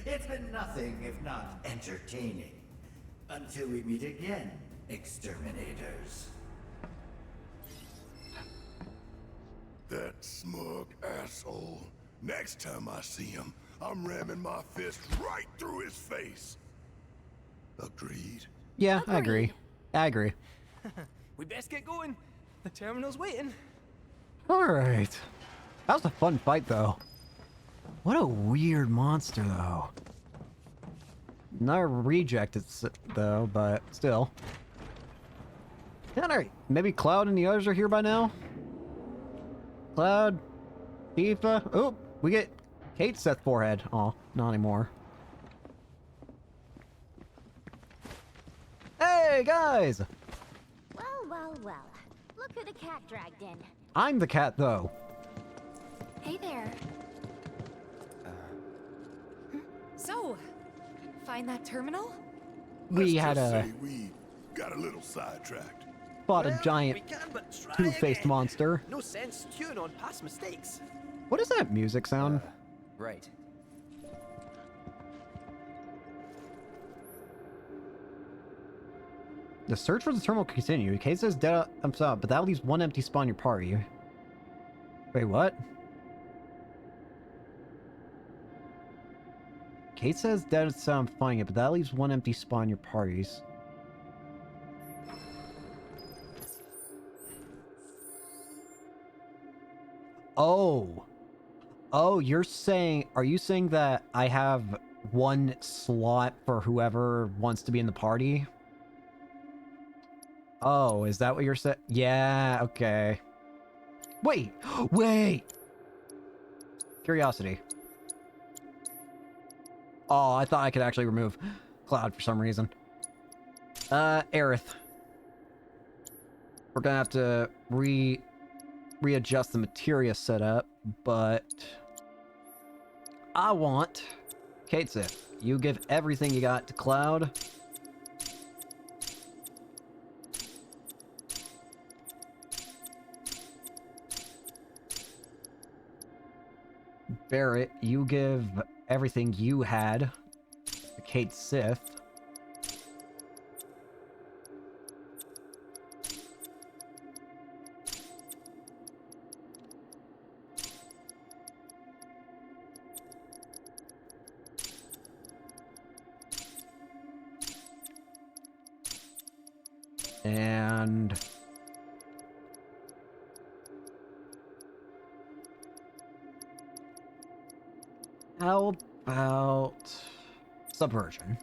It's been nothing if not entertaining. Until we meet again, exterminators. That smug asshole. Next time I see him, I'm ramming my fist right through his face. Agreed? Yeah, I agree. I agree. We best get going. The terminal's waiting. Alright. That was a fun fight, though. What a weird monster, though. Not a reject, though, but still. Alright, maybe Cloud and the others are here by now? Cloud, Tifa. Oh, we get Kate Seth forehead. Oh, not anymore. Hey, guys! Well, well, well. Look who the cat dragged in. I'm the cat, though. Hey there. So, find that terminal? We had a... We got a little sidetracked. Fought a giant two-faced monster. No sense stewing on past mistakes. What is that music sound? Right. The search for the terminal continued. Kate says dead up, but that leaves one empty spot in your party. Wait, what? Kate says dead I'm finding it, but that leaves one empty spot in your parties. Oh. Oh, you're saying... Are you saying that I have one slot for whoever wants to be in the party? Oh, is that what you're saying? Yeah, okay. Wait! Wait! Curiosity. Oh, I thought I could actually remove Cloud for some reason. Aerith. We're gonna have to readjust the materia setup, but I want Kate Sith. You give everything you got to Cloud. Barrett, you give everything you had to Kate Sith. And how about subversion?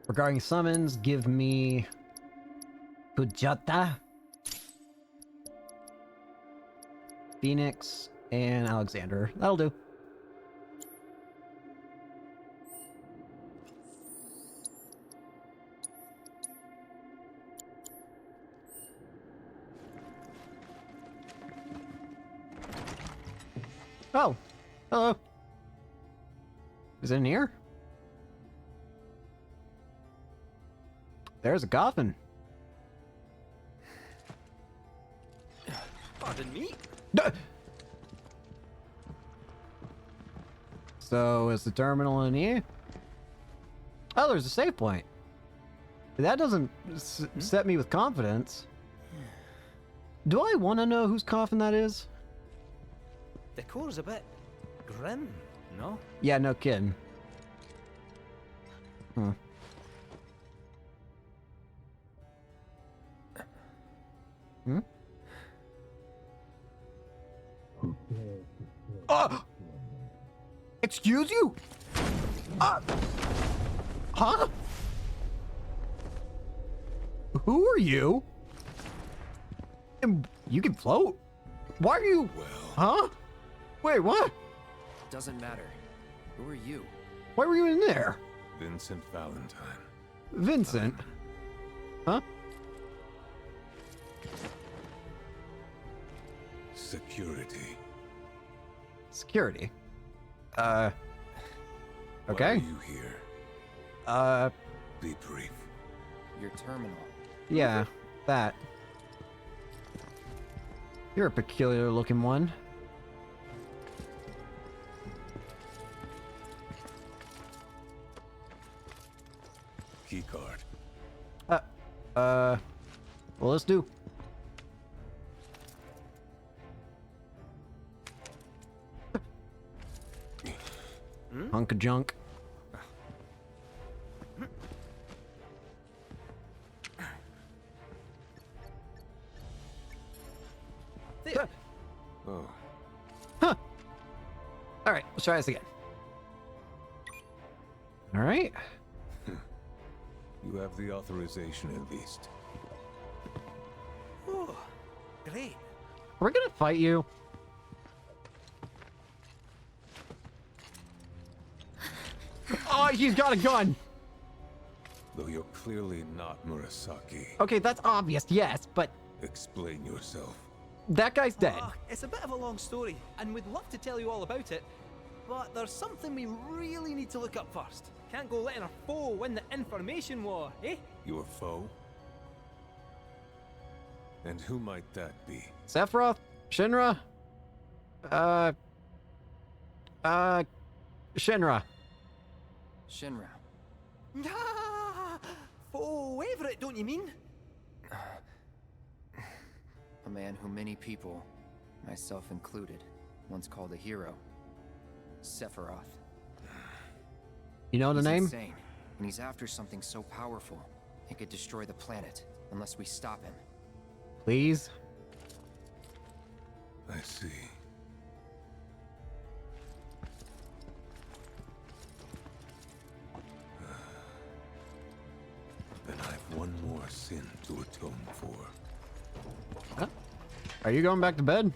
Regarding summons, give me Pujata, Phoenix, and Alexander. That'll do. Oh, hello. Is it in here? There's a coffin. Pardon me? So, is the terminal in here? Oh, there's a save point. That doesn't set me with confidence. Do I want to know whose coffin that is? Decor's a bit grim, no? Yeah, no kidding. Hmm. Hmm? Excuse you? Huh? Who are you? And you can float? Why are you? Huh? Wait, what? Doesn't matter. Who are you? Why were you in there? Vincent Valentine. Vincent? Huh? Security. Security. Why Okay. are you here? Be brief. Your terminal. Yeah, that. You're a peculiar looking one. Keycard. Well, let's do. Hunk of junk. There. Oh. Huh. All right, let's try this again. All right. You have the authorization at least. Oh, great. Are we gonna fight you? Oh, he's got a gun. Though you're clearly not Murasaki. Okay, that's obvious, yes, but Explain yourself. that guy's dead. Ah, it's a bit of a long story, and we'd love to tell you all about it, but there's something we really need to look up first. Can't go letting our foe win the information war, eh? Your foe? And who might that be? Sephiroth? Shinra? Shinra. Shinra. Ah, foe Everett, don't you mean? A man who many people, myself included, once called a hero. Sephiroth. You know the He's name? insane, and he's after something so powerful it could destroy the planet unless we stop him. Please? I see. Then I've one more sin to atone for. Huh? Are you going back to bed?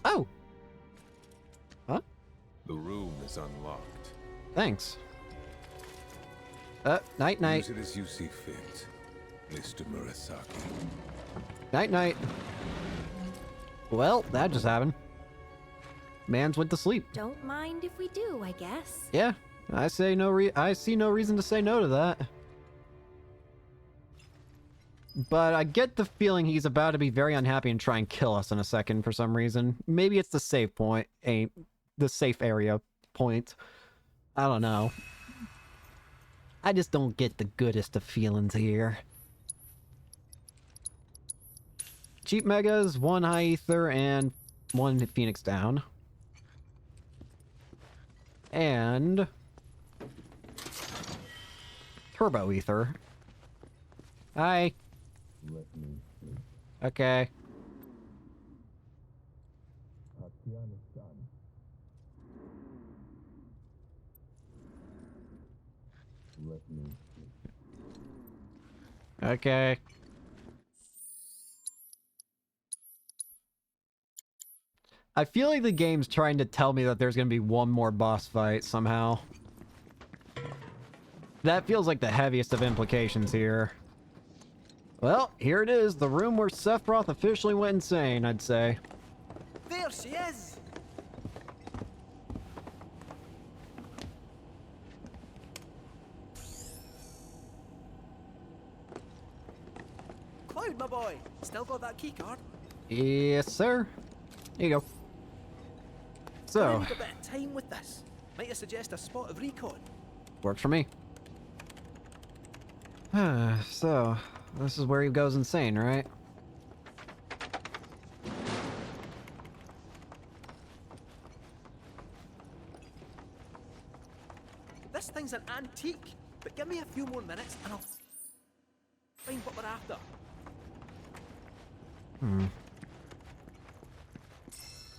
Oh. Huh? The room is unlocked. Thanks. Night night. Use it as you see fit, Mr. Murasaki. Night night. Well, that just happened. Man's went to sleep. Don't mind if we do, I guess. Yeah, I see no reason to say no to that. But I get the feeling he's about to be very unhappy and try and kill us in a second for some reason. Maybe it's the safe point, the safe area point. I don't know. I just don't get the goodest of feelings here. Cheap Megas, 1 High Ether, and 1 Phoenix down. And Turbo Ether. Hi. Okay. Okay. I feel like the game's trying to tell me that there's gonna be one more boss fight somehow. That feels like the heaviest of implications here. Well, here it is, the room where Sephiroth officially went insane, I'd say. There she is! Cloud, my boy! Still got that keycard? Yes, sir. Here you go. So, Need a bit of time with this. Might I suggest a spot of recon? works for me. So, this is where he goes insane, right? antique, but give me a few more minutes and I'll find what we're after.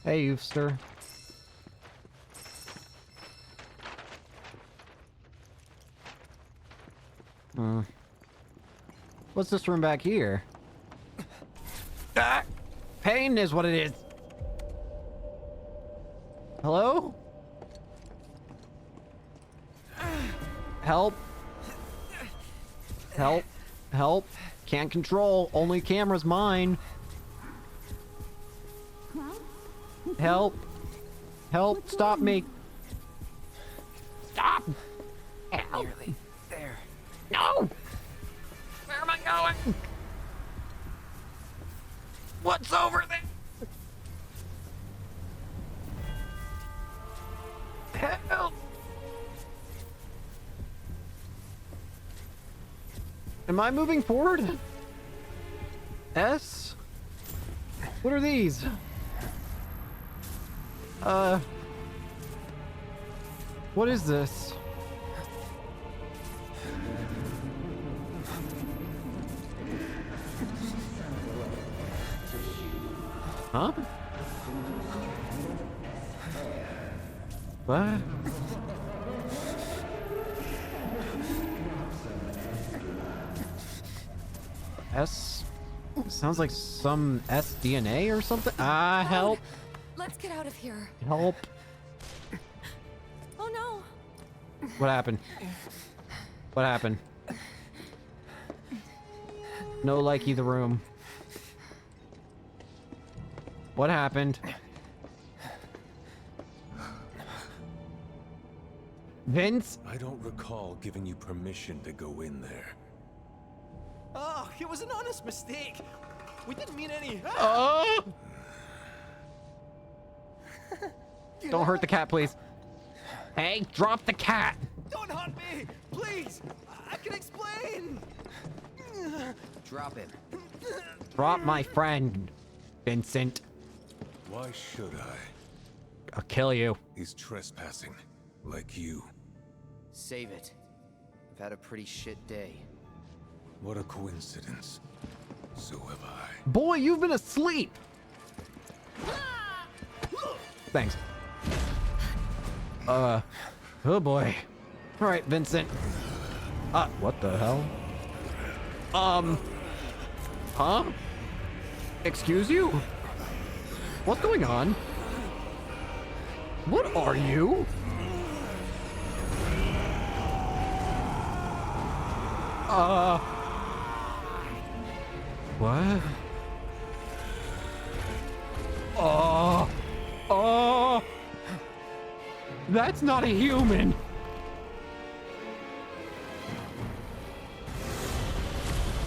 Hey, Yoofster. What's this room back here? Ah! Pain is what it is. Hello? Help. Help. Help. Can't control. Only camera's mine. Help. Help. Stop me. Stop. Ow. Nearly there. No. Where am I going? What's over there? Help. Am I moving forward? S? What are these? What is this? Huh? What? S? Sounds like some S-DNA or something? Ah, help. Let's get out of here. Help. Oh no. What happened? What happened? No likey the room. What happened? Vince? I don't recall giving you permission to go in there. Oh, it was an honest mistake. We didn't mean any. Oh! Don't hurt the cat, please. Hey, drop the cat. Don't hurt me, please. I can explain. Drop it. Drop my friend, Vincent. Why should I? I'll kill you. He's trespassing, like you. Save it. I've had a pretty shit day. What a coincidence. So have I. Boy, you've been asleep. Thanks. Oh boy. All right, Vincent. What the hell? Huh? Excuse you? What's going on? What are you? What? Oh! That's not a human!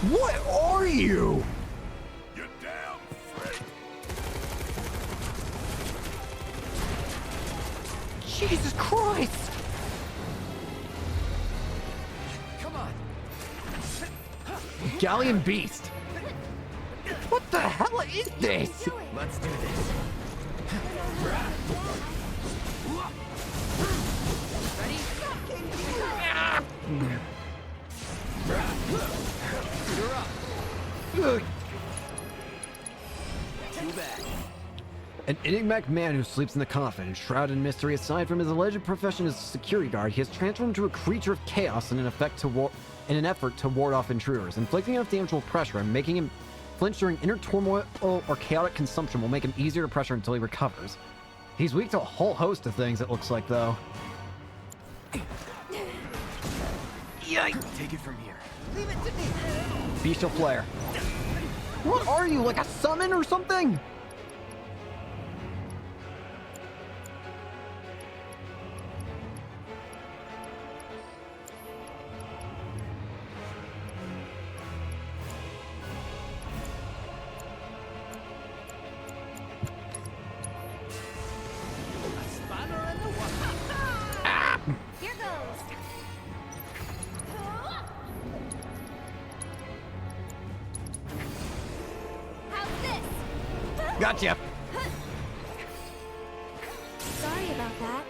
What are you? You damn freak! Jesus Christ! Come on. Galleon Beast! What the hell is this? Let's do this. Ready? You're up. Too bad. An enigmatic man who sleeps in the coffin, shrouded in mystery. Aside from his alleged profession as a security guard, he has transformed into a creature of chaos in an effort to ward off intruders. Inflicting enough damage will pressure him, making him flinch during inner turmoil or chaotic consumption will make him easier to pressure until he recovers. He's weak to a whole host of things, it looks like, though. Yikes! Take it from here. Leave it to me. Bestial Flare. What are you, like a summon or something? Here goes. How's this? Gotcha. Sorry about that.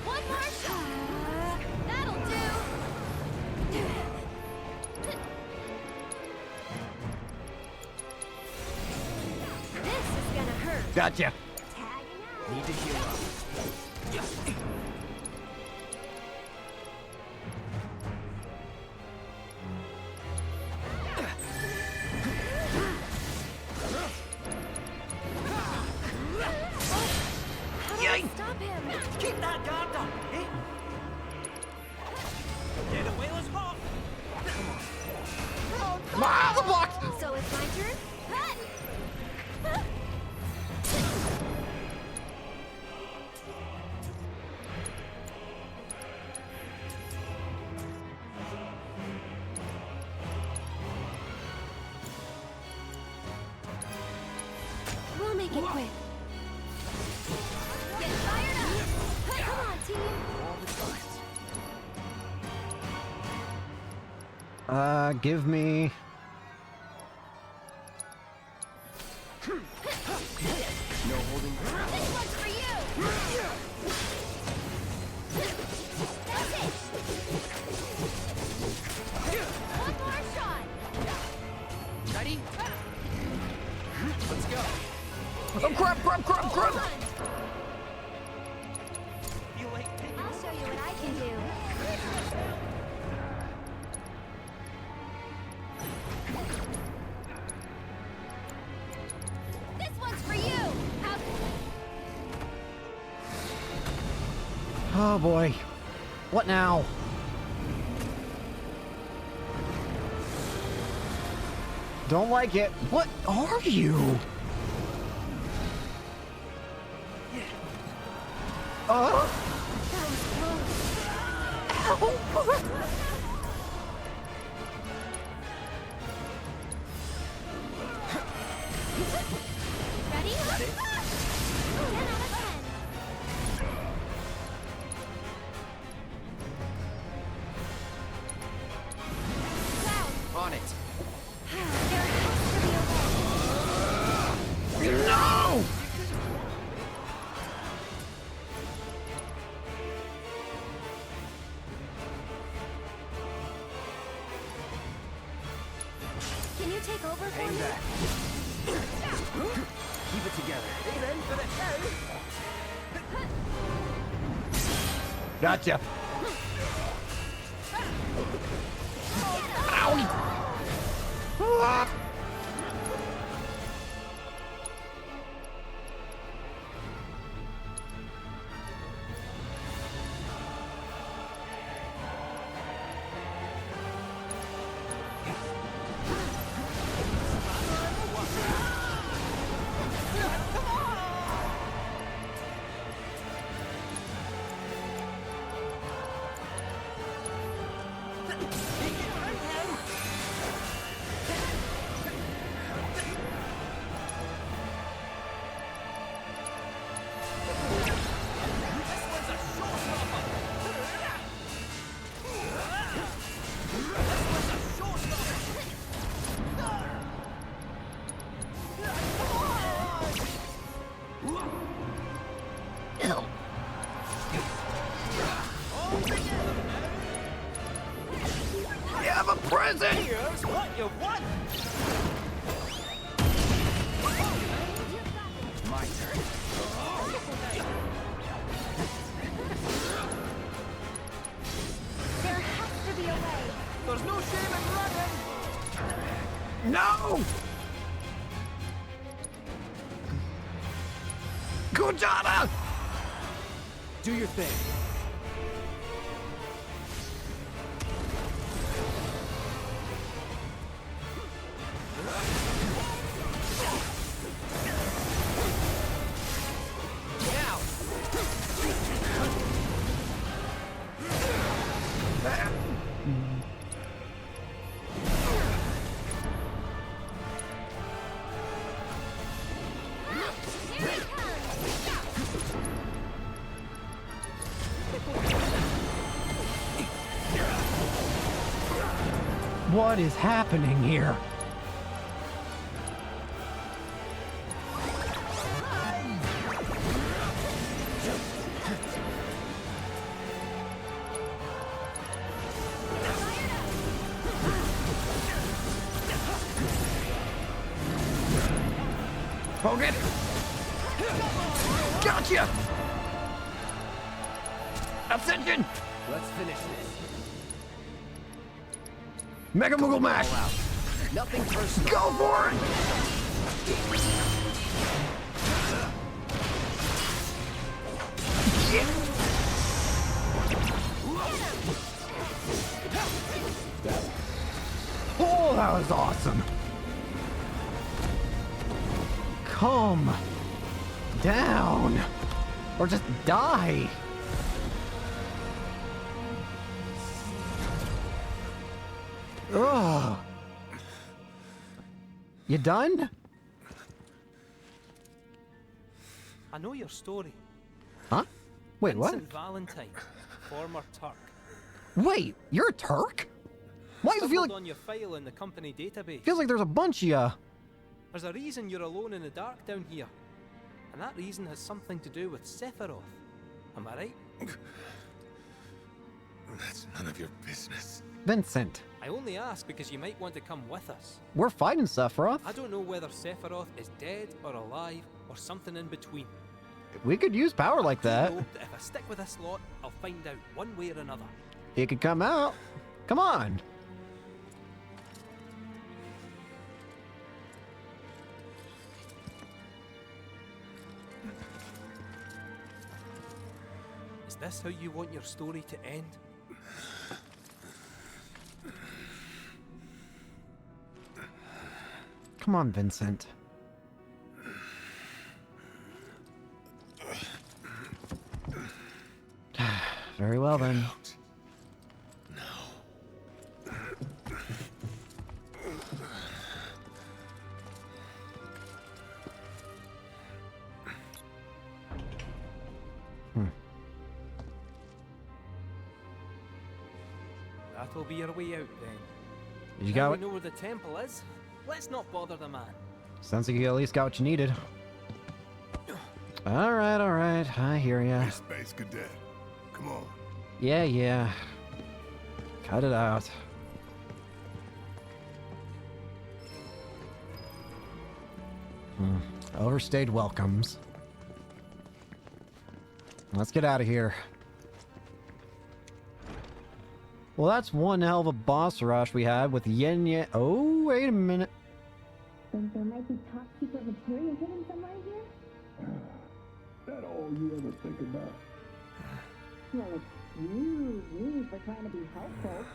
One more shot. That'll do. Gotcha. Need to heal up. Stop him! Keep that guard up, eh? Yeah, the whale is hot. Come on. Ah, the block! So it's my turn? We'll make it quick. Get fired up! Come on, team! Give me... No holding back. This one's for you! That's it! One more shot! Ready? Let's go. Oh, crap! Feel like I'll show you what I can do. This one's for you! Oh boy. What now? Don't like it. What are you? Ready? 10 out of 10. on it. There has to be a way. No! Can you take over for Hang me? back. Keep it together. Amen for the Gotcha. Ow! You have a present! Here's what you want! My turn. There has to be a way. There's no shame in running! No! Kujana! Do your thing. What is happening here? Poke it! Gotcha! Ascension! Let's finish this. Mega Moogle Mash! Nothing personal. Go for it! Oh, that was awesome. Calm down. Or just die. Ugh. You done? I know your story. Huh? Wait, what? Vincent Valentine, former Turk. Wait, you're a Turk? Why does it feel Stumbled like on your file in the company database. feels like there's a bunch of ya? There's a reason you're alone in the dark down here. And that reason has something to do with Sephiroth. Am I right? That's none of your business. Vincent, I only ask because you might want to come with us. we're fighting Sephiroth. I don't know whether Sephiroth is dead or alive or something in between. We could use power like that. I know that if I stick with this lot, I'll find out one way or another. He could come out. Come on. Is this how you want your story to end? Come on, Vincent. Very well then. That'll be your way out then. You Now got we it? know where the temple is. Let's not bother the man. Sounds like you at least got what you needed. All right. I hear ya. Hey, Space Cadet. Come on. Yeah. Cut it out. Overstayed welcomes. Let's get out of here. Well, that's one hell of a boss rush we had with Yin Yang. Oh, wait a minute. Think there might be top secret material hidden somewhere here? That all you ever think about? Well, excuse me for trying to be helpful.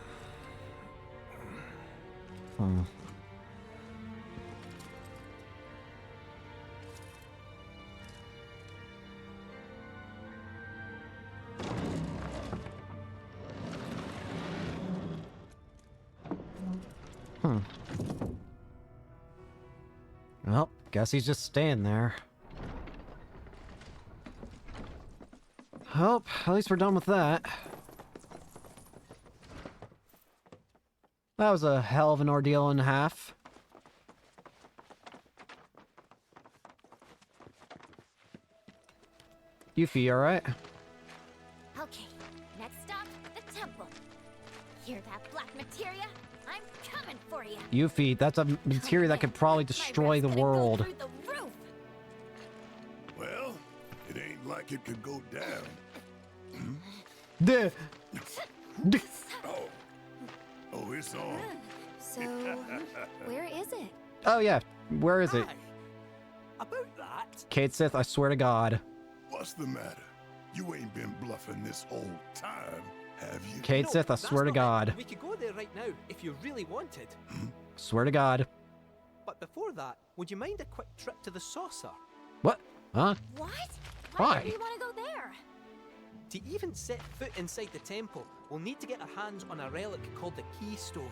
Well, guess he's just staying there. Well, at least we're done with that. That was a hell of an ordeal and a half. Yuffie, alright? Okay, next stop, the temple. Hear that black materia? I'm coming for you. Yuffie, that's a materia that could probably destroy the world. Through the roof. Well, it ain't like it could go down. Oh, it's on. So, where is it? Oh yeah, where is it? About that? Kate Sith, I swear to God. What's the matter? You ain't been bluffing this whole time, have you? Kate Sith, I swear to God. We could go there right now if you really wanted. Swear to God. But before that, would you mind a quick trip to the saucer? What? Huh? What? Why? do you want to go there? To even set foot inside the temple, we'll need to get our hands on a relic called the Keystone.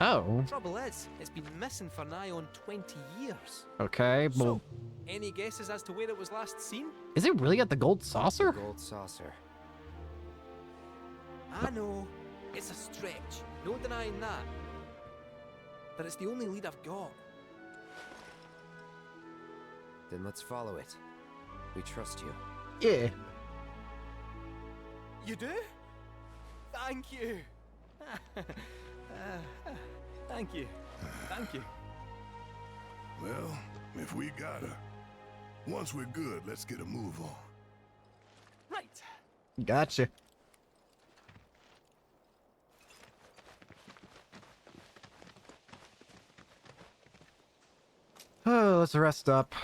Oh. Trouble is, it's been missing for nigh on 20 years. Okay, well, So, any guesses as to where it was last seen? is it really at the gold saucer? Gold saucer. I know, it's a stretch, no denying that. But it's the only lead I've got. Then let's follow it. We trust you. Yeah. You do? Thank you. Thank you. Thank you. Well, if we gotta, Once we're good, let's get a move on. Right. Gotcha. Oh, let's rest up.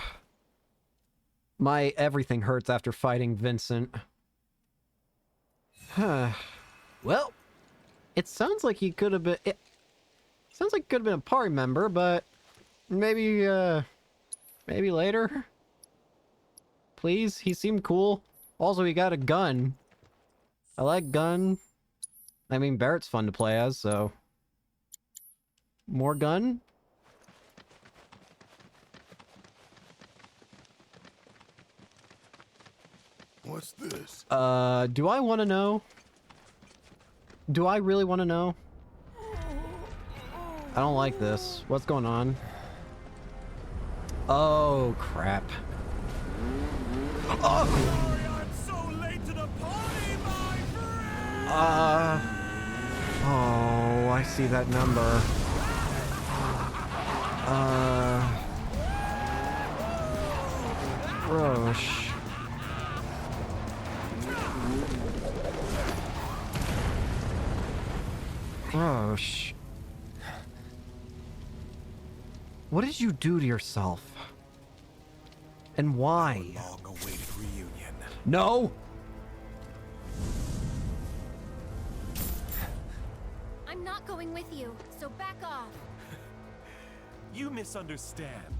My everything hurts after fighting Vincent. Well, it sounds like he could have been... It sounds like he could have been a party member, but maybe, maybe later? Please? He seemed cool. Also, he got a gun. I like gun. I mean, Barrett's fun to play as, so... More gun? What's this? Do I want to know? Do I really want to know? I don't like this. What's going on? Oh, crap. Oh! Sorry I'm so late to the party, my friend! Oh, I see that number. Roche. Roche. What did you do to yourself? And why? Long-awaited reunion. No! I'm not going with you, so back off. You misunderstand.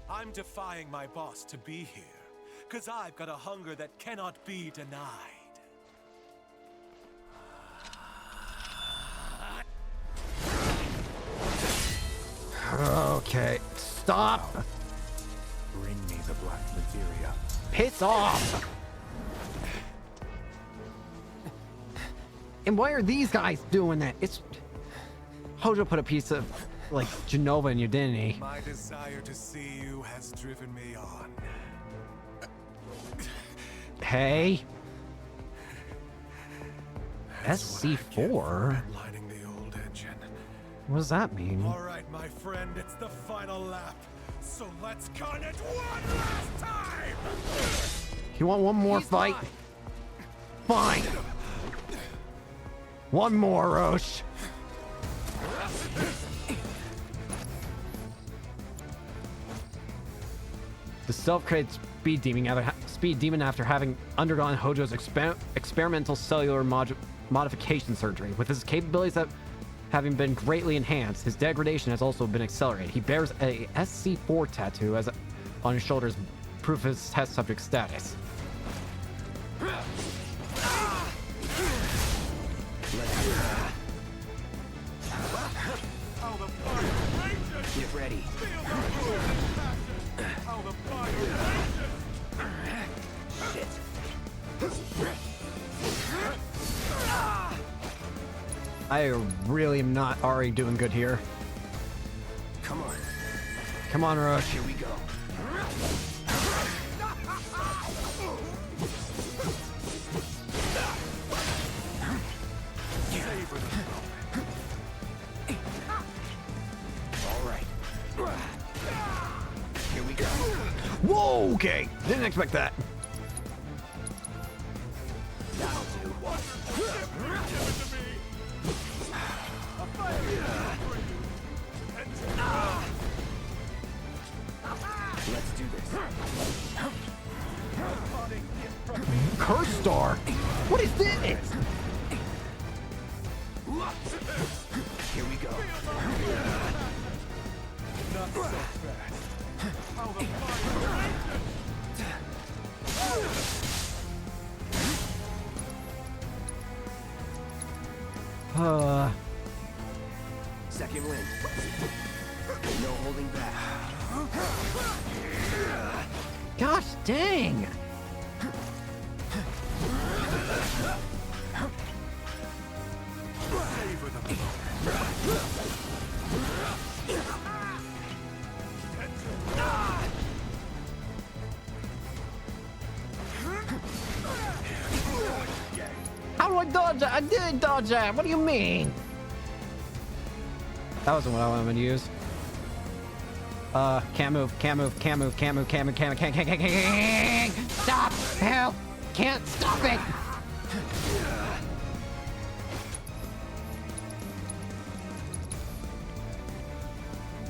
I'm defying my boss to be here, because I've got a hunger that cannot be denied. Okay, stop! Bring me the black materia. Piss off! And why are these guys doing that? It's... Hojo put a piece of, like, Genova in you, didn't he? My desire to see you has driven me on. Hey? SC4? Lining the old engine. What does that mean? All right, my friend, it's the final lap. So let's gun it one last time! You want one more fight? Fine! One more, Roche! The self-created speed demon after having undergone Hojo's experimental cellular modification surgery. With his capabilities having been greatly enhanced, his degradation has also been accelerated. He bears a SC4 tattoo on his shoulders, proof of his test subject status. Get ready. Shit. I really am not already doing good here. Come on. Come on, Rush. Here we go. All right. Here we go. Whoa, okay. Didn't expect that. That'll do. Let's do this. Curse Star? What is this? Here we go. Not so fast. How the Second wind. No holding back. Gosh dang! Savor the How do I dodge that? I didn't dodge that! What do you mean? That wasn't what I wanted to use. Can't move, can't move, can't move, can't move, can't move, can't. Stop! Help! Can't stop it!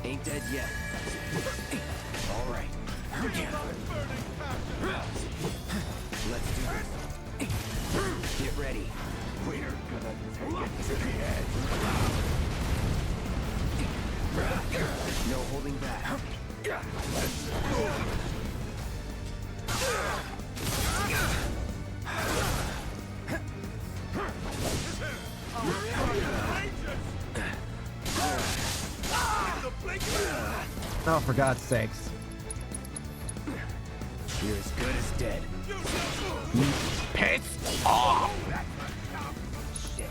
Ain't dead yet. All right. Let's do this. Get ready. We're gonna take it to the edge. No holding back. Oh, for God's sakes. You're as good as dead. Piss off! Shit.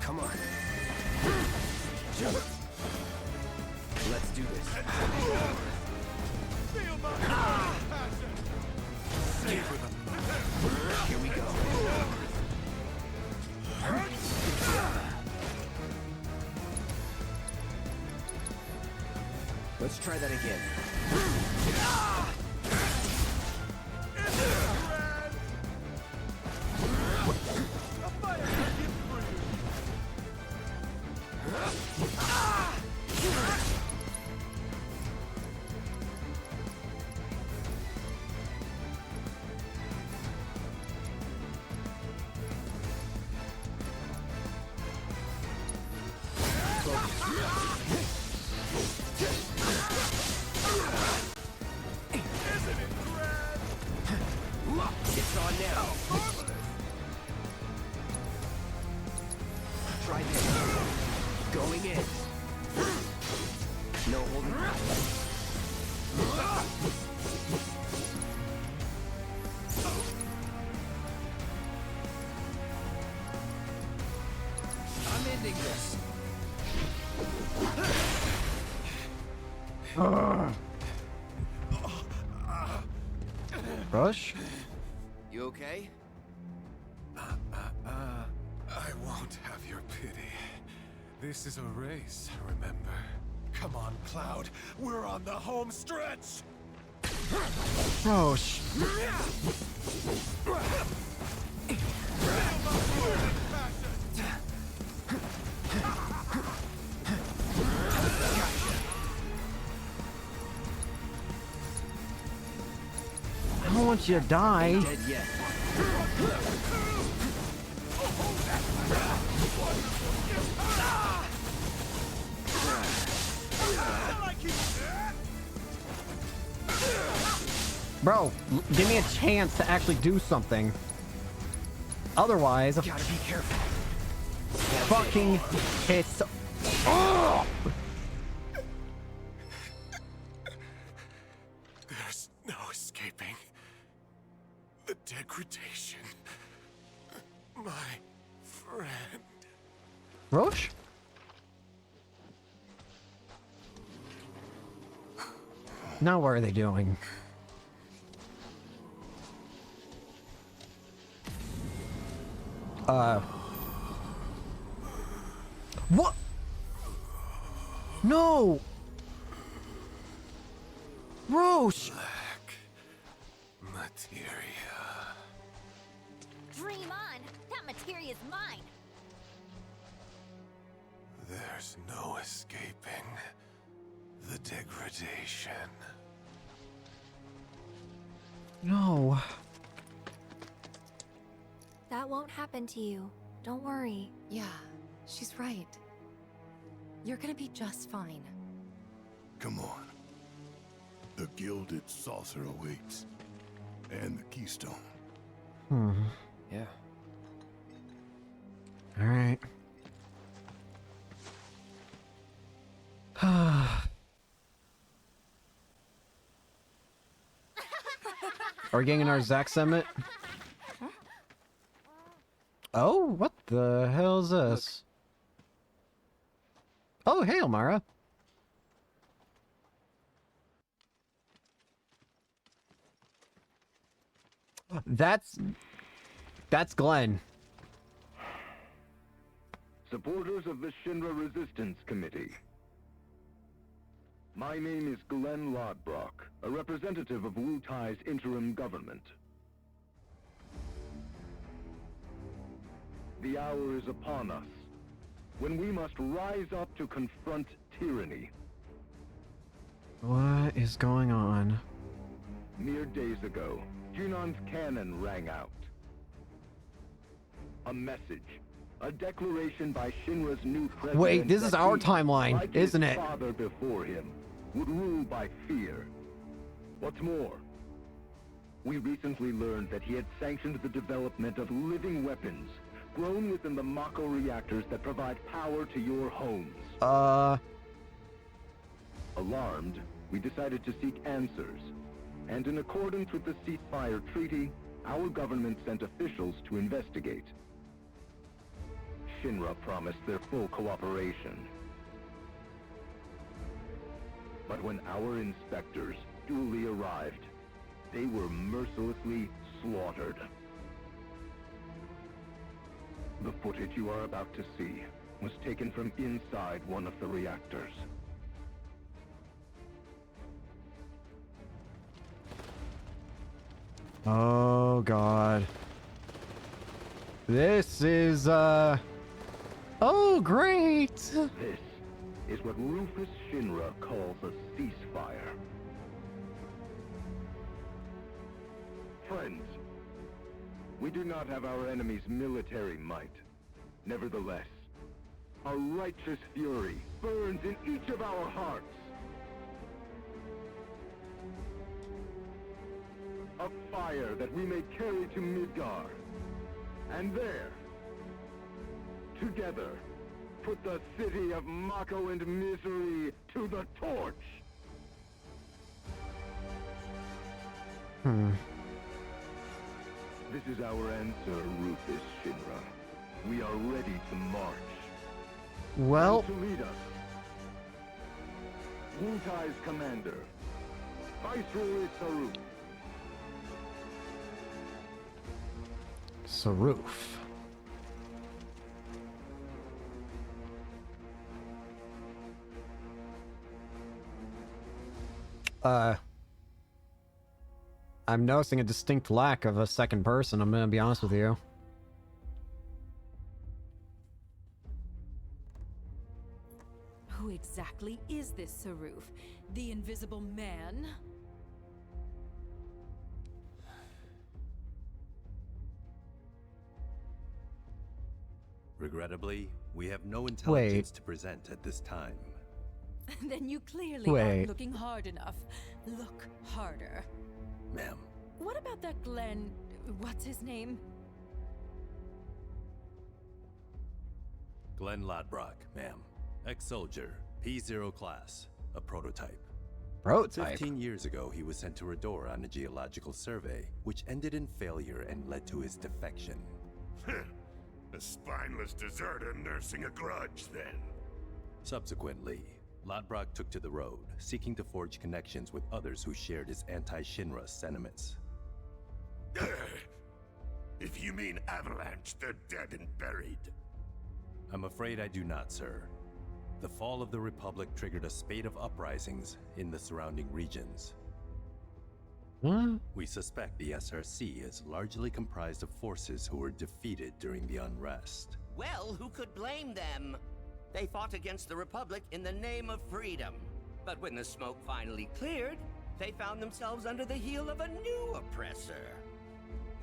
Come on. Let's do this. Here we go. Let's try that again. It's on now. Try this. Going in. No holding back. I'm ending this. Rush? You okay? I won't have your pity. This is a race, remember? Come on, Cloud. We're on the home stretch! Rush. I don't want you to die. Dead yet. Bro, give me a chance to actually do something. Otherwise, Gotta be careful. fucking piss. Oh! There's no escaping the degradation. My friend. Roche? Now what are they doing? What? No! Roche! Black materia. Dream on! That materia's mine! There's no escaping the degradation. No. That won't happen to you. Don't worry. Yeah, she's right. You're gonna be just fine. Come on. The gilded saucer awaits. And the keystone. Yeah. Alright. Are we getting our Zack Summit? Oh, what the hell is this? Oh, hey, Elmira. That's Glenn. Supporters of the Shinra Resistance Committee, My name is Glenn Lodbrok, a representative of Wu Tai's interim government. The hour is upon us, when we must rise up to confront tyranny. What is going on? Mere days ago, Junon's cannon rang out. A message. A declaration by Shinra's new president. Wait, this is that our he, timeline, like isn't his it? father before him, would rule by fear. What's more, we recently learned that he had sanctioned the development of living weapons grown within the Mako reactors that provide power to your homes. Alarmed, we decided to seek answers. And in accordance with the ceasefire treaty, our government sent officials to investigate. Shinra promised their full cooperation. But when our inspectors duly arrived, they were mercilessly slaughtered. The footage you are about to see was taken from inside one of the reactors. Oh god. This is oh great. This is what Rufus Shinra calls a ceasefire. Friends, we do not have our enemy's military might. Nevertheless, a righteous fury burns in each of our hearts. A fire that we may carry to Midgar. And there, together, put the city of Mako and misery to the torch. This is our answer, Rufus Shinra. We are ready to march. Well, And to lead us, Wu Tai's commander, Viceroy Saruf. Saruf. I'm noticing a distinct lack of a second person, I'm gonna be honest with you. Who exactly is this Saruf? The Invisible Man? Regrettably, we have no intelligence to present at this time. Then you clearly aren't looking hard enough. Look harder. Ma'am. What about that Glenn... what's his name? Glenn Lodbrok, ma'am. Ex-soldier, P0 class, a prototype. Prototype? 15 years ago, he was sent to Redor on a geological survey, which ended in failure and led to his defection. A spineless deserter nursing a grudge, then. Subsequently, Lodbrok took to the road, seeking to forge connections with others who shared his anti-Shinra sentiments. If you mean Avalanche, they're dead and buried. I'm afraid I do not, sir. The fall of the Republic triggered a spate of uprisings in the surrounding regions. We suspect the SRC is largely comprised of forces who were defeated during the unrest. Well, who could blame them? They fought against the Republic in the name of freedom. But when the smoke finally cleared, they found themselves under the heel of a new oppressor.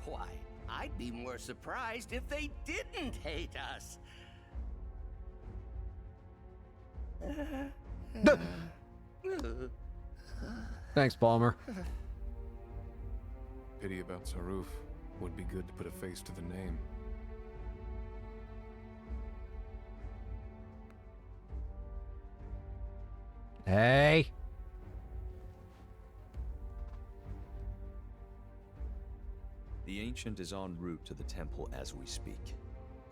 Why, I'd be more surprised if they didn't hate us. Thanks, Balmer. Pity about Saruf. Would be good to put a face to the name. Hey. The Ancient is en route to the temple as we speak.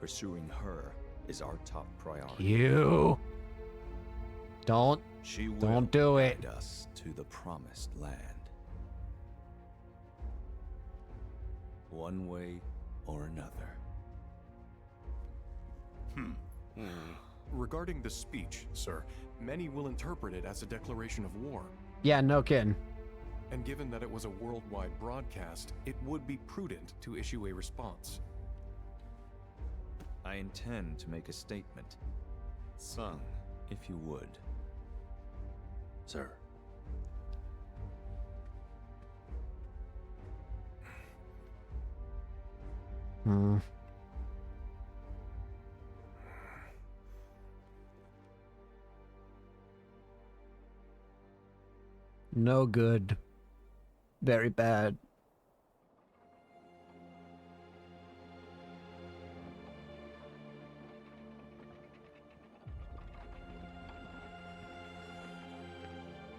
Pursuing her is our top priority. You. Don't do it. Guide us to the promised land. One way or another. regarding the speech, sir, many will interpret it as a declaration of war. Yeah, no kidding. And given that it was a worldwide broadcast, it would be prudent to issue a response. I intend to make a statement. Sung, if you would. Sir. No good. Very bad.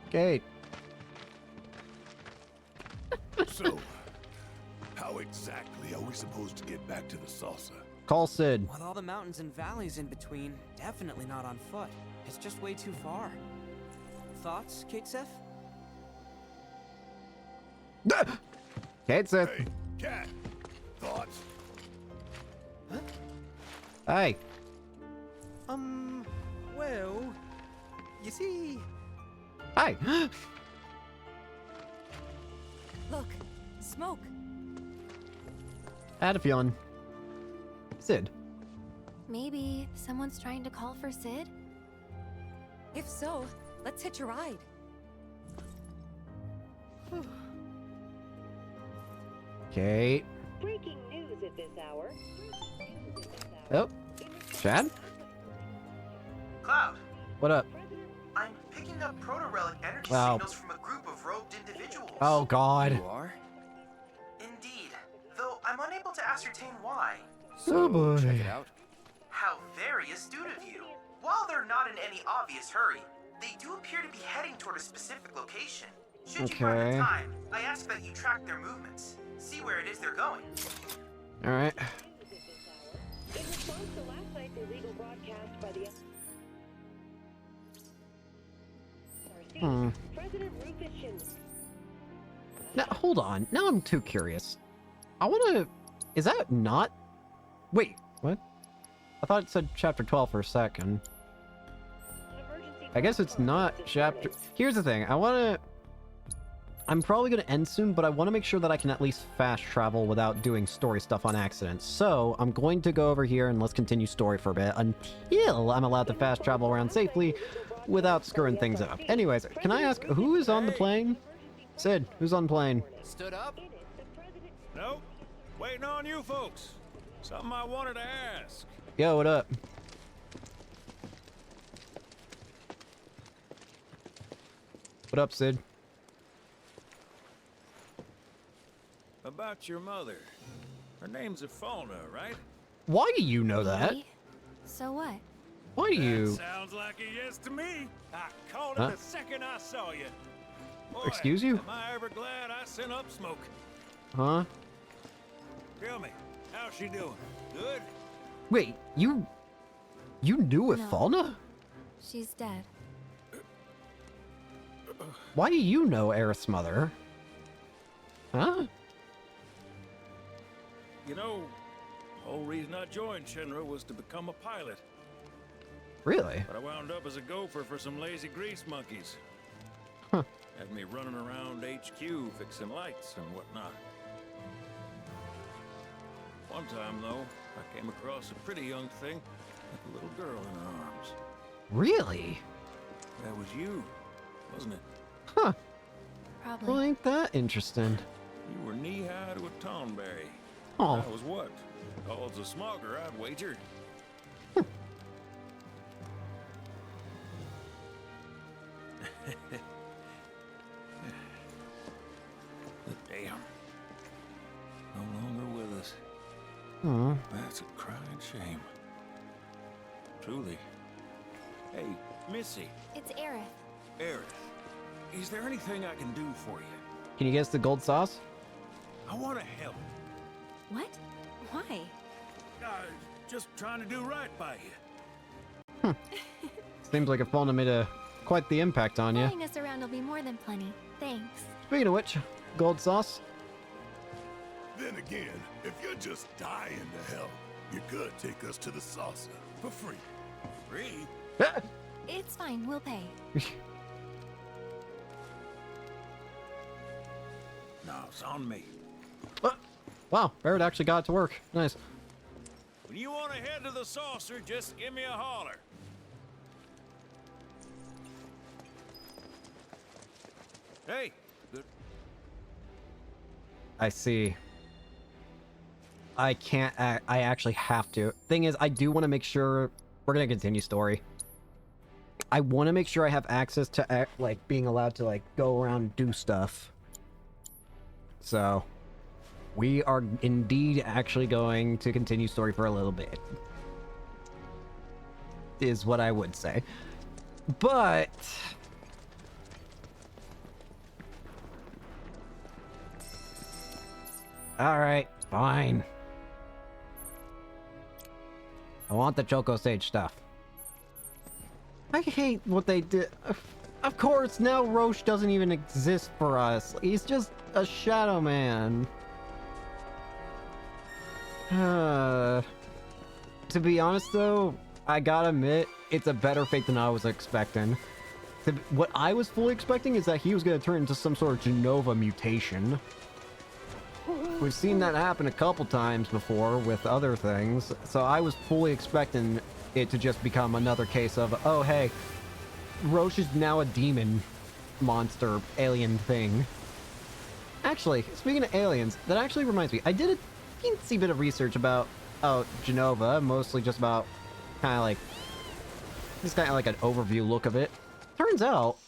Kate. So, how exactly are we supposed to get back to the saucer? Call Sid. With all the mountains and valleys in between, definitely not on foot. It's just way too far. Thoughts, Kate Seth? Kate Seth. Hey, Cat. Thoughts? Huh? Hey. Well, you see... Hi. Look, smoke. I had a feeling. Sid. Maybe someone's trying to call for Sid? If so, let's hitch a ride. Kate. Breaking news at this hour. Oh. Chad? Cloud. What up? I'm picking up proto-relic energy Wow. signals from a group of robed individuals. Oh, God. You are? Indeed. Though I'm unable to ascertain why. Oh, boy. Check it out. How very astute of you. While they're not in any obvious hurry, they do appear to be heading toward a specific location. Should you run Okay. the time, I ask that you track their movements. See where it is they're going. Alright. In response to last night's illegal broadcast by the President Rufus Shinra. Now, hold on. Now I'm too curious. I want to... Is that not... Wait, what? I thought it said chapter 12 for a second. I guess it's not chapter... Here's the thing. I want to... I'm probably going to end soon, but I want to make sure that I can at least fast travel without doing story stuff on accident. So, I'm going to go over here and let's continue story for a bit until I'm allowed to fast travel around safely without screwing things up. Anyways, can I ask, who is on the plane? Sid, who's on the plane? Stood up? Nope. Waiting on you folks. Something I wanted to ask. Yo, what up? What up, Sid? About your mother. Her name's Ifalna, right? Why do you know that? So what? Why do you... That sounds like a yes to me. I called Huh? it the second I saw you. Boy, Excuse you? Am I ever glad I sent up smoke? Huh? Tell me, how's she doing? Good? Wait, you knew No. Ifalna? She's dead. Why do you know Aerith's mother? Huh? You know, the whole reason I joined Shinra was to become a pilot. Really? But I wound up as a gopher for some lazy grease monkeys. Huh. Had me running around HQ fixing lights and whatnot. One time, though, I came across a pretty young thing with a little girl in her arms. Really? That was you, wasn't it? Huh. Probably. Well, ain't that interesting? You were knee-high to a tonberry. Oh. That was what? Calls a smogger, I'd wager. Damn. No longer with us. Hmm. That's a crying shame. Truly. Hey, Missy. It's Aerith. Aerith, is there anything I can do for you? Can you guess the gold sauce? I want to help. What? Why? Just trying to do right by you. Seems like Ifalna made quite the impact on you. Flying us around will be more than plenty. Thanks. Speaking of which, gold sauce. Then again, if you're just dying to help, you could take us to the saucer for free. Free? It's fine, we'll pay. No, it's on me. Wow, Barrett actually got it to work. Nice. When you want to head to the saucer, just give me a holler. Hey, I see. I can't. I actually have to. Thing is, I do want to make sure we're gonna continue story. I want to make sure I have access to like being allowed to like go around and do stuff. So, we are indeed actually going to continue story for a little bit. Is what I would say. But all right, fine. I want the Choco Sage stuff. I hate what they did. Of course, now Roche doesn't even exist for us. He's just a shadow man. To be honest, though, I gotta admit, it's a better fate than I was expecting. What I was fully expecting is that he was gonna turn into some sort of Genova mutation. We've seen that happen a couple times before with other things, so I was fully expecting it to just become another case of, oh hey, Roche is now a demon monster alien thing. Actually, speaking of aliens, that actually reminds me, I did a teensy bit of research about Genova, mostly just about kind of like an overview look of it. Turns out,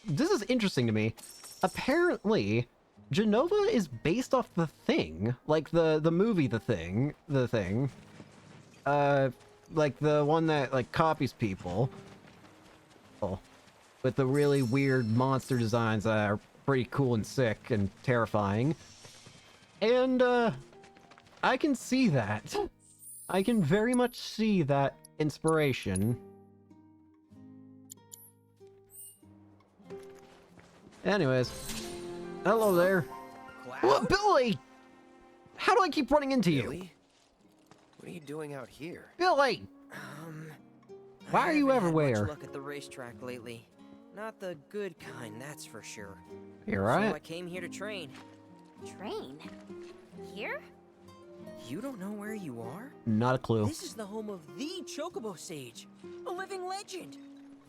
this is interesting to me. Apparently, Genova is based off The Thing, like the movie The Thing, like the one that like copies people, with the really weird monster designs that are pretty cool and sick and terrifying. And I can see that. I can very much see that inspiration. Anyways. Hello there. What, Billy? How do I keep running into you? Billy? What are you doing out here? Billy! Why are you everywhere? Much luck at the racetrack lately. Not the good kind, that's for sure. You're right. So I came here to train. Train? Here? You don't know where you are? Not a clue. This is the home of the Chocobo Sage, a living legend.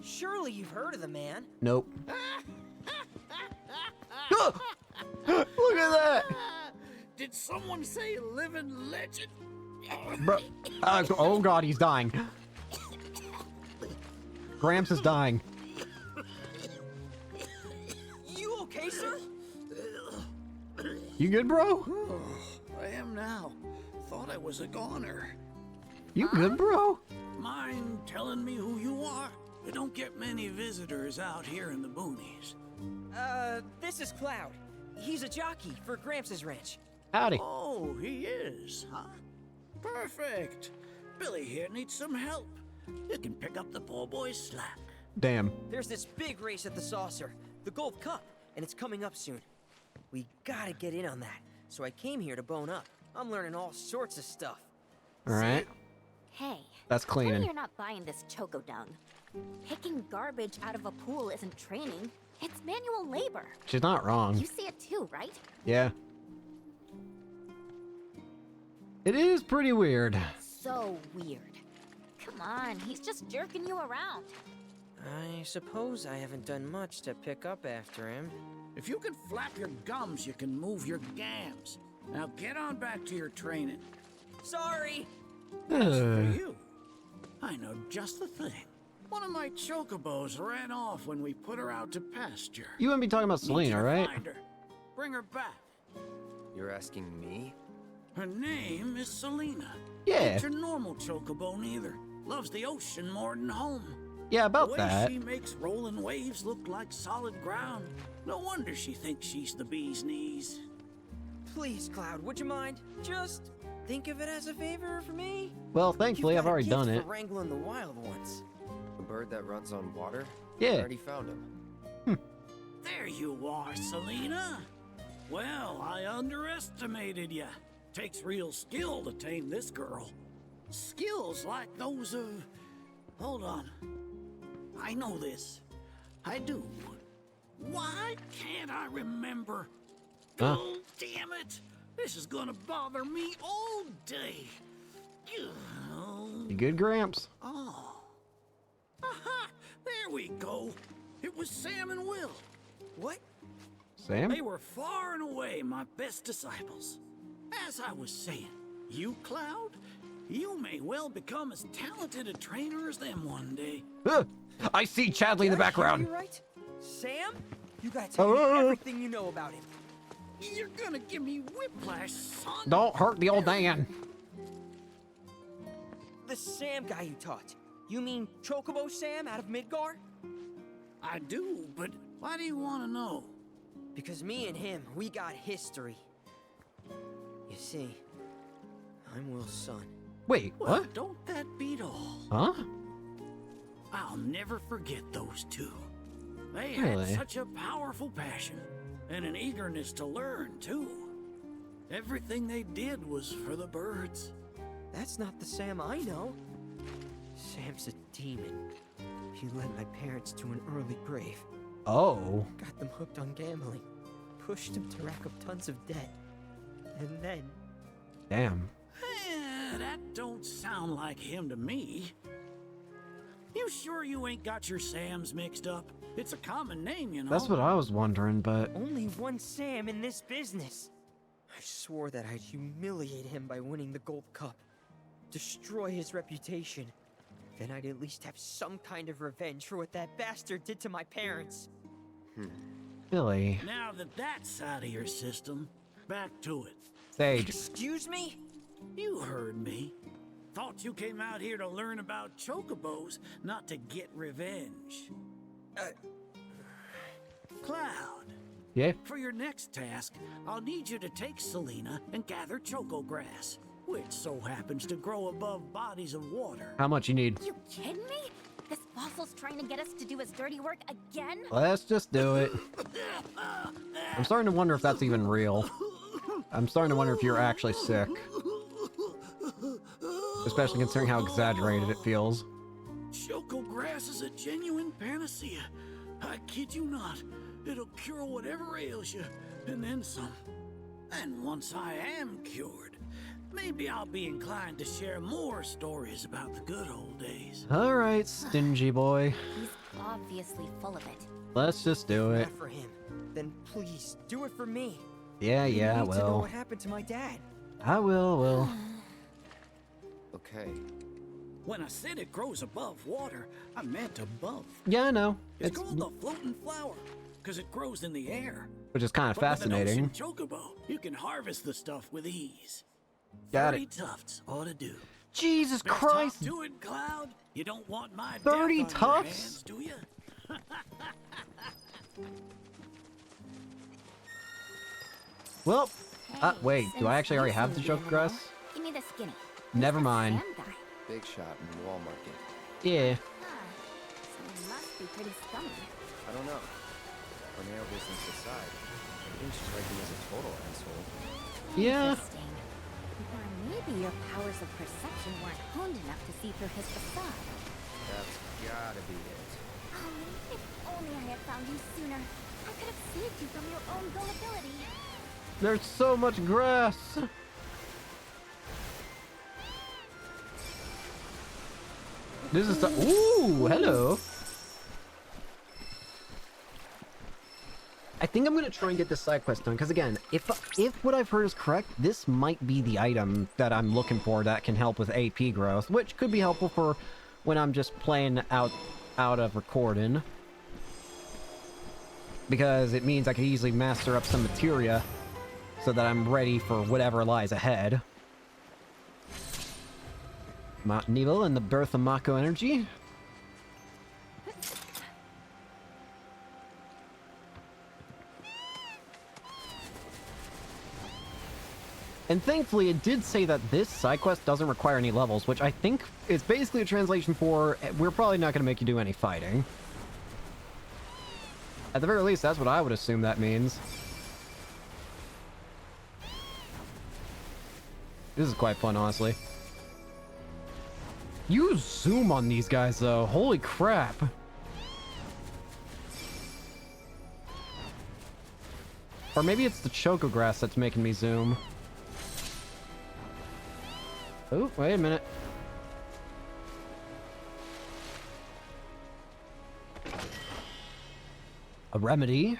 Surely you've heard of the man. Nope. Look at that! Did someone say living legend? Bro, oh god, he's dying. Gramps is dying. You okay, sir? You good, bro? I am now. Thought I was a goner. You good, bro? Mind telling me who you are? We don't get many visitors out here in the boonies. This is Cloud. He's a jockey for Gramps' ranch. Howdy. Oh, he is, huh? Perfect. Billy here needs some help. You can pick up the poor boy's slack. Damn. There's this big race at the Saucer, the Gold Cup, and it's coming up soon. We gotta get in on that, so I came here to bone up. I'm learning all sorts of stuff. Alright. Hey. That's cleaning. You're not buying this choco dung. Picking garbage out of a pool isn't training. It's manual labor. She's not wrong. You see it too, right? Yeah. It is pretty weird. So weird. Come on, he's just jerking you around. I suppose I haven't done much to pick up after him. If you can flap your gums, you can move your gams. Now get on back to your training. Sorry! As for you, I know just the thing. One of my chocobos ran off when we put her out to pasture. You wouldn't be talking about Selena, right? Find her. Bring her back. You're asking me? Her name is Selena. Yeah. Ain't your normal chocobo neither. Loves the ocean more than home. Yeah, about the way that. She makes rolling waves look like solid ground. No wonder she thinks she's the bee's knees. Please, Cloud, would you mind? Just think of it as a favor for me. Well, thankfully, I've already done it. For wrangling the wild ones. A bird that runs on water? Yeah. I already found him. There you are, Selena. Well, I underestimated you. Takes real skill to tame this girl. Skills like those of Hold on. I know this. I do. Why can't I remember? Huh? Oh, damn it! This is gonna bother me all day. You good, Gramps? Oh. Aha! There we go. It was Sam and Will. What? Sam? They were far and away my best disciples. As I was saying, you, Cloud, you may well become as talented a trainer as them one day. I see Chadley in the background. You right? Sam? You gotta tell me everything you know about him. You're gonna give me whiplash, son. Don't hurt the old man. The Sam guy you taught. You mean Chocobo Sam out of Midgar? I do, but why do you want to know? Because me and him, we got history. You see, I'm Will's son. Wait, Well, what? don't that beat all? Huh? I'll never forget those two. They Really? had such a powerful passion and an eagerness to learn, too. Everything they did was for the birds. That's not the Sam I know. Sam's a demon. He led my parents to an early grave. Oh. Got them hooked on gambling. Pushed them to rack up tons of debt. And then... Damn. That don't sound like him to me. You sure you ain't got your Sams mixed up? It's a common name, you know. That's what I was wondering, but... Only one Sam in this business. I swore that I'd humiliate him by winning the Gold Cup. Destroy his reputation. Then I'd at least have some kind of revenge for what that bastard did to my parents. Billy. Now that that's out of your system, back to it. Sage. Excuse me? You heard me. Thought you came out here to learn about chocobos, not to get revenge. Cloud. Yeah? For your next task, I'll need you to take Selena and gather choco grass, which so happens to grow above bodies of water. How much you need? You kidding me? This fossil's trying to get us to do his dirty work again? Let's just do it. I'm starting to wonder if that's even real. I'm starting to wonder if you're actually sick. Especially considering how exaggerated it feels. Choco grass is a genuine panacea. I kid you not. It'll cure whatever ails you, and then some. And once I am cured, maybe I'll be inclined to share more stories about the good old days. Alright, stingy boy. He's obviously full of it. Let's just do it. Not for him. Then please, do it for me. Yeah, I I need to know will. what happened to my dad. I will. Okay. When I said it grows above water, I meant above. Yeah, I know. It's called the floating flower, because it grows in the air. Which is kind of fascinating. With an ocean chocobo, you can harvest the stuff with ease. Got 30 it. tufts ought to do. Jesus There's Christ! top to it, Cloud. You don't want my 30 death on your tufts? hands, do you? Well, wait, do I actually already have the choke grass? Give me the skinny. Never mind. Sam guy. Big shot in the wall market. Yeah. So he must be pretty scummy. I don't know. Corneo business aside, it didn't strike me as a total asshole. Yeah. Interesting. Or maybe your powers of perception weren't honed enough to see through his facade. That's gotta be it. Oh, if only I had found you sooner. I could have saved you from your own gullibility. There's so much grass. This is the ooh, hello. I think I'm gonna try and get this side quest done because again, if what I've heard is correct, this might be the item that I'm looking for that can help with AP growth, which could be helpful for when I'm just playing out of recording. Because it means I could easily master up some materia so that I'm ready for whatever lies ahead. Mount Nebel and the birth of Mako energy. And thankfully it did say that this side quest doesn't require any levels, which I think is basically a translation for we're probably not going to make you do any fighting. At the very least, that's what I would assume that means. This is quite fun, honestly. Use zoom on these guys, though. Holy crap. Or maybe it's the choco grass that's making me zoom. Oh, wait a minute. A remedy.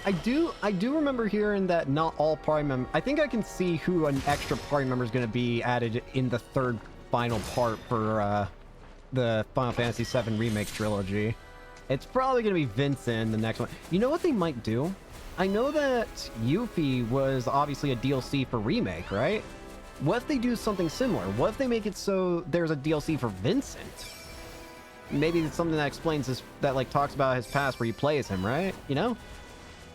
I do remember hearing that not all party members... I think I can see who an extra party member is going to be added in the third final part for the Final Fantasy VII Remake trilogy. It's probably going to be Vincent in the next one. You know what they might do? I know that Yuffie was obviously a DLC for Remake, right? What if they do something similar? What if they make it so there's a DLC for Vincent? Maybe it's something that explains this, that like talks about his past where you play as him, right? You know?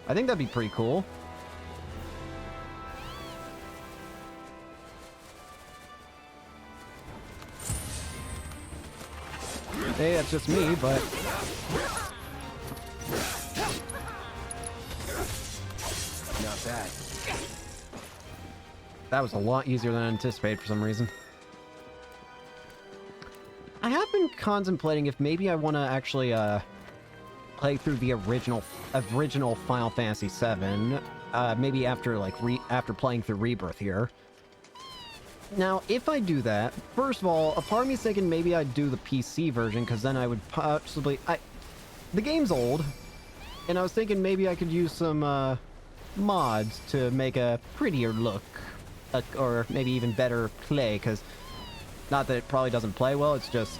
I think that'd be pretty cool. Hey, that's just me, but... Not bad. That was a lot easier than I anticipated for some reason. I have been contemplating if maybe I want to actually, play through the original Final Fantasy VII, maybe after like after playing through Rebirth here. Now, if I do that, first of all, a part of me is thinking maybe I'd do the PC version because then I would possibly the game's old, and I was thinking maybe I could use some mods to make a prettier look, or maybe even better play. Because not that it probably doesn't play well, it's just,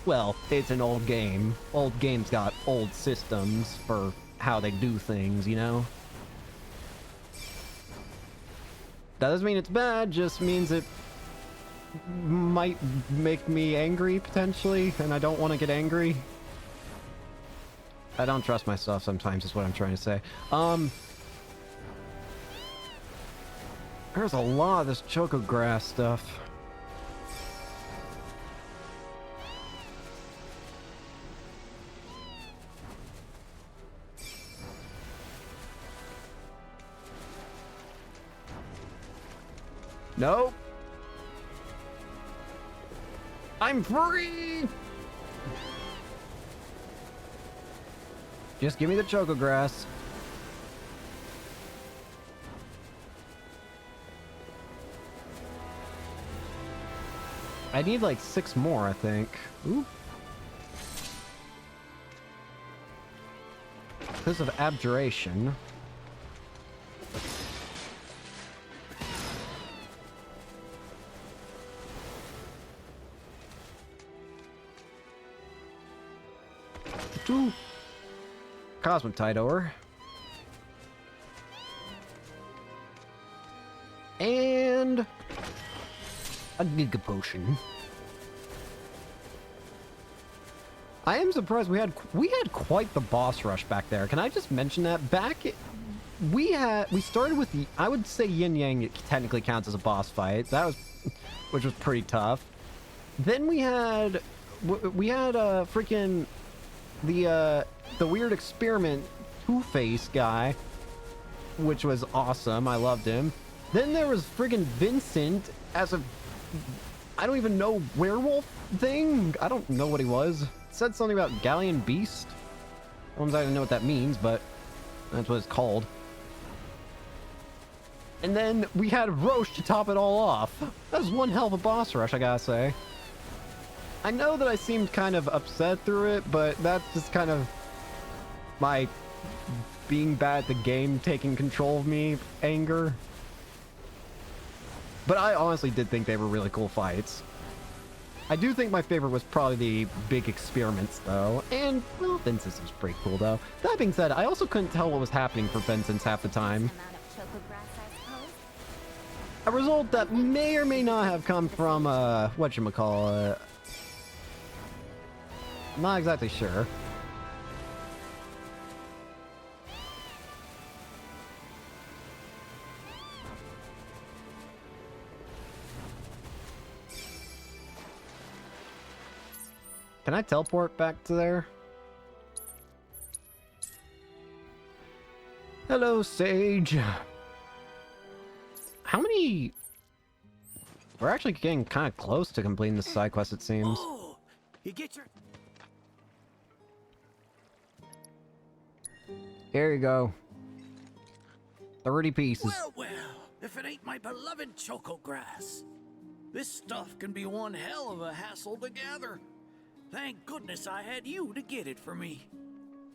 well, it's an old game. Old games got old systems for how they do things, you know? That doesn't mean it's bad, just means it might make me angry, potentially, and I don't want to get angry. I don't trust myself sometimes, is what I'm trying to say. There's a lot of this choco grass stuff. Nope. I'm free! Just give me the choco grass. I need like 6 more, I think. Ooh. Because of abjuration. Ooh. Cosmotite ore. And a Giga Potion. I am surprised we had quite the boss rush back there. Can I just mention that? We started with the, I would say Yin Yang technically counts as a boss fight. Which was pretty tough. Then we had freaking the weird experiment Two-Face guy, which was awesome. I loved him. Then there was friggin' Vincent as a, I don't even know, werewolf thing? I don't know what he was. It said something about Galleon Beast. I don't even know what that means, but that's what it's called. And then we had Roche to top it all off. That was one hell of a boss rush, I gotta say. I know that I seemed kind of upset through it, but that's just kind of my being bad at the game taking control of me anger. But I honestly did think they were really cool fights. I do think my favorite was probably the big experiments, though. And, well, Vincent's was pretty cool, though. That being said, I also couldn't tell what was happening for Vincent's half the time. A result that may or may not have come from, whatchamacallit. I'm not exactly sure. Can I teleport back to there? Hello, Sage. How many We're actually getting kind of close to completing the side quest, it seems. Oh, you get your... Here you go. 30 pieces. Well, well, if it ain't my beloved choco grass. This stuff can be one hell of a hassle to gather. Thank goodness I had you to get it for me.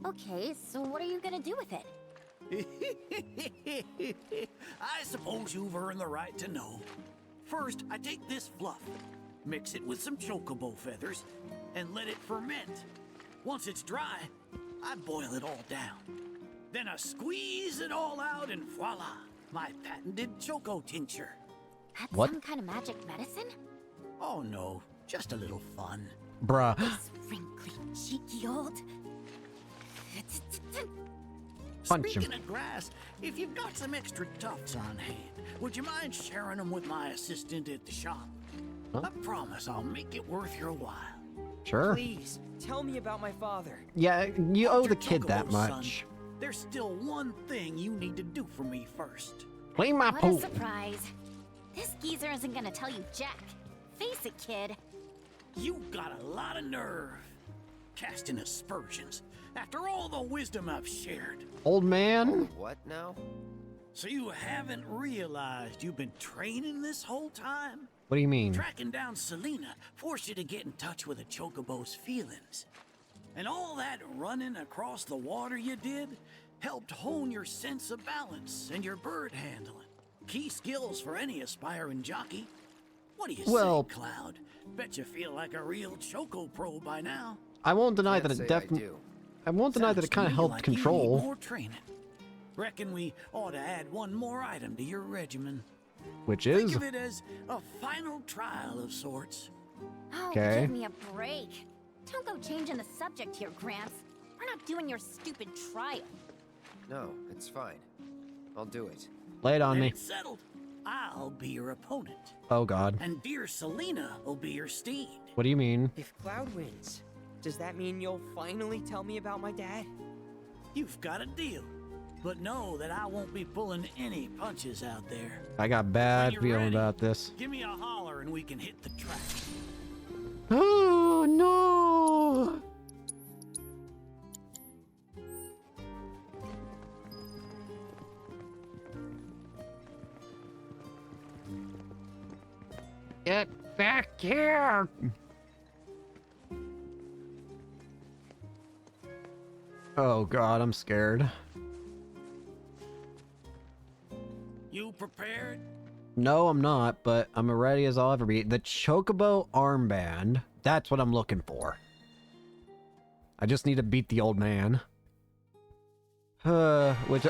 Okay, so what are you gonna do with it? I suppose you've earned the right to know. First, I take this fluff, mix it with some chocobo feathers, and let it ferment. Once it's dry, I boil it all down. Then I squeeze it all out and voila, my patented choco tincture. That's What? some kind of magic medicine? Oh no, just a little fun. Bruh. This wrinkly, cheeky old... Punch Speaking him. of grass, if you've got some extra tufts on hand, would you mind sharing them with my assistant at the shop? Huh? I promise I'll make it worth your while. Sure. Please, tell me about my father. Yeah, you owe the Your kid that chocobo, son. much. There's still one thing you need to do for me first. Clean my What pool. a surprise. This geezer isn't gonna tell you jack. Face it, kid. You got a lot of nerve. Casting aspersions after all the wisdom I've shared. Old man? What now? So you haven't realized you've been training this whole time? What do you mean? Tracking down Selena forced you to get in touch with a chocobo's feelings. And all that running across the water you did helped hone your sense of balance and your bird handling. Key skills for any aspiring jockey. What do you Well- say, Cloud? Bet you feel like a real choco pro by now. I won't deny Can't that say it I definitely. do. I won't deny that Sounds it kind to of me helped like you need control. more training. Reckon we ought to add one more item to your regimen. Which Think is. of it as a final trial of sorts. Oh, Okay. give me a break. Don't go changing the subject here, Gramps. We're not doing your stupid trial. No, it's fine. I'll do it. Lay it on Then me. it's settled. I'll be your opponent. Oh god. And dear Selena will be your steed. What do you mean? If Cloud wins, does that mean you'll finally tell me about my dad? You've got a deal. But know that I won't be pulling any punches out there. I got bad When you're feeling ready, about this. Give me a holler and we can hit the track. Oh no! Get back here! Oh god, I'm scared. You prepared? No, I'm not, but I'm ready as I'll ever be. The Chocobo armband. That's what I'm looking for. I just need to beat the old man. Which,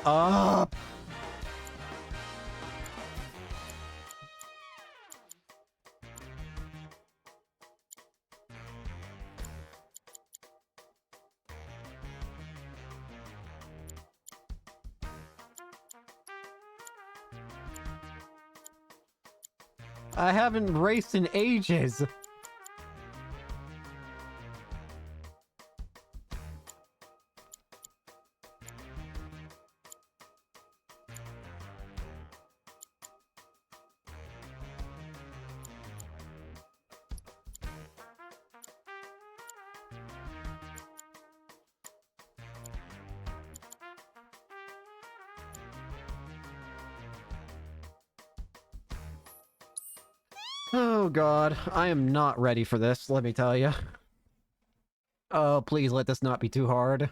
I haven't raced in ages. Oh god, I am not ready for this, let me tell you. Oh, please let this not be too hard.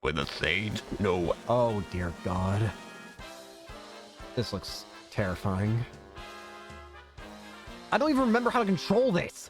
With a saint? No. Oh dear god. This looks terrifying. I don't even remember how to control this!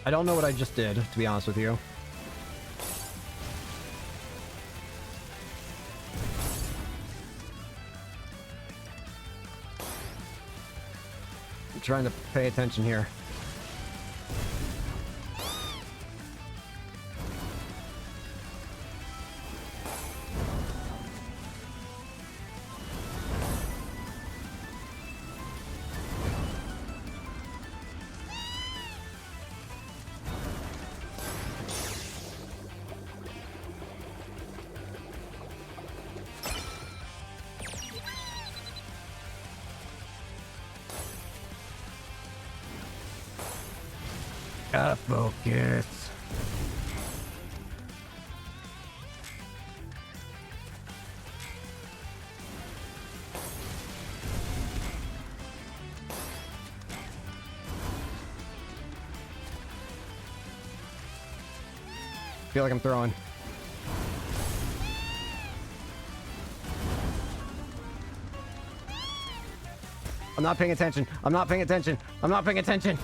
I don't know what I just did, to be honest with you. I'm trying to pay attention here. Gotta focus. Feel like I'm throwing. I'm not paying attention. I'm not paying attention. I'm not paying attention.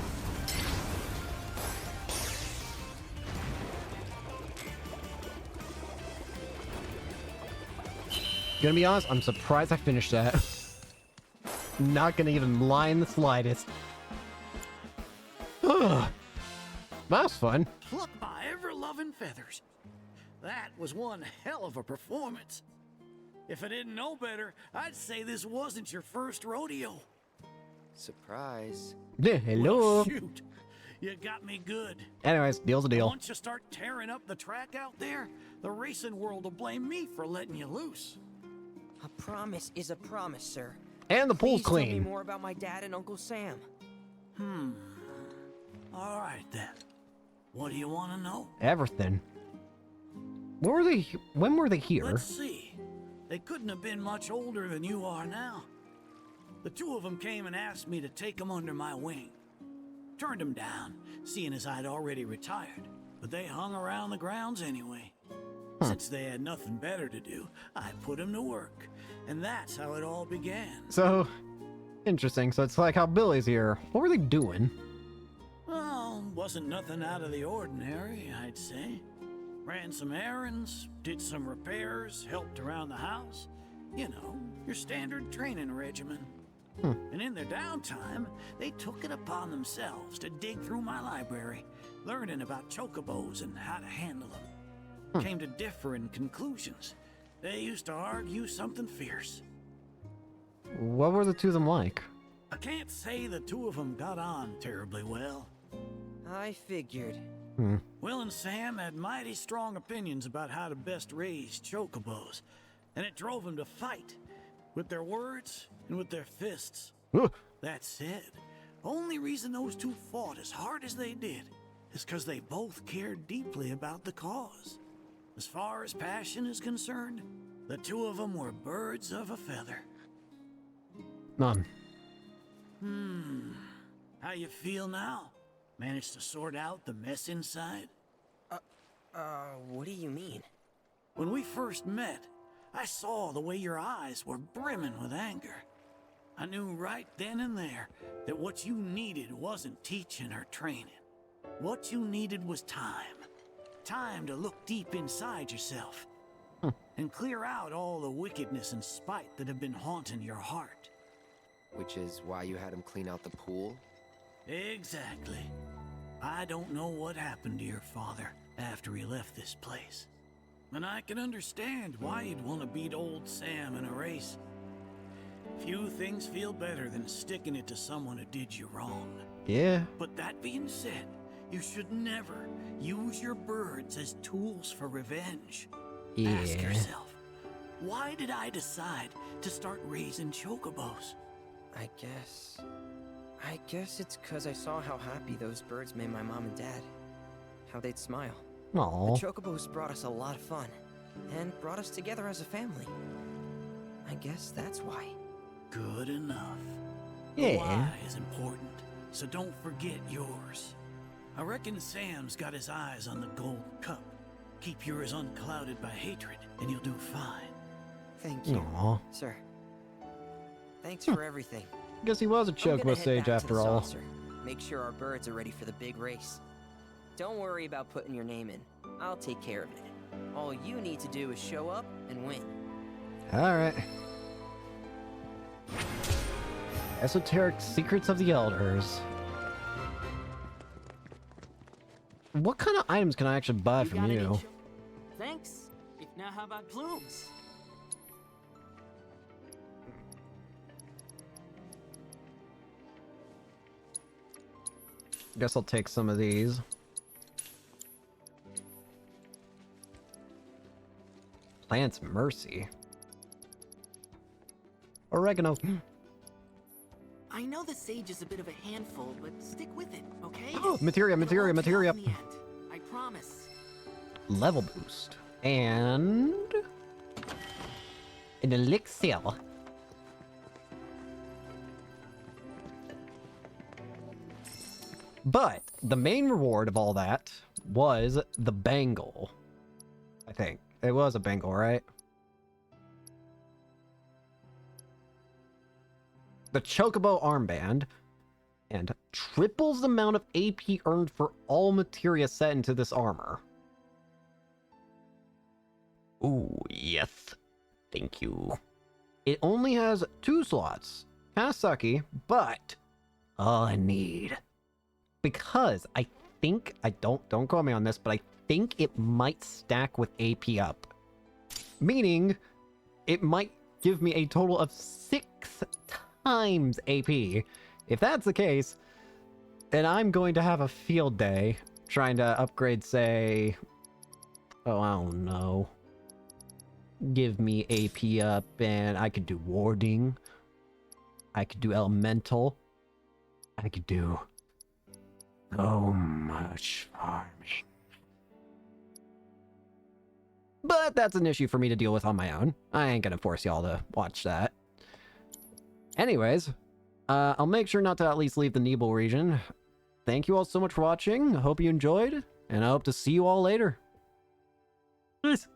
Gonna be honest, I'm surprised I finished that. Not gonna even lie in the slightest. Ugh. That was fun. Pluck my ever-loving feathers. That was one hell of a performance. If I didn't know better, I'd say this wasn't your first rodeo. Surprise. Yeah, hello. Well, shoot. You got me good. Anyways, deal's a deal. Once you start tearing up the track out there, the racing world will blame me for letting you loose. A promise is a promise, sir. And the pool's Please tell me clean. more about my dad and Uncle Sam. All right, then. What do you want to know? Everything. When were they? When were they here? Let's see. They couldn't have been much older than you are now. The two of them came and asked me to take them under my wing. Turned them down, seeing as I'd already retired. But they hung around the grounds anyway. Since they had nothing better to do, I put them to work. And that's how it all began. So, interesting. So it's like how Billy's here. What were they doing? Well, wasn't nothing out of the ordinary, I'd say. Ran some errands, did some repairs, helped around the house. You know, your standard training regimen. And in their downtime, they took it upon themselves to dig through my library, learning about chocobos and how to handle them. Came to differing conclusions. They used to argue something fierce. What were the two of them like? I can't say the two of them got on terribly well. I figured. Will and Sam had mighty strong opinions about how to best raise chocobos, and it drove them to fight, with their words and with their fists. That said, only reason those two fought as hard as they did is because they both cared deeply about the cause. As far as passion is concerned, the two of them were birds of a feather. None. How you feel now? Managed to sort out the mess inside? What do you mean? When we first met, I saw the way your eyes were brimming with anger. I knew right then and there that what you needed wasn't teaching or training. What you needed was time. Time to look deep inside yourself and clear out all the wickedness and spite that have been haunting your heart. Which is why you had him clean out the pool? Exactly. I don't know what happened to your father after he left this place. And I can understand why you'd want to beat old Sam in a race. Few things feel better than sticking it to someone who did you wrong. Yeah. But that being said, you should never use your birds as tools for revenge. Yeah. Ask yourself, why did I decide to start raising chocobos? I guess it's because I saw how happy those birds made my mom and dad. How they'd smile. Aww. The chocobos brought us a lot of fun, and brought us together as a family. I guess that's why. Good enough. Yeah. The why is important, so don't forget yours. I reckon Sam's got his eyes on the gold cup. Keep yours unclouded by hatred, and you'll do fine. Thank you, Aww. sir. Thanks for everything. Guess he was a I'm gonna chocobo head sage back to after the all. saucer. Make sure our birds are ready for the big race. Don't worry about putting your name in. I'll take care of it. All you need to do is show up and win. Alright. Esoteric Secrets of the Elders. What kind of items can I actually buy from you? Thanks. Now how about plumes? Guess I'll take some of these. Plant's Mercy. Oregano. I know the sage is a bit of a handful, but stick with it, okay? Materia. I promise. Level boost. And an elixir. But the main reward of all that was the bangle. I think. It was a bangle, right? The Chocobo armband. And triples the amount of AP earned for all materia set into this armor. Ooh, yes. Thank you. It only has 2 slots. Kinda sucky, but all I need. Because I think, don't quote me on this, but I think it might stack with AP up. Meaning, it might give me a total of 6 times AP. If that's the case, then I'm going to have a field day trying to upgrade, say, oh, I don't know. Give me AP up, and I could do warding. I could do elemental. I could do so much farming. But that's an issue for me to deal with on my own. I ain't gonna force y'all to watch that. Anyways, I'll make sure not to at least leave the Nebel region. Thank you all so much for watching. I hope you enjoyed, and I hope to see you all later. Peace.